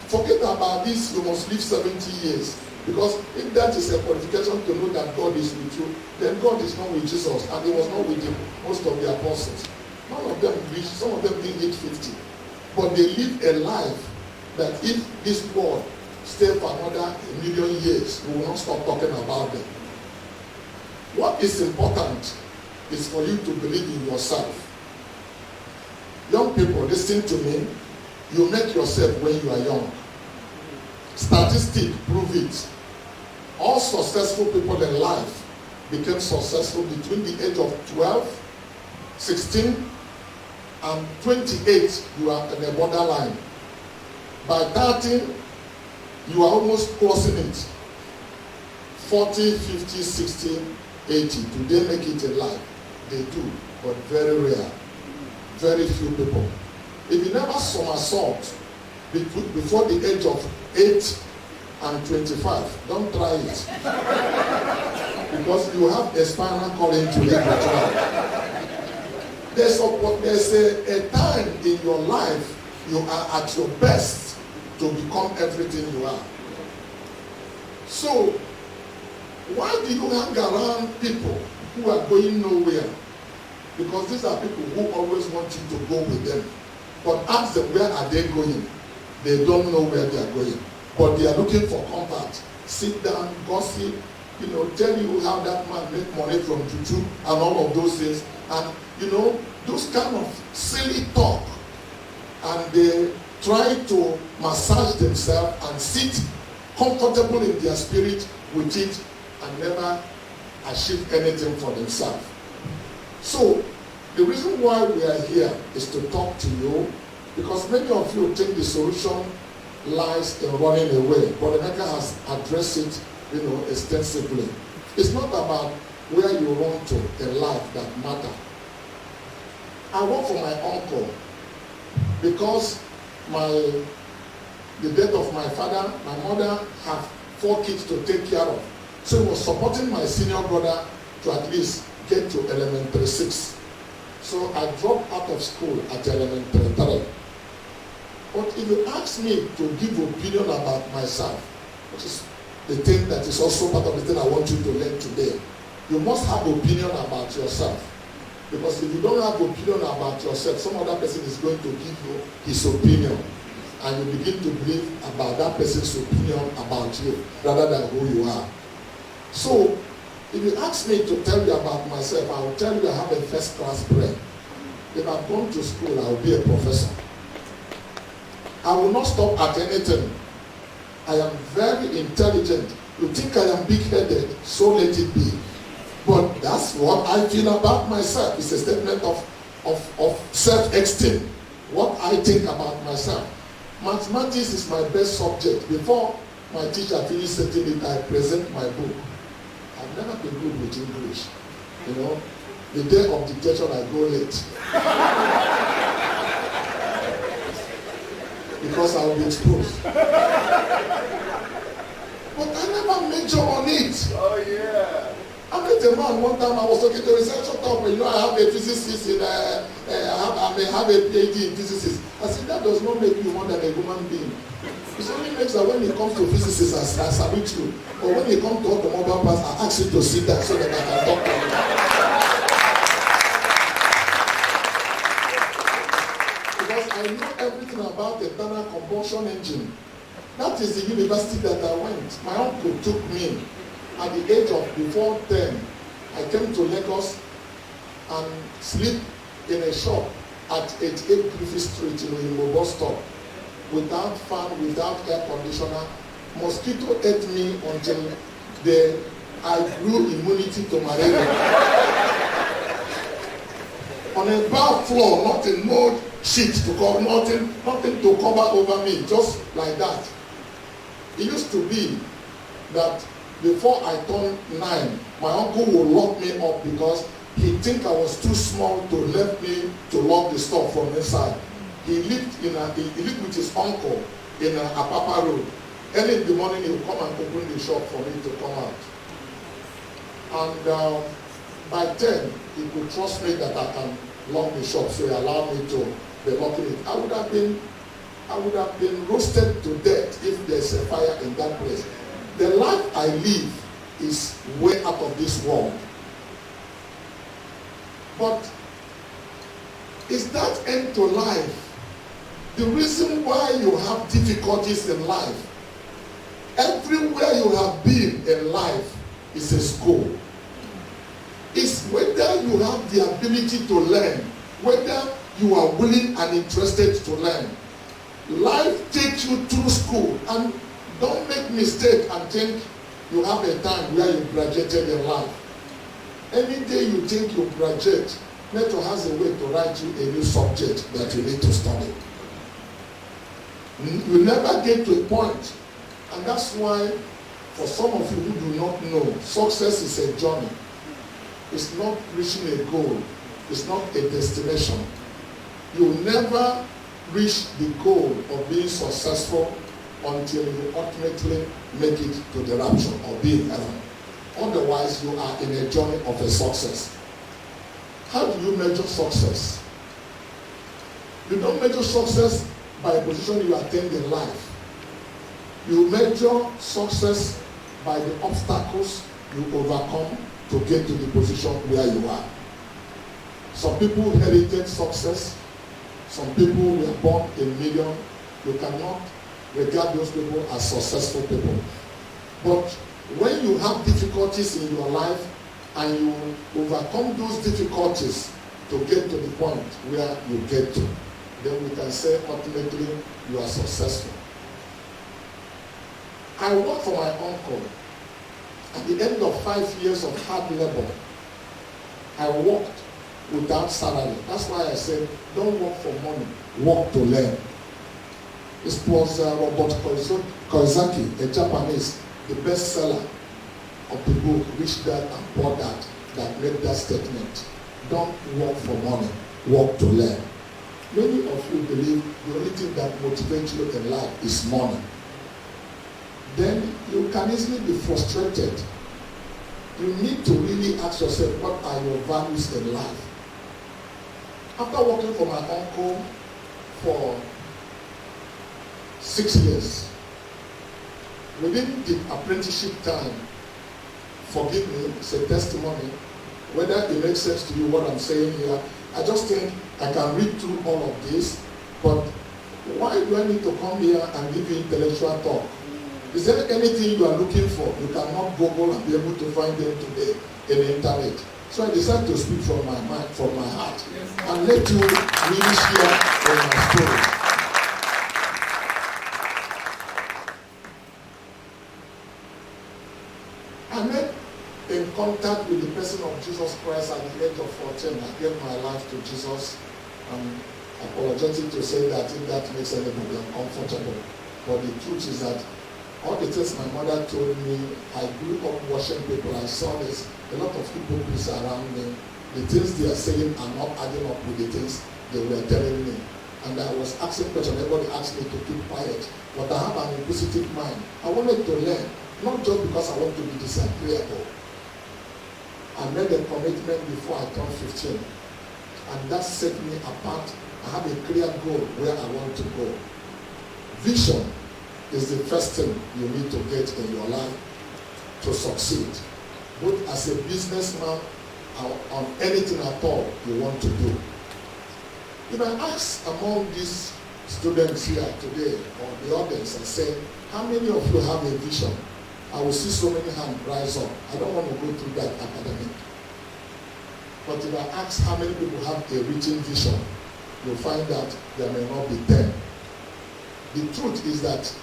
forget about this, you must live 70 years. Because if that is a qualification to know that God is with you, then God is not with Jesus, and he was not with most of the apostles. None of them reached, some of them didn't hit 50. But they lived a life that if this world stay for another 1,000,000 years, we will not stop talking about them. What is important is for you to believe in yourself. Young people, listen to me. You make yourself when you are young. Statistics prove it. All successful people in life became successful between the age of 12, 16, and 28. You are in a borderline. By 30, you are almost crossing it. 40, 50, 60, 80. Do they make it in life? They do, but very rare. Very few people. If you never somersault before the age of 8 and 25, don't try it. Because you have a spinal cord injury naturally. There's a time in your life you are at your best to become everything you are. So, why do you hang around people who are going nowhere? Because these are people who always want you to go with them. But ask them, where are they going? They don't know where they are going. But they are looking for comfort. Sit down, gossip, tell you how that man make money from juju and all of those things. And, those kind of silly talk. And they try to massage themselves and sit comfortable in their spirit with it and never achieve anything for themselves. So, the reason why we are here is to talk to you, because many of you think the solution lies in running away. But Emeka has addressed it, extensively. It's not about where you run to in life that matter. I work for my uncle because the death of my father, my mother have 4 kids to take care of. So he was supporting my senior brother to at least get to elementary 6. So I dropped out of school at elementary 3. But if you ask me to give opinion about myself, which is the thing that is also part of the thing I want you to learn today, you must have opinion about yourself. Because if you don't have opinion about yourself, some other person is going to give you his opinion. And you begin to believe about that person's opinion about you rather than who you are. So, if you ask me to tell you about myself, I will tell you I have a first-class brain. If I've gone to school, I will be a professor. I will not stop at anything. I am very intelligent. You think I am big-headed, so let it be. But that's what I feel about myself. It's a statement of self-esteem. What I think about myself. Mathematics is my best subject. Before my teacher finished setting it, I present my book. I've never been good with English. You know, the day of dictation I go late. Because I'll be exposed. But I never major on it. Oh yeah. I met a man one time, I was talking to a researcher talk, you know, I have a physicist in, I may have a PhD in physics. I said, that does not make you more than a human being. It only makes that when it comes to physicists, I salute you. Or when it comes to automobile parts, I ask you to sit down so that I can talk to you. Because I know everything about the internal combustion engine. That is the university that I went. My uncle took me at the age of before 10. I came to Lagos and sleep in a shop at 88 Griffith Street in a bus stop. Without fan, without air conditioner. Mosquito ate me until I grew immunity to malaria. On a bar floor, not in mud sheet to cover, nothing to cover over me, just like that. It used to be that before I turned 9, my uncle would lock me up because he think I was too small to let me to lock the store from inside. He lived with his uncle in Apapa Road. Early in the morning, he would come and open the shop for me to come out. And by 10, he could trust me that I can lock the shop, so he allowed me to be locking it. I would have been roasted to death if there's a fire in that place. The life I live is way out of this world. But is that end to life? The reason why you have difficulties in life, everywhere you have been in life is a school. It's whether you have the ability to learn, whether you are willing and interested to learn. Life takes you through school, and don't make mistake and think you have a time where you graduated in life. Any day you think you graduate, nature has a way to write you a new subject that you need to study. You never get to a point, and that's why for some of you who do not know, success is a journey. It's not reaching a goal. It's not a destination. You never reach the goal of being successful until you ultimately make it to the rapture or be in heaven. Otherwise, you are in a journey of a success. How do you measure success? You don't measure success by a position you attain in life. You measure success by the obstacles you overcome to get to the position where you are. Some people inherited success. Some people were born a million. You cannot regard those people as successful people. But when you have difficulties in your life and you overcome those difficulties to get to the point where you get to, then we can say ultimately you are successful. I worked for my uncle. At the end of 5 years of hard labor, I worked without salary. That's why I said, don't work for money, work to learn. It was Robert Kiyosaki, a Japanese, the bestseller of the book, Rich Dad and Poor Dad, that made that statement. Don't work for money, work to learn. Many of you believe the only thing that motivates you in life is money. Then you can easily be frustrated. You need to really ask yourself, what are your values in life? After working for my uncle for 6 years, within the apprenticeship time, forgive me, it's a testimony, whether it makes sense to you what I'm saying here, I just think I can read through all of this, but why do I need to come here and give you intellectual talk? Is there anything you are looking for? You cannot Google and be able to find them today in the internet. So I decided to speak from my mind, from my heart, and let you really share in my story. I met in contact with the person of Jesus Christ at the age of 14. I gave my life to Jesus. I'm apologetic to say that if that makes anybody uncomfortable. But the truth is that All the things my mother told me, I grew up watching people. I saw this, a lot of hypocrites around me. The things they are saying are not adding up with the things they were telling me. And I was asking questions. Everybody asked me to keep quiet. But I have an inquisitive mind. I wanted to learn, not just because I want to be disagreeable. I made a commitment before I turned 15. And that set me apart. I have a clear goal where I want to go. Vision is the first thing you need to get in your life to succeed, both as a businessman or on anything at all you want to do. If I ask among these students here today or the audience and say, how many of you have a vision? I will see so many hands rise up. I don't want to go through that academic. But if I ask how many people have a written vision, you'll find that there may not be 10. The truth is that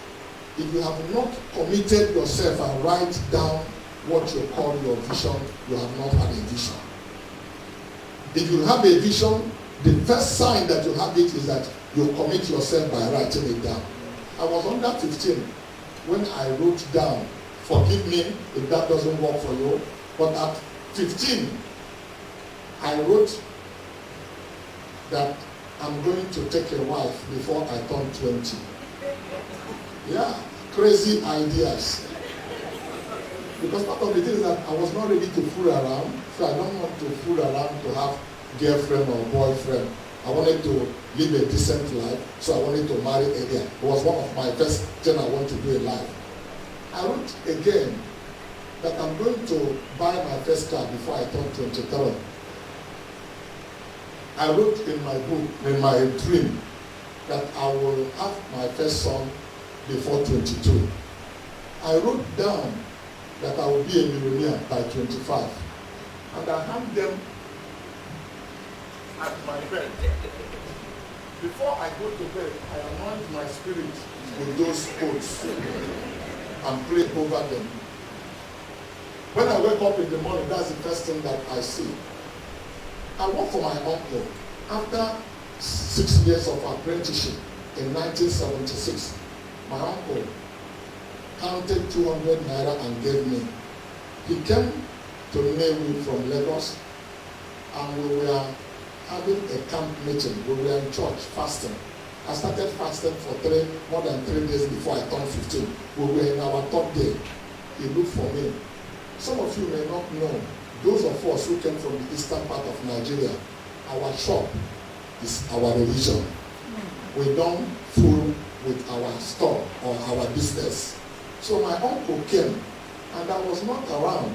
if you have not committed yourself and write down what you call your vision, you have not had a vision. If you have a vision, the first sign that you have it is that you commit yourself by writing it down. I was under 15 when I wrote down, forgive me if that doesn't work for you, but at 15, I wrote that I'm going to take a wife before I turn 20. Yeah, crazy ideas. Because part of the thing is that I was not ready to fool around, so I don't want to fool around to have girlfriend or boyfriend. I wanted to live a decent life, so I wanted to marry earlier. It was one of my first things I want to do in life. I wrote again that I'm going to buy my first car before I turn 23. I wrote in my book, in my dream, that I will have my first son before 22. I wrote down that I will be a millionaire by 25. And I hung them at my bed. Before I go to bed, I anoint my spirit with those quotes and pray over them. When I wake up in the morning, that's the first thing that I see. I work for my uncle. After 6 years of apprenticeship in 1976, my uncle counted 200 naira and gave me. He came to Nnewi from Lagos, and we were having a camp meeting. We were in church fasting. I started fasting for more than 3 days before I turned 15. We were in our third day. He looked for me. Some of you may not know, those of us who came from the eastern part of Nigeria, our shop is our religion. We don't fool with our store or our business. So my uncle came, and I was not around.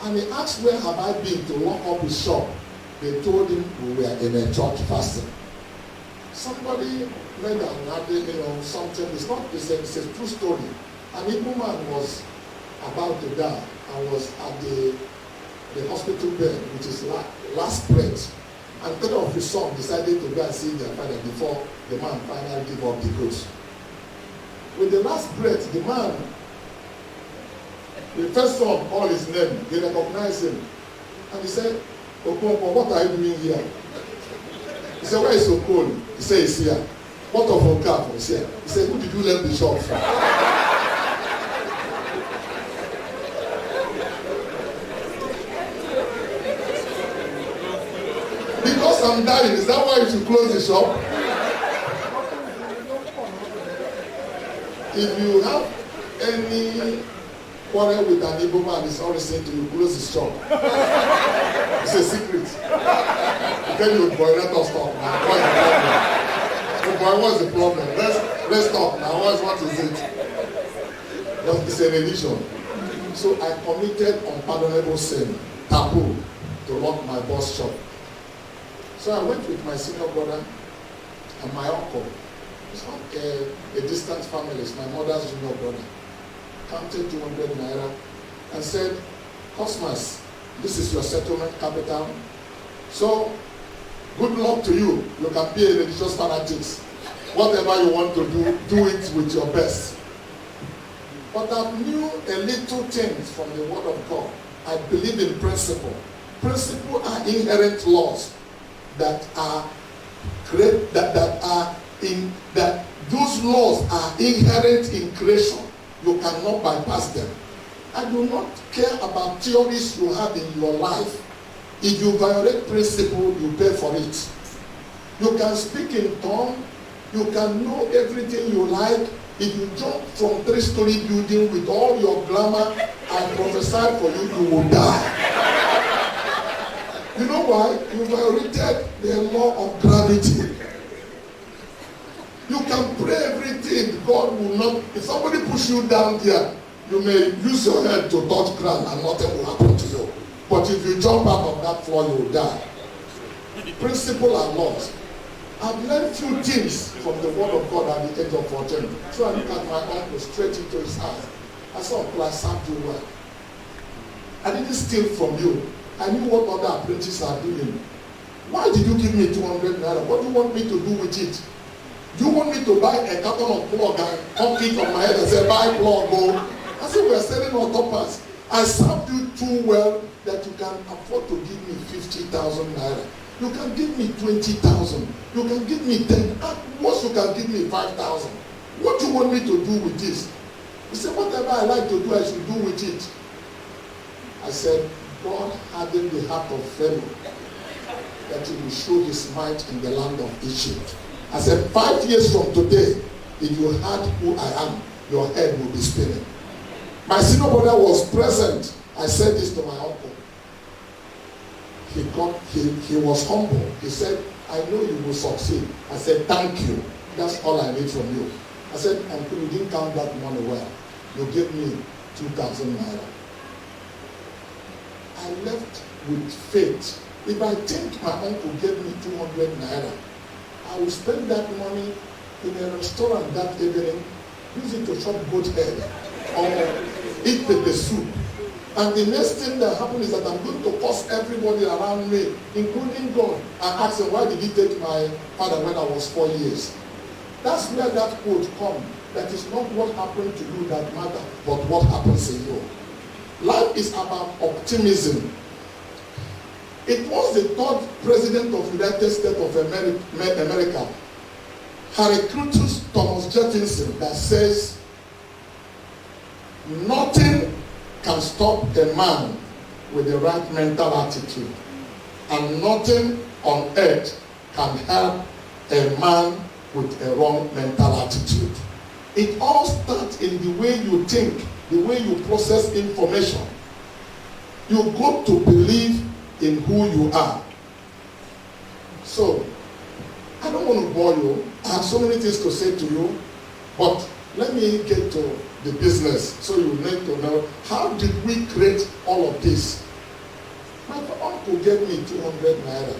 And he asked where have I been to lock up his shop. They told him we were in a church fasting. Somebody made something. It's a true story. An Igbo man was about to die and was at the hospital bed with his last breath. And three of his sons decided to go and see their father before the man finally gave up the ghost. With the last breath, the man, the first son called his name. He recognized him. And he said, Okonkwo, what are you doing here? He said, where is Okon? He said, he's here. What of Okafo? He's here. He said, who did you leave the shop from? Because I'm dying, is that why you should close the shop? If you have any quarrel with an Igbo man, it's always saying to you, close his shop. It's a secret. I tell you, boy, let us talk now. What's the problem? Let's talk now. What is it? But it's a religion. So I committed unpardonable sin, taboo, to lock my boss shop. So I went with my senior brother and my uncle. It's not a distant family, it's my mother's junior brother. Counted 200 naira and said, Cosmas, this is your settlement capital. So, good luck to you. You can be a religious fanatic. Whatever you want to do it with your best. But I knew a little things from the Word of God. I believe in principle. Principles are inherent laws that are great, that those laws are inherent in creation. you cannot bypass them. I do not care about theories you have in your life. If you violate principle, you pay for it. You can speak in tongue, you can know everything you like. If you jump from 3-story building with all your glamour, I prophesy for you, you will die. You know why? You violated the law of gravity. You can pray everything, God will not. If somebody push you down there, you may use your head to touch ground and nothing will happen to you. But if you jump out of that floor, you will die. Principle and laws. I've learned few things from the word of God at the age of 14. So I look at my uncle straight into his eyes. I said, Uncle, I served you well. I didn't steal from you. I knew what other apprentices are doing. Why did you give me 200 naira? What do you want me to do with it? Do you want me to buy a carton of plug and pump it on my head and say, buy plug, go? I said, we are selling auto parts. I served you too well that you can afford to give me 50,000 naira. You can give me 20,000. You can give me 10. At most you can give me 5,000. What do you want me to do with this? He said, whatever I like to do, I should do with it. I said, God hardened the heart of Pharaoh that he will show his might in the land of Egypt. I said, 5 years from today, if you heard who I am, your head will be spinning. My senior brother was present. I said this to my uncle. He was humble. He said, I know you will succeed. I said, thank you. That's all I need from you. I said, uncle, you didn't count that money well. You gave me 2,000 naira. I left with faith. If I think my uncle gave me 200 naira, I will spend that money in a restaurant that evening, use it to chop goat head or eat pepper soup. And the next thing that happened is that I'm going to curse everybody around me, including God, and ask him, why did he take my father when I was 4 years? That's where that quote comes. That is not what happened to you that matters, but what happens in you. Life is about optimism. It was the third president of the United States of America, Heraclitus Thomas Jefferson, that says, nothing can stop a man with the right mental attitude, and nothing on earth can help a man with a wrong mental attitude. It all starts in the way you think, the way you process information. You got to believe in who you are. So, I don't want to bore you. I have so many things to say to you, but let me get to the business so you need to know, how did we create all of this? My uncle gave me 200 naira.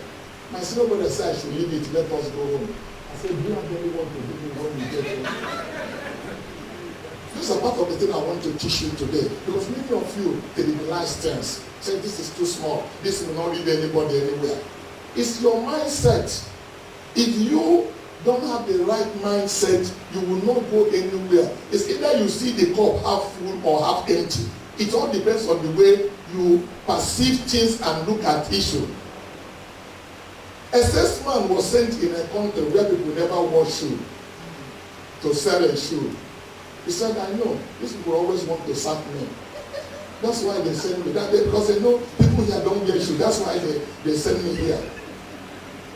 My senior brother said I should leave it, let us go home. I said, do you have anyone to give me when we get home? This is a part of the thing I want to teach you today. Because many of you trivialize things. Say this is too small. This will not lead anybody anywhere. It's your mindset. If you don't have the right mindset, you will not go anywhere. It's either you see the cup half full or half empty. It all depends on the way you perceive things and look at issues. A salesman was sent in a country where people never wash shoe to sell a shoe. He said, I know, these people always want to sack me. That's why they send me that day, because they know people here don't wear shoes. That's why they send me here.